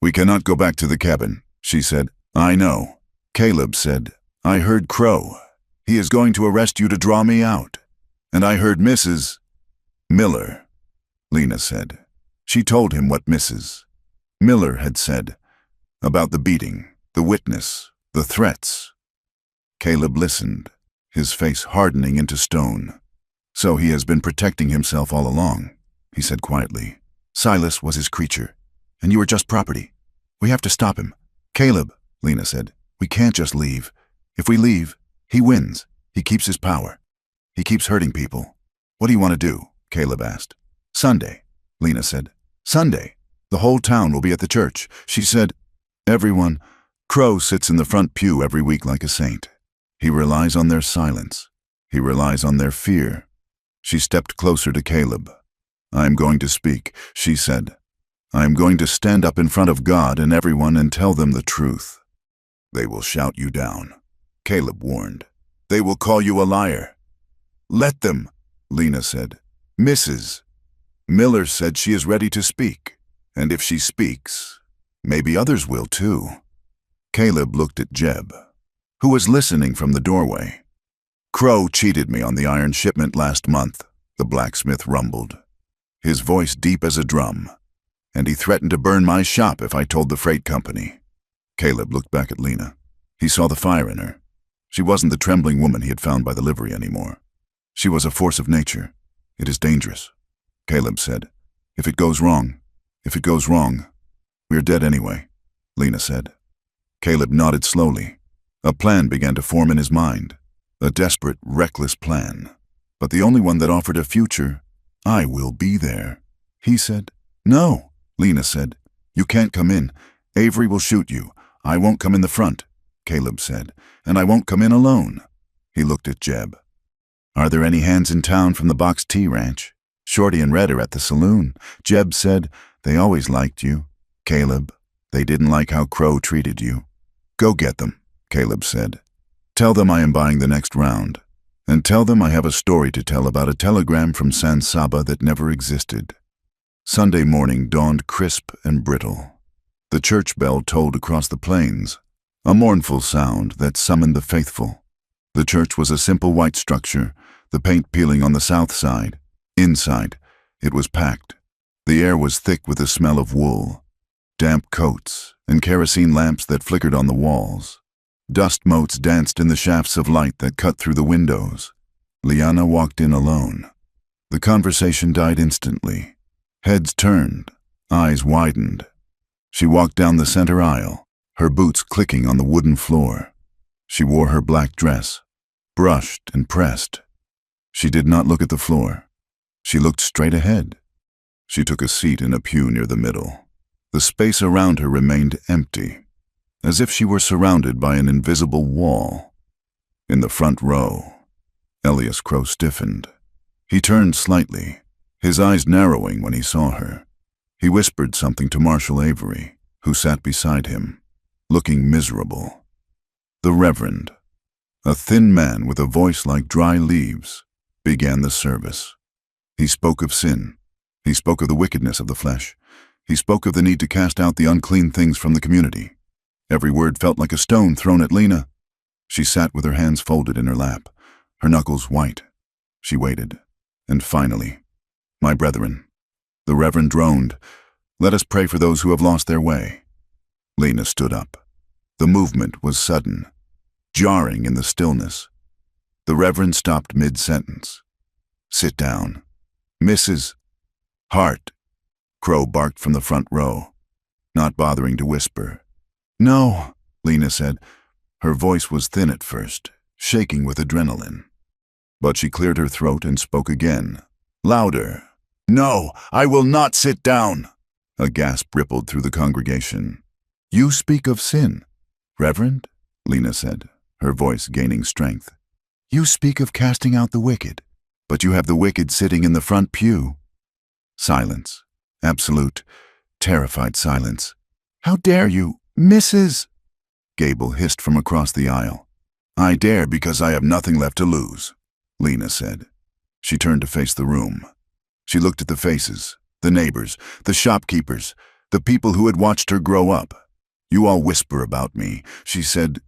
We cannot go back to the cabin, she said. I know. Caleb said, I heard Crow. He is going to arrest you to draw me out. And I heard Mrs. Miller, Lena said. She told him what Mrs. Miller had said about the beating, the witness, the threats. Caleb listened, his face hardening into stone. So he has been protecting himself all along, he said quietly. Silas was his creature, and you were just property. We have to stop him. Caleb, Lena said, we can't just leave. If we leave, he wins. He keeps his power. He keeps hurting people. What do you want to do? Caleb asked. Sunday, Lena said. Sunday. The whole town will be at the church. She said, everyone. Crow sits in the front pew every week like a saint. He relies on their silence. He relies on their fear. She stepped closer to Caleb. I am going to speak, she said. I am going to stand up in front of God and everyone and tell them the truth. They will shout you down, Caleb warned. They will call you a liar. Let them, Lena said. Mrs. Miller said she is ready to speak, and if she speaks, maybe others will too. Caleb looked at Jeb, who was listening from the doorway. Crow cheated me on the iron shipment last month, the blacksmith rumbled, his voice deep as a drum, and he threatened to burn my shop if I told the freight company. Caleb looked back at Lena. He saw the fire in her. She wasn't the trembling woman he had found by the livery anymore. She was a force of nature. It is dangerous, Caleb said. If it goes wrong, we're dead anyway, Lena said. Caleb nodded slowly. A plan began to form in his mind. A desperate, reckless plan. But the only one that offered a future. I will be there, he said. No, Lena said. You can't come in. Avery will shoot you. I won't come in the front, Caleb said. And I won't come in alone. He looked at Jeb. Are there any hands in town from the Box T Ranch? Shorty and Red are at the saloon. Jeb said, they always liked you. Caleb, they didn't like how Crow treated you. Go get them, Caleb said. Tell them I am buying the next round. And tell them I have a story to tell about a telegram from San Saba that never existed. Sunday morning dawned crisp and brittle. The church bell tolled across the plains, a mournful sound that summoned the faithful. The church was a simple white structure, the paint peeling on the south side. Inside, it was packed. The air was thick with the smell of wool, damp coats, and kerosene lamps that flickered on the walls. Dust motes danced in the shafts of light that cut through the windows. Liana walked in alone. The conversation died instantly. Heads turned, eyes widened. She walked down the center aisle, her boots clicking on the wooden floor. She wore her black dress, brushed and pressed. She did not look at the floor. She looked straight ahead. She took a seat in a pew near the middle. The space around her remained empty, as if she were surrounded by an invisible wall. In the front row, Elias Crow stiffened. He turned slightly, his eyes narrowing when he saw her. He whispered something to Marshal Avery, who sat beside him, looking miserable. The Reverend, a thin man with a voice like dry leaves, began the service. He spoke of sin. He spoke of the wickedness of the flesh. He spoke of the need to cast out the unclean things from the community. Every word felt like a stone thrown at Lena. She sat with her hands folded in her lap, her knuckles white. She waited. And finally, "My brethren," the Reverend droned, "let us pray for those who have lost their way." Lena stood up. The movement was sudden, jarring in the stillness. The Reverend stopped mid-sentence. "Sit down. Mrs. Hart," Crow barked from the front row, not bothering to whisper. "No," Lena said. Her voice was thin at first, shaking with adrenaline. But she cleared her throat and spoke again, louder. "No, I will not sit down." A gasp rippled through the congregation. "You speak of sin, Reverend," Lena said, her voice gaining strength. "You speak of casting out the wicked, but you have the wicked sitting in the front pew." Silence. Absolute, terrified silence. "How dare you, Mrs. Gable hissed from across the aisle. "I dare because I have nothing left to lose," Lena said. She turned to face the room. She looked at the faces, the neighbors, the shopkeepers, the people who had watched her grow up. "You all whisper about me," she said.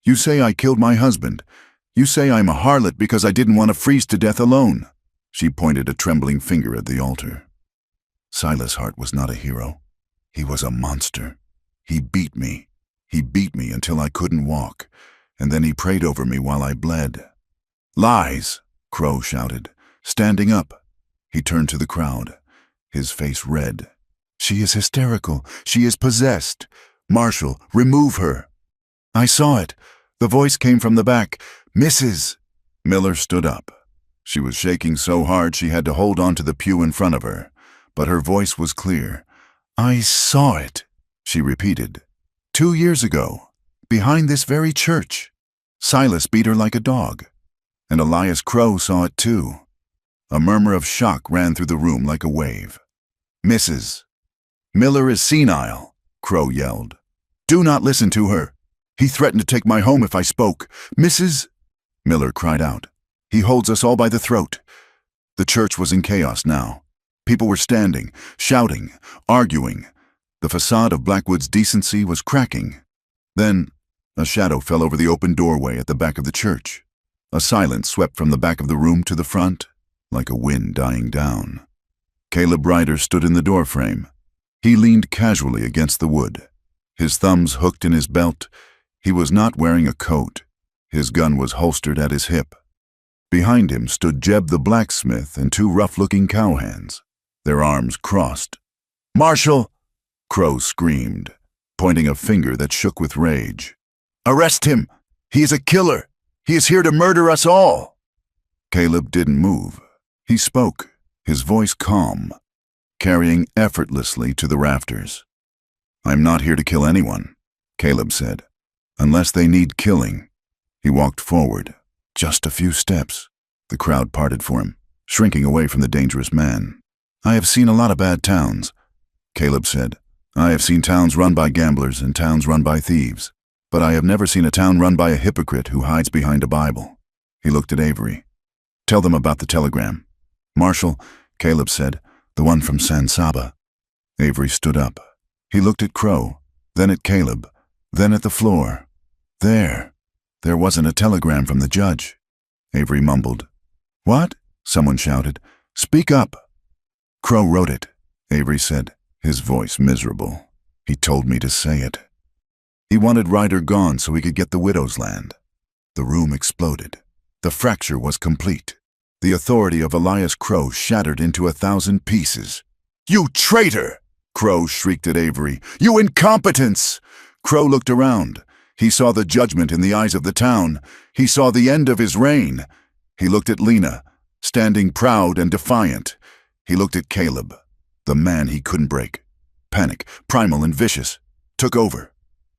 "You say I killed my husband. You say I'm a harlot because I didn't want to freeze to death alone." She pointed a trembling finger at the altar. Silas Hart was not a hero. He was a monster. He beat me. He beat me until I couldn't walk, and then he prayed over me while I bled. "Lies!" Crow shouted, standing up. He turned to the crowd, his face red. "She is hysterical. She is possessed. Marshal, remove her." "I saw it." The voice came from the back. "Mrs." Miller stood up. She was shaking so hard she had to hold on to the pew in front of her, but her voice was clear. "I saw it," she repeated. 2 years ago, behind this very church. Silas beat her like a dog, and Elias Crow saw it too. A murmur of shock ran through the room like a wave. "Mrs. Miller is senile," Crow yelled. "Do not listen to her. He threatened to take my home if I spoke. Mrs. Miller cried out. "He holds us all by the throat." The church was in chaos now. People were standing, shouting, arguing. The facade of Blackwood's decency was cracking. Then, a shadow fell over the open doorway at the back of the church. A silence swept from the back of the room to the front, like a wind dying down. Caleb Ryder stood in the doorframe. He leaned casually against the wood, his thumbs hooked in his belt. He was not wearing a coat. His gun was holstered at his hip. Behind him stood Jeb the blacksmith and 2 rough-looking cowhands, their arms crossed. "Marshal!" Crow screamed, pointing a finger that shook with rage. "Arrest him! He is a killer! He is here to murder us all!" Caleb didn't move. He spoke, his voice calm, carrying effortlessly to the rafters. "I'm not here to kill anyone," Caleb said, "unless they need killing." He walked forward, just a few steps. The crowd parted for him, shrinking away from the dangerous man. "I have seen a lot of bad towns," Caleb said. "I have seen towns run by gamblers and towns run by thieves, but I have never seen a town run by a hypocrite who hides behind a Bible." He looked at Avery. "Tell them about the telegram." "Marshal," Caleb said, "the one from San Saba." Avery stood up. He looked at Crow, then at Caleb, then at the floor. There wasn't a telegram from the judge. Avery mumbled. "What?" someone shouted. "Speak up." "Crow wrote it," Avery said, his voice miserable. "He told me to say it. He wanted Ryder gone so he could get the widow's land." The room exploded. The fracture was complete. The authority of Elias Crow shattered into 1,000 pieces. "You traitor!" Crow shrieked at Avery. "You incompetence!" Crow looked around. He saw the judgment in the eyes of the town. He saw the end of his reign. He looked at Lena, standing proud and defiant. He looked at Caleb, the man he couldn't break. Panic, primal and vicious, took over.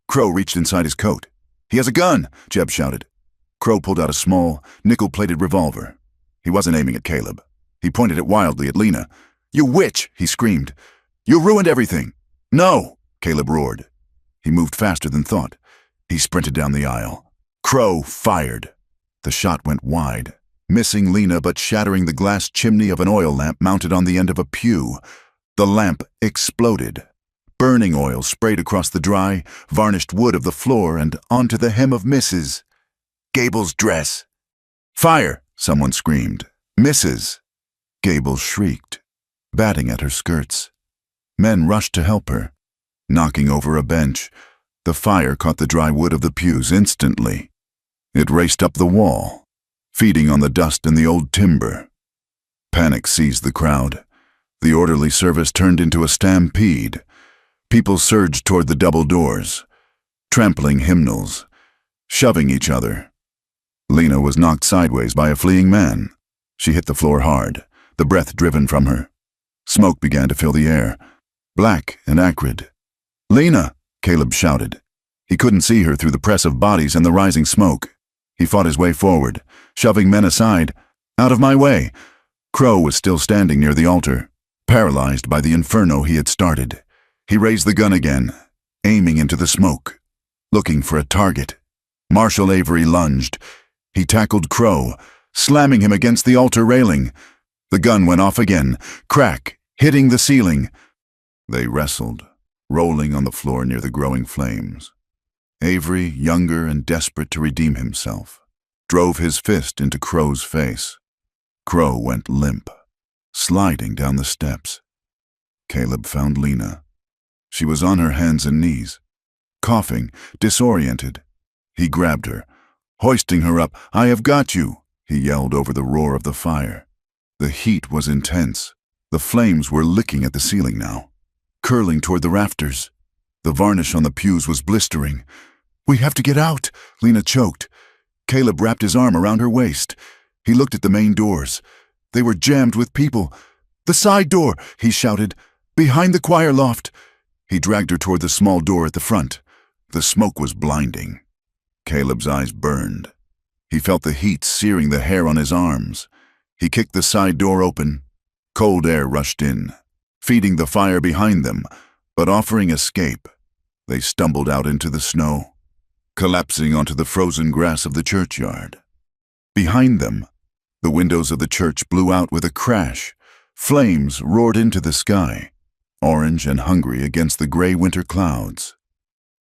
Crow reached inside his coat. "He has a gun!" Jeb shouted. Crow pulled out a small, nickel-plated revolver. He wasn't aiming at Caleb. He pointed it wildly at Lena. "You witch!" he screamed. "You ruined everything!" "No!" Caleb roared. He moved faster than thought. He sprinted down the aisle. Crow fired. The shot went wide, missing Lena but shattering the glass chimney of an oil lamp mounted on the end of a pew. The lamp exploded. Burning oil sprayed across the dry, varnished wood of the floor and onto the hem of Mrs. Gable's dress. "Fire!" someone screamed. "Mrs." Gable shrieked, batting at her skirts. Men rushed to help her. Knocking over a bench, the fire caught the dry wood of the pews instantly. It raced up the wall, feeding on the dust and the old timber. Panic seized the crowd. The orderly service turned into a stampede. People surged toward the double doors, trampling hymnals, shoving each other. Lena was knocked sideways by a fleeing man. She hit the floor hard, the breath driven from her. Smoke began to fill the air, black and acrid. "Lena!" Caleb shouted. He couldn't see her through the press of bodies and the rising smoke. He fought his way forward, shoving men aside. "Out of my way!" Crow was still standing near the altar, paralyzed by the inferno he had started. He raised the gun again, aiming into the smoke, looking for a target. Marshal Avery lunged. He tackled Crow, slamming him against the altar railing. The gun went off again, crack, hitting the ceiling. They wrestled, rolling on the floor near the growing flames. Avery, younger and desperate to redeem himself, drove his fist into Crow's face. Crow went limp, sliding down the steps. Caleb found Lena. She was on her hands and knees, coughing, disoriented. He grabbed her, hoisting her up. "I have got you," he yelled over the roar of the fire. The heat was intense. The flames were licking at the ceiling now, curling toward the rafters. The varnish on the pews was blistering. "We have to get out," Lena choked. Caleb wrapped his arm around her waist. He looked at the main doors. They were jammed with people. "The side door," he shouted. "Behind the choir loft." He dragged her toward the small door at the front. The smoke was blinding. Caleb's eyes burned. He felt the heat searing the hair on his arms. He kicked the side door open. Cold air rushed in, feeding the fire behind them, but offering escape. They stumbled out into the snow, collapsing onto the frozen grass of the churchyard. Behind them, the windows of the church blew out with a crash. Flames roared into the sky, orange and hungry against the gray winter clouds.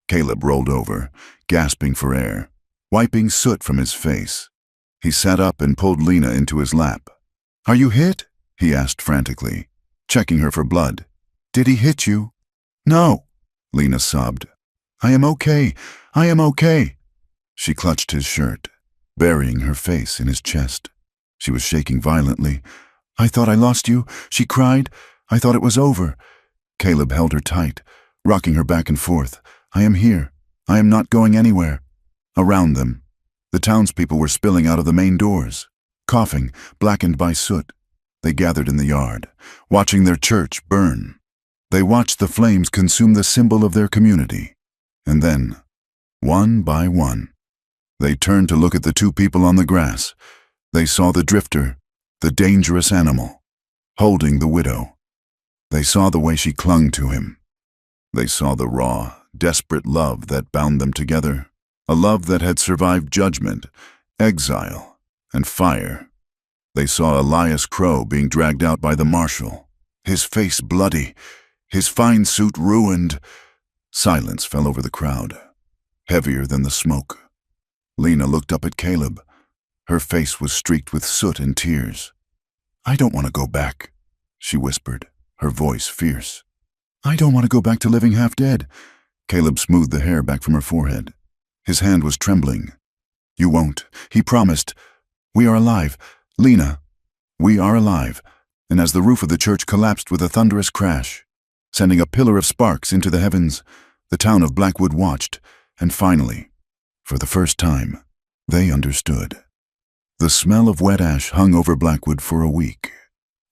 Caleb rolled over, gasping for air, wiping soot from his face. He sat up and pulled Lena into his lap. "Are you hit?" he asked frantically, checking her for blood. "Did he hit you?" "No," Lena sobbed. "I am okay. I am okay." She clutched his shirt, burying her face in his chest. She was shaking violently. "I thought I lost you," she cried. "I thought it was over." Caleb held her tight, rocking her back and forth. "I am here. I am not going anywhere." Around them, the townspeople were spilling out of the main doors, coughing, blackened by soot. They gathered in the yard, watching their church burn. They watched the flames consume the symbol of their community. And then, one by one, they turned to look at the two people on the grass. They saw the drifter, the dangerous animal, holding the widow. They saw the way she clung to him. They saw the raw, desperate love that bound them together, a love that had survived judgment, exile, and fire. They saw Elias Crow being dragged out by the marshal, his face bloody, his fine suit ruined. Silence fell over the crowd, heavier than the smoke. Lena looked up at Caleb. Her face was streaked with soot and tears. "I don't want to go back," she whispered, her voice fierce. "I don't want to go back to living half dead." Caleb smoothed the hair back from her forehead. His hand was trembling. "You won't," he promised. "We are alive. Lena, "We are alive," and as the roof of the church collapsed with a thunderous crash, sending a pillar of sparks into the heavens, the town of Blackwood watched, and finally, for the first time, they understood. The smell of wet ash hung over Blackwood for a week.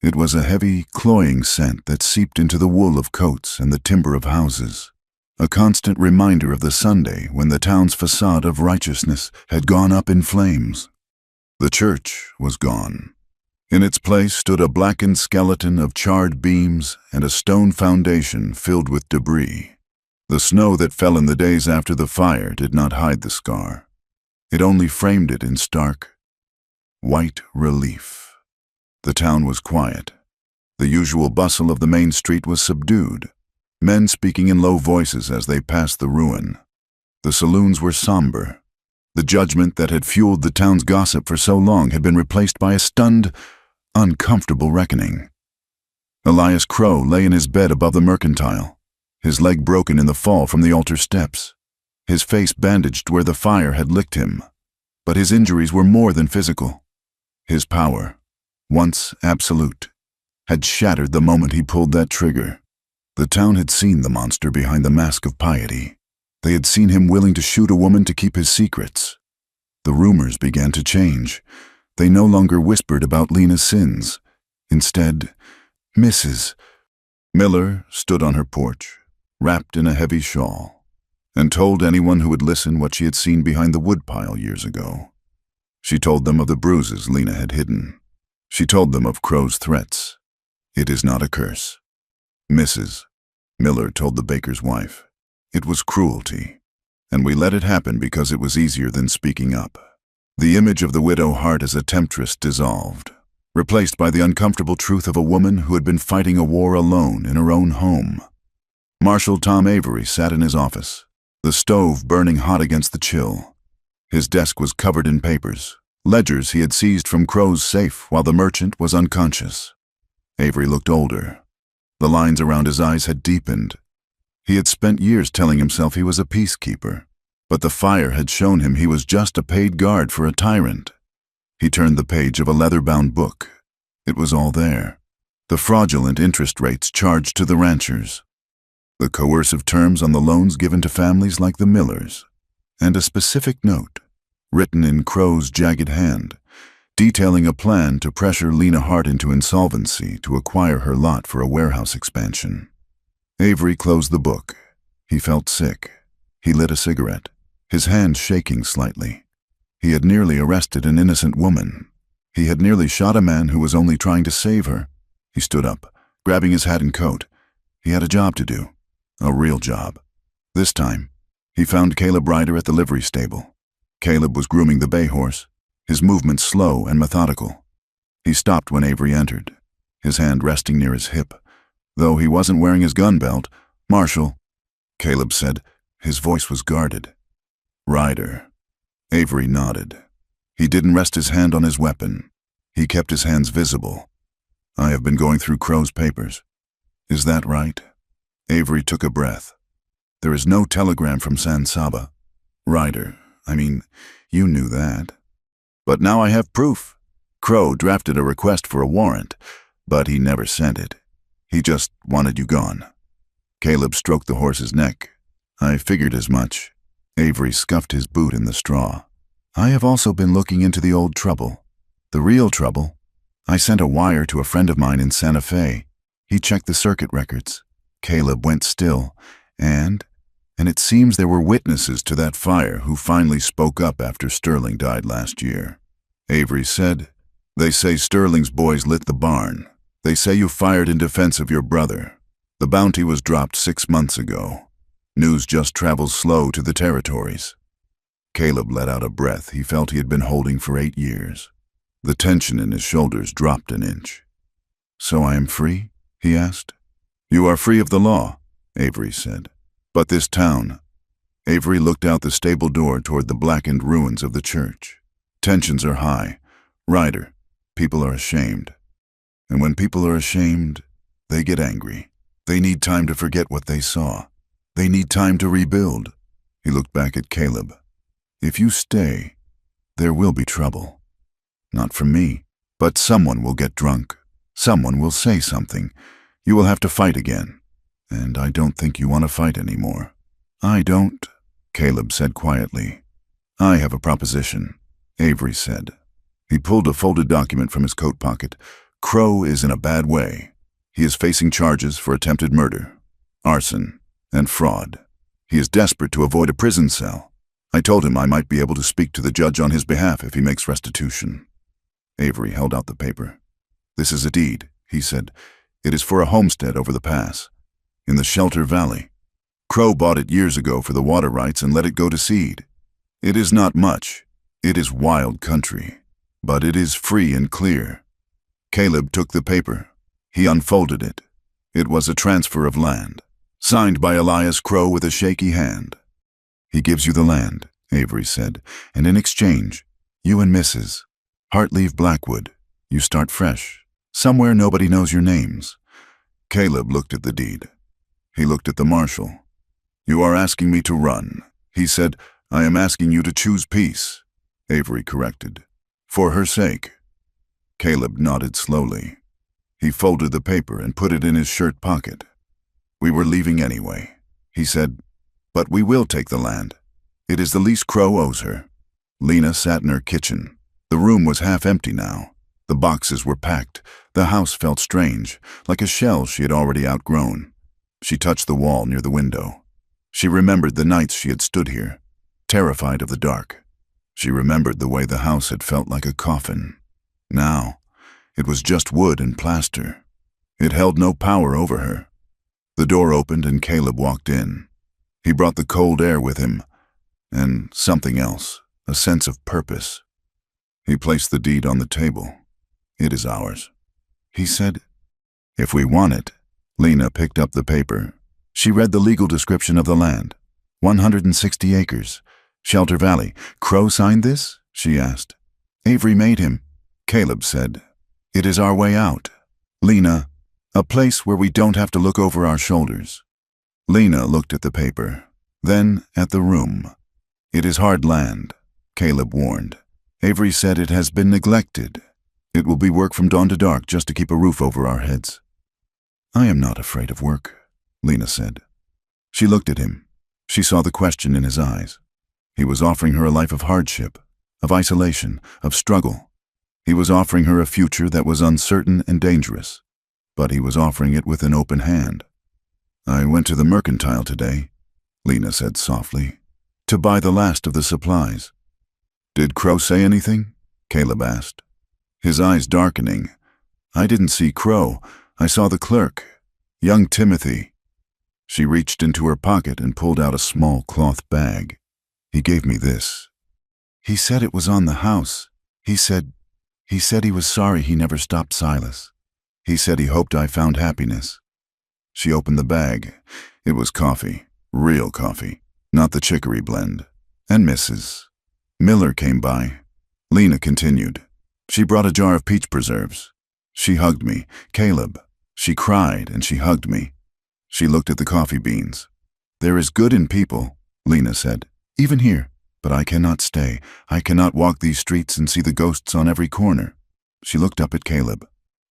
It was a heavy, cloying scent that seeped into the wool of coats and the timber of houses, a constant reminder of the Sunday when the town's facade of righteousness had gone up in flames. The church was gone. In its place stood a blackened skeleton of charred beams and a stone foundation filled with debris. The snow that fell in the days after the fire did not hide the scar. It only framed it in stark, white relief. The town was quiet. The usual bustle of the main street was subdued, men speaking in low voices as they passed the ruin. The saloons were somber. The judgment that had fueled the town's gossip for so long had been replaced by a stunned, uncomfortable reckoning. Elias Crow lay in his bed above the mercantile, his leg broken in the fall from the altar steps, his face bandaged where the fire had licked him. But his injuries were more than physical. His power, once absolute, had shattered the moment he pulled that trigger. The town had seen the monster behind the mask of piety. They had seen him willing to shoot a woman to keep his secrets. The rumors began to change. They no longer whispered about Lena's sins. Instead, Mrs. Miller stood on her porch, wrapped in a heavy shawl, and told anyone who would listen what she had seen behind the woodpile years ago. She told them of the bruises Lena had hidden. She told them of Crow's threats. "It is not a curse." Mrs. Miller told the baker's wife, "It was cruelty, and we let it happen because it was easier than speaking up." The image of the widow Hart as a temptress dissolved, replaced by the uncomfortable truth of a woman who had been fighting a war alone in her own home. Marshal Tom Avery sat in his office, the stove burning hot against the chill. His desk was covered in papers, ledgers he had seized from Crow's safe while the merchant was unconscious. Avery looked older. The lines around his eyes had deepened. He had spent years telling himself he was a peacekeeper, but the fire had shown him he was just a paid guard for a tyrant. He turned the page of a leather-bound book. It was all there. The fraudulent interest rates charged to the ranchers, the coercive terms on the loans given to families like the Millers, and a specific note, written in Crow's jagged hand, detailing a plan to pressure Lena Hart into insolvency to acquire her lot for a warehouse expansion. Avery closed the book. He felt sick. He lit a cigarette, his hand shaking slightly. He had nearly arrested an innocent woman. He had nearly shot a man who was only trying to save her. He stood up, grabbing his hat and coat. He had a job to do, a real job. This time, he found Caleb Ryder at the livery stable. Caleb was grooming the bay horse, his movements slow and methodical. He stopped when Avery entered, his hand resting near his hip. Though he wasn't wearing his gun belt, "Marshal," Caleb said. His voice was guarded. "Ryder." Avery nodded. He didn't rest his hand on his weapon. He kept his hands visible. "I have been going through Crow's papers." "Is that right?" Avery took a breath. "There is no telegram from San Saba." "Ryder, you knew that." "But now I have proof. Crow drafted a request for a warrant, but he never sent it. He just wanted you gone." Caleb stroked the horse's neck. "I figured as much." Avery scuffed his boot in the straw. "I have also been looking into the old trouble. The real trouble. I sent a wire to a friend of mine in Santa Fe. He checked the circuit records." Caleb went still, and it seems there were witnesses to that fire who finally spoke up after Sterling died last year. Avery said, "They say Sterling's boys lit the barn. They say you fired in defense of your brother. The bounty was dropped 6 months ago. News just travels slow to the territories." Caleb let out a breath he felt he had been holding for 8 years. The tension in his shoulders dropped an inch. "So I am free?" he asked. "You are free of the law," Avery said. "But this town—" Avery looked out the stable door toward the blackened ruins of the church. "Tensions are high. Ryder, people are ashamed. And when people are ashamed, they get angry. They need time to forget what they saw. They need time to rebuild." He looked back at Caleb. "If you stay, there will be trouble. Not from me, But someone will get drunk. Someone will say something. You will have to fight again. And I don't think you want to fight anymore. I don't, Caleb said quietly. I have a proposition, Avery said. He pulled a folded document from his coat pocket. Crow is in a bad way. He is facing charges for attempted murder, arson, and fraud. He is desperate to avoid a prison cell. I told him I might be able to speak to the judge on his behalf if he makes restitution. Avery held out the paper. This is a deed, he said. It is for a homestead over the pass, in the Shelter Valley. Crow bought it years ago for the water rights and let it go to seed. It is not much. It is wild country, but it is free and clear. Caleb took the paper. He unfolded it. It was a transfer of land, signed by Elias Crow with a shaky hand. He gives you the land, Avery said, and in exchange, you and Mrs. Hart leave Blackwood. You start fresh, somewhere nobody knows your names. Caleb looked at the deed. He looked at the marshal. You are asking me to run. He said, I am asking you to choose peace. Avery corrected. For her sake. Caleb nodded slowly. He folded the paper and put it in his shirt pocket. We were leaving anyway, he said, but we will take the land. It is the lease Crow owes her. Lena sat in her kitchen. The room was half empty now. The boxes were packed. The house felt strange, like a shell she had already outgrown. She touched the wall near the window. She remembered the nights she had stood here, terrified of the dark. She remembered the way the house had felt like a coffin. Now, it was just wood and plaster. It held no power over her. The door opened and Caleb walked in. He brought the cold air with him, and something else, a sense of purpose. He placed the deed on the table. It is ours, he said. If we want it. Lena picked up the paper. She read the legal description of the land. 160 acres. Shelter Valley. Crow signed this? She asked. Avery made him. Caleb said. It is our way out. Lena, a place where we don't have to look over our shoulders. Lena looked at the paper, then at the room. It is hard land, Caleb warned. Avery said it has been neglected. It will be work from dawn to dark just to keep a roof over our heads. I am not afraid of work, Lena said. She looked at him. She saw the question in his eyes. He was offering her a life of hardship, of isolation, of struggle. He was offering her a future that was uncertain and dangerous, but he was offering it with an open hand. I went to the mercantile today, Lena said softly, to buy the last of the supplies. Did Crow say anything? Caleb asked. His eyes darkening. I didn't see Crow. I saw the clerk, young Timothy. She reached into her pocket and pulled out a small cloth bag. He gave me this. He said it was on the house. He said he was sorry he never stopped Silas. He said he hoped I found happiness. She opened the bag. It was coffee, real coffee, not the chicory blend. And Mrs. Miller came by. Lena continued. She brought a jar of peach preserves. She hugged me. Caleb. She cried and she hugged me. She looked at the coffee beans. There is good in people, Lena said, even here. But I cannot stay. I cannot walk these streets and see the ghosts on every corner. She looked up at Caleb.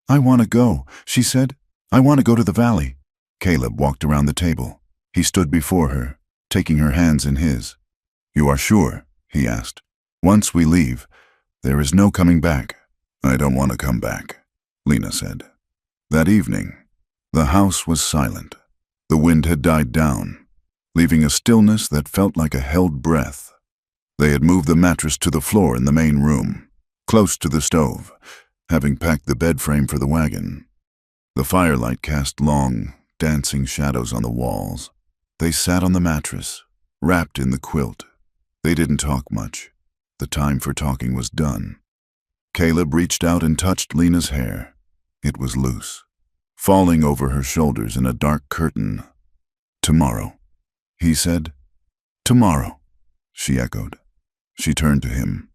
I want to go, she said. I want to go to the valley. Caleb walked around the table. He stood before her, taking her hands in his. You are sure? He asked. Once we leave, there is no coming back. I don't want to come back, Lena said. That evening, the house was silent. The wind had died down, leaving a stillness that felt like a held breath. They had moved the mattress to the floor in the main room, close to the stove, having packed the bed frame for the wagon. The firelight cast long, dancing shadows on the walls. They sat on the mattress, wrapped in the quilt. They didn't talk much. The time for talking was done. Caleb reached out and touched Lena's hair. It was loose, falling over her shoulders in a dark curtain. Tomorrow, he said. Tomorrow, she echoed. She turned to him.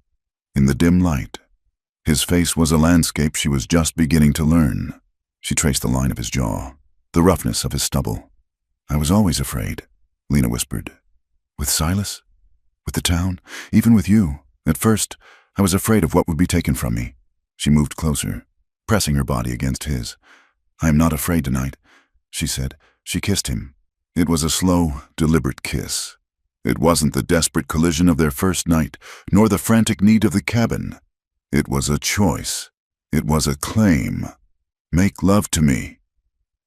In the dim light, his face was a landscape she was just beginning to learn. She traced the line of his jaw, the roughness of his stubble. I was always afraid, Lena whispered. With Silas? With the town? Even with you? At first, I was afraid of what would be taken from me. She moved closer, pressing her body against his. "I am not afraid tonight," she said. She kissed him. It was a slow, deliberate kiss. It wasn't the desperate collision of their first night, nor the frantic need of the cabin. It was a choice. It was a claim. "Make love to me."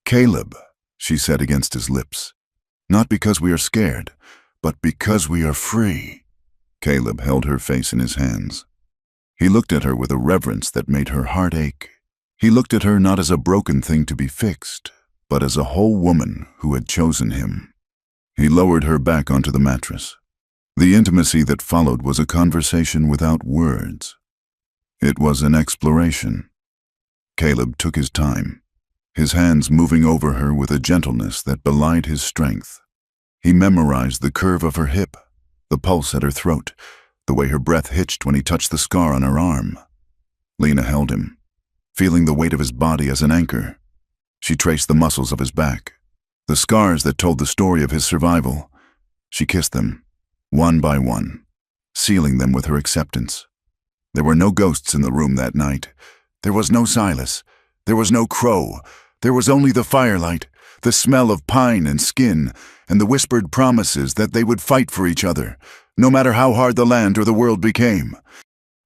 "Caleb," she said against his lips. "Not because we are scared, but because we are free." Caleb held her face in his hands. He looked at her with a reverence that made her heart ache. He looked at her not as a broken thing to be fixed, but as a whole woman who had chosen him. He lowered her back onto the mattress. The intimacy that followed was a conversation without words. It was an exploration. Caleb took his time, his hands moving over her with a gentleness that belied his strength. He memorized the curve of her hip, the pulse at her throat, the way her breath hitched when he touched the scar on her arm. Lena held him, feeling the weight of his body as an anchor. She traced the muscles of his back, the scars that told the story of his survival. She kissed them, one by one, sealing them with her acceptance. There were no ghosts in the room that night. There was no Silas. There was no crow. There was only the firelight, the smell of pine and skin, and the whispered promises that they would fight for each other, no matter how hard the land or the world became.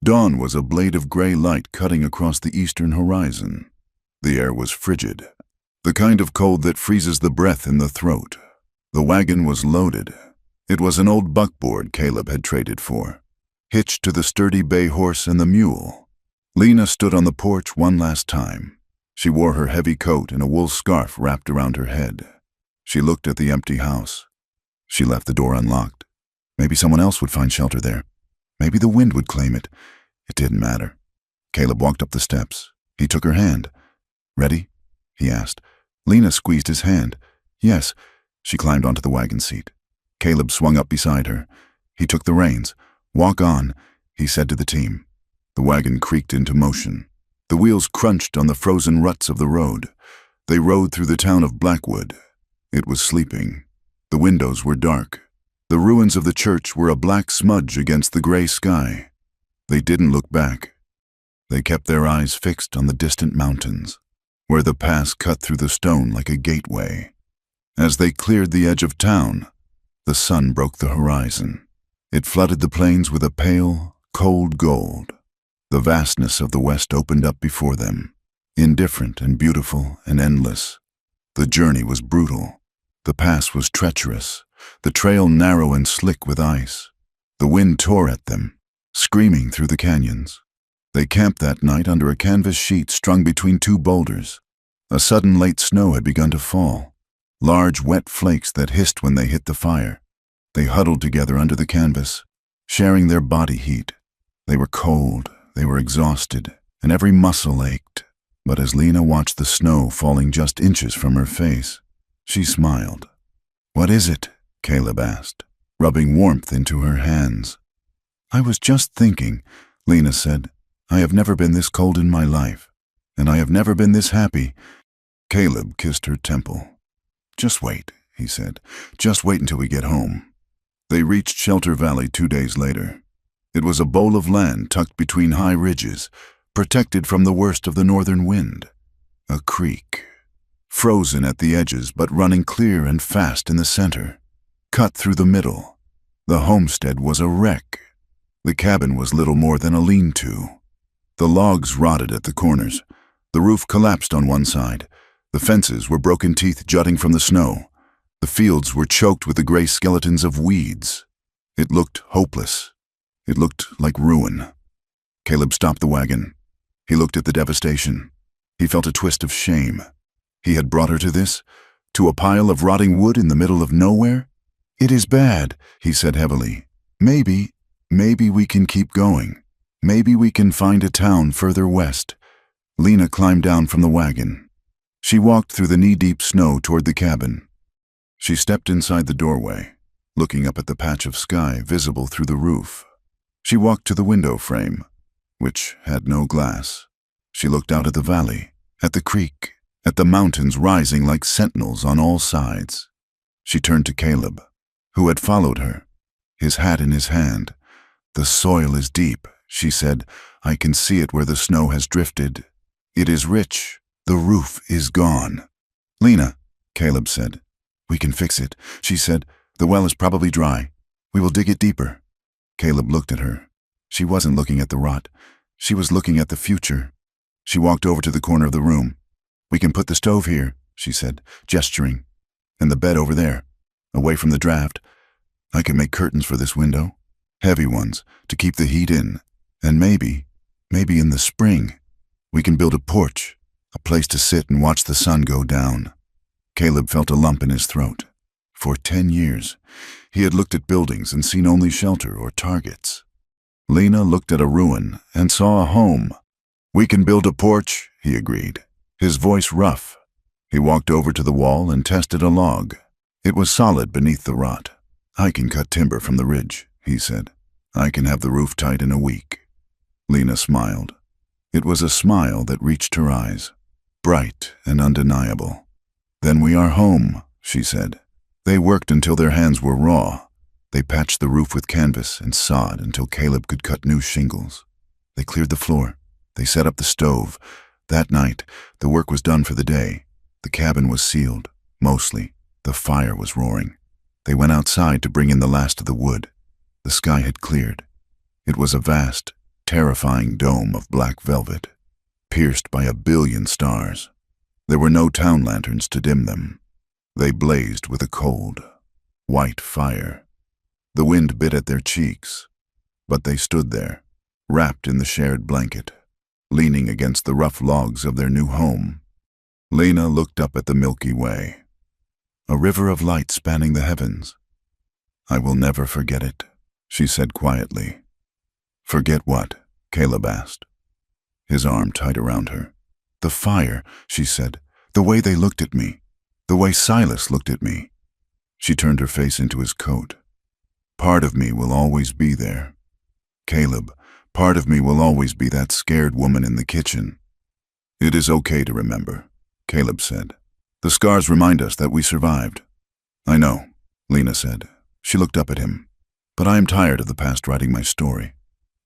Dawn was a blade of gray light cutting across the eastern horizon. The air was frigid, the kind of cold that freezes the breath in the throat. The wagon was loaded. It was an old buckboard Caleb had traded for, hitched to the sturdy bay horse and the mule. Lena stood on the porch one last time. She wore her heavy coat and a wool scarf wrapped around her head. She looked at the empty house. She left the door unlocked. Maybe someone else would find shelter there. Maybe the wind would claim it. It didn't matter. Caleb walked up the steps. He took her hand. "Ready?" he asked. Lena squeezed his hand. "Yes." She climbed onto the wagon seat. Caleb swung up beside her. He took the reins. "Walk on," he said to the team. The wagon creaked into motion. The wheels crunched on the frozen ruts of the road. They rode through the town of Blackwood. It was sleeping. The windows were dark. The ruins of the church were a black smudge against the gray sky. They didn't look back. They kept their eyes fixed on the distant mountains, where the pass cut through the stone like a gateway. As they cleared the edge of town, the sun broke the horizon. It flooded the plains with a pale, cold gold. The vastness of the west opened up before them, indifferent and beautiful and endless. The journey was brutal. The pass was treacherous, the trail narrow and slick with ice. The wind tore at them, screaming through the canyons. They camped that night under a canvas sheet strung between two boulders. A sudden late snow had begun to fall, large wet flakes that hissed when they hit the fire. They huddled together under the canvas, sharing their body heat. They were cold, they were exhausted, and every muscle ached. But as Lena watched the snow falling just inches from her face, she smiled. "What is it?" Caleb asked, rubbing warmth into her hands. "I was just thinking," Lena said. "I have never been this cold in my life, and I have never been this happy." Caleb kissed her temple. "Just wait," he said. "Just wait until we get home." They reached Shelter Valley 2 days later. It was a bowl of land tucked between high ridges, protected from the worst of the northern wind. A creek, frozen at the edges but running clear and fast in the center, cut through the middle. The homestead was a wreck. The cabin was little more than a lean-to. The logs rotted at the corners. The roof collapsed on one side. The fences were broken teeth jutting from the snow. The fields were choked with the gray skeletons of weeds. It looked hopeless. It looked like ruin. Caleb stopped the wagon. He looked at the devastation. He felt a twist of shame. He had brought her to this, to a pile of rotting wood in the middle of nowhere. "It is bad," he said heavily. Maybe we can keep going. Maybe we can find a town further west." Lena climbed down from the wagon. She walked through the knee-deep snow toward the cabin. She stepped inside the doorway, looking up at the patch of sky visible through the roof. She walked to the window frame, which had no glass. She looked out at the valley, at the creek, at the mountains rising like sentinels on all sides. She turned to Caleb, who had followed her, his hat in his hand. "The soil is deep," she said. "I can see it where the snow has drifted. It is rich. The roof is gone." "Lena," Caleb said. "We can fix it," she said. "The well is probably dry. We will dig it deeper." Caleb looked at her. She wasn't looking at the rot. She was looking at the future. She walked over to the corner of the room. "We can put the stove here," she said, gesturing. "And the bed over there, away from the draft. I can make curtains for this window, heavy ones, to keep the heat in. And maybe in the spring, we can build a porch, a place to sit and watch the sun go down." Caleb felt a lump in his throat. For 10 years, he had looked at buildings and seen only shelter or targets. Lena looked at a ruin and saw a home. "We can build a porch," he agreed, his voice rough. He walked over to the wall and tested a log. It was solid beneath the rot. "I can cut timber from the ridge," he said. "I can have the roof tight in a week." Lena smiled. It was a smile that reached her eyes, bright and undeniable. "Then we are home," she said. They worked until their hands were raw. They patched the roof with canvas and sod until Caleb could cut new shingles. They cleared the floor. They set up the stove. That night, the work was done for the day. The cabin was sealed, mostly. The fire was roaring. They went outside to bring in the last of the wood. The sky had cleared. It was a vast, terrifying dome of black velvet, pierced by 1,000,000,000 stars. There were no town lanterns to dim them. They blazed with a cold, white fire. The wind bit at their cheeks, but they stood there, wrapped in the shared blanket, leaning against the rough logs of their new home. Lena looked up at the Milky Way, a river of light spanning the heavens. "I will never forget it," she said quietly. "Forget what?" Caleb asked, his arm tight around her. "The fire," she said, "the way they looked at me, the way Silas looked at me." She turned her face into his coat. "Part of me will always be there. Caleb, part of me will always be that scared woman in the kitchen." "It is okay to remember," Caleb said. "The scars remind us that we survived." "I know," Lena said. She looked up at him. "But I am tired of the past writing my story.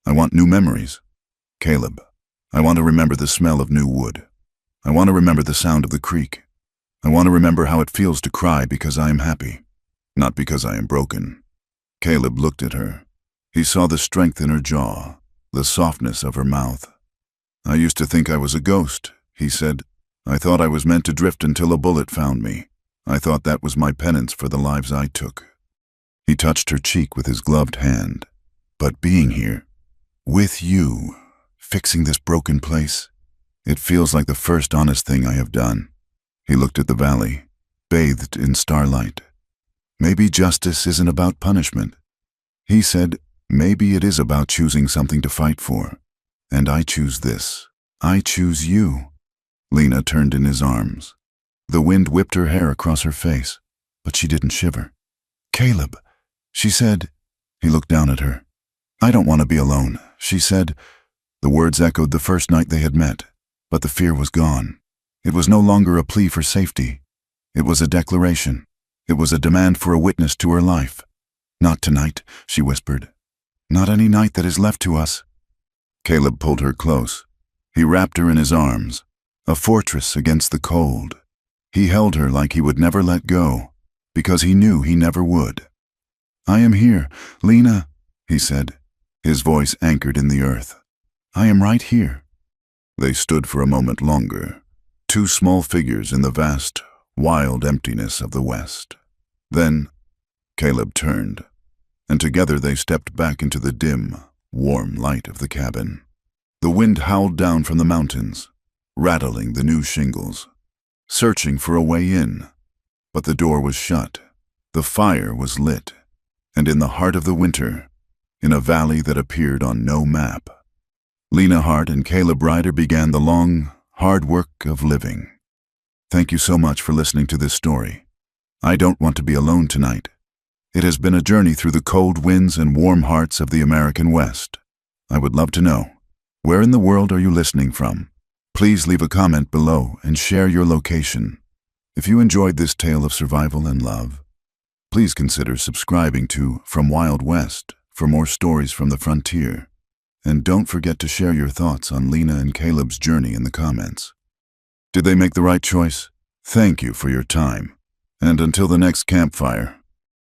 I want new memories. Caleb, I want to remember the smell of new wood. I want to remember the sound of the creek. I want to remember how it feels to cry because I am happy, not because I am broken." Caleb looked at her. He saw the strength in her jaw, the softness of her mouth. "I used to think I was a ghost," he said. "I thought I was meant to drift until a bullet found me. I thought that was my penance for the lives I took." He touched her cheek with his gloved hand. "But being here, with you, fixing this broken place, it feels like the first honest thing I have done." He looked at the valley, bathed in starlight. "Maybe justice isn't about punishment." He said, "Maybe it is about choosing something to fight for. And I choose this. I choose you." Lena turned in his arms. The wind whipped her hair across her face, but she didn't shiver. "Caleb," she said. He looked down at her. "I don't want to be alone," she said. The words echoed the first night they had met, but the fear was gone. It was no longer a plea for safety. It was a declaration. It was a demand for a witness to her life. "Not tonight," she whispered. "Not any night that is left to us." Caleb pulled her close. He wrapped her in his arms, a fortress against the cold. He held her like he would never let go, because he knew he never would. "I am here, Lena," he said, his voice anchored in the earth. "I am right here." They stood for a moment longer, two small figures in the vast, wild emptiness of the west. Then Caleb turned, and together they stepped back into the dim, warm light of the cabin. The wind howled down from the mountains, rattling the new shingles, searching for a way in. But the door was shut, the fire was lit, and in the heart of the winter, in a valley that appeared on no map, Lena Hart and Caleb Ryder began the long, hard work of living. Thank you so much for listening to this story. I don't want to be alone tonight. It has been a journey through the cold winds and warm hearts of the American West. I would love to know, where in the world are you listening from? Please leave a comment below and share your location. If you enjoyed this tale of survival and love, please consider subscribing to From Wild West for more stories from the frontier. And don't forget to share your thoughts on Lena and Caleb's journey in the comments. Did they make the right choice? Thank you for your time. And until the next campfire,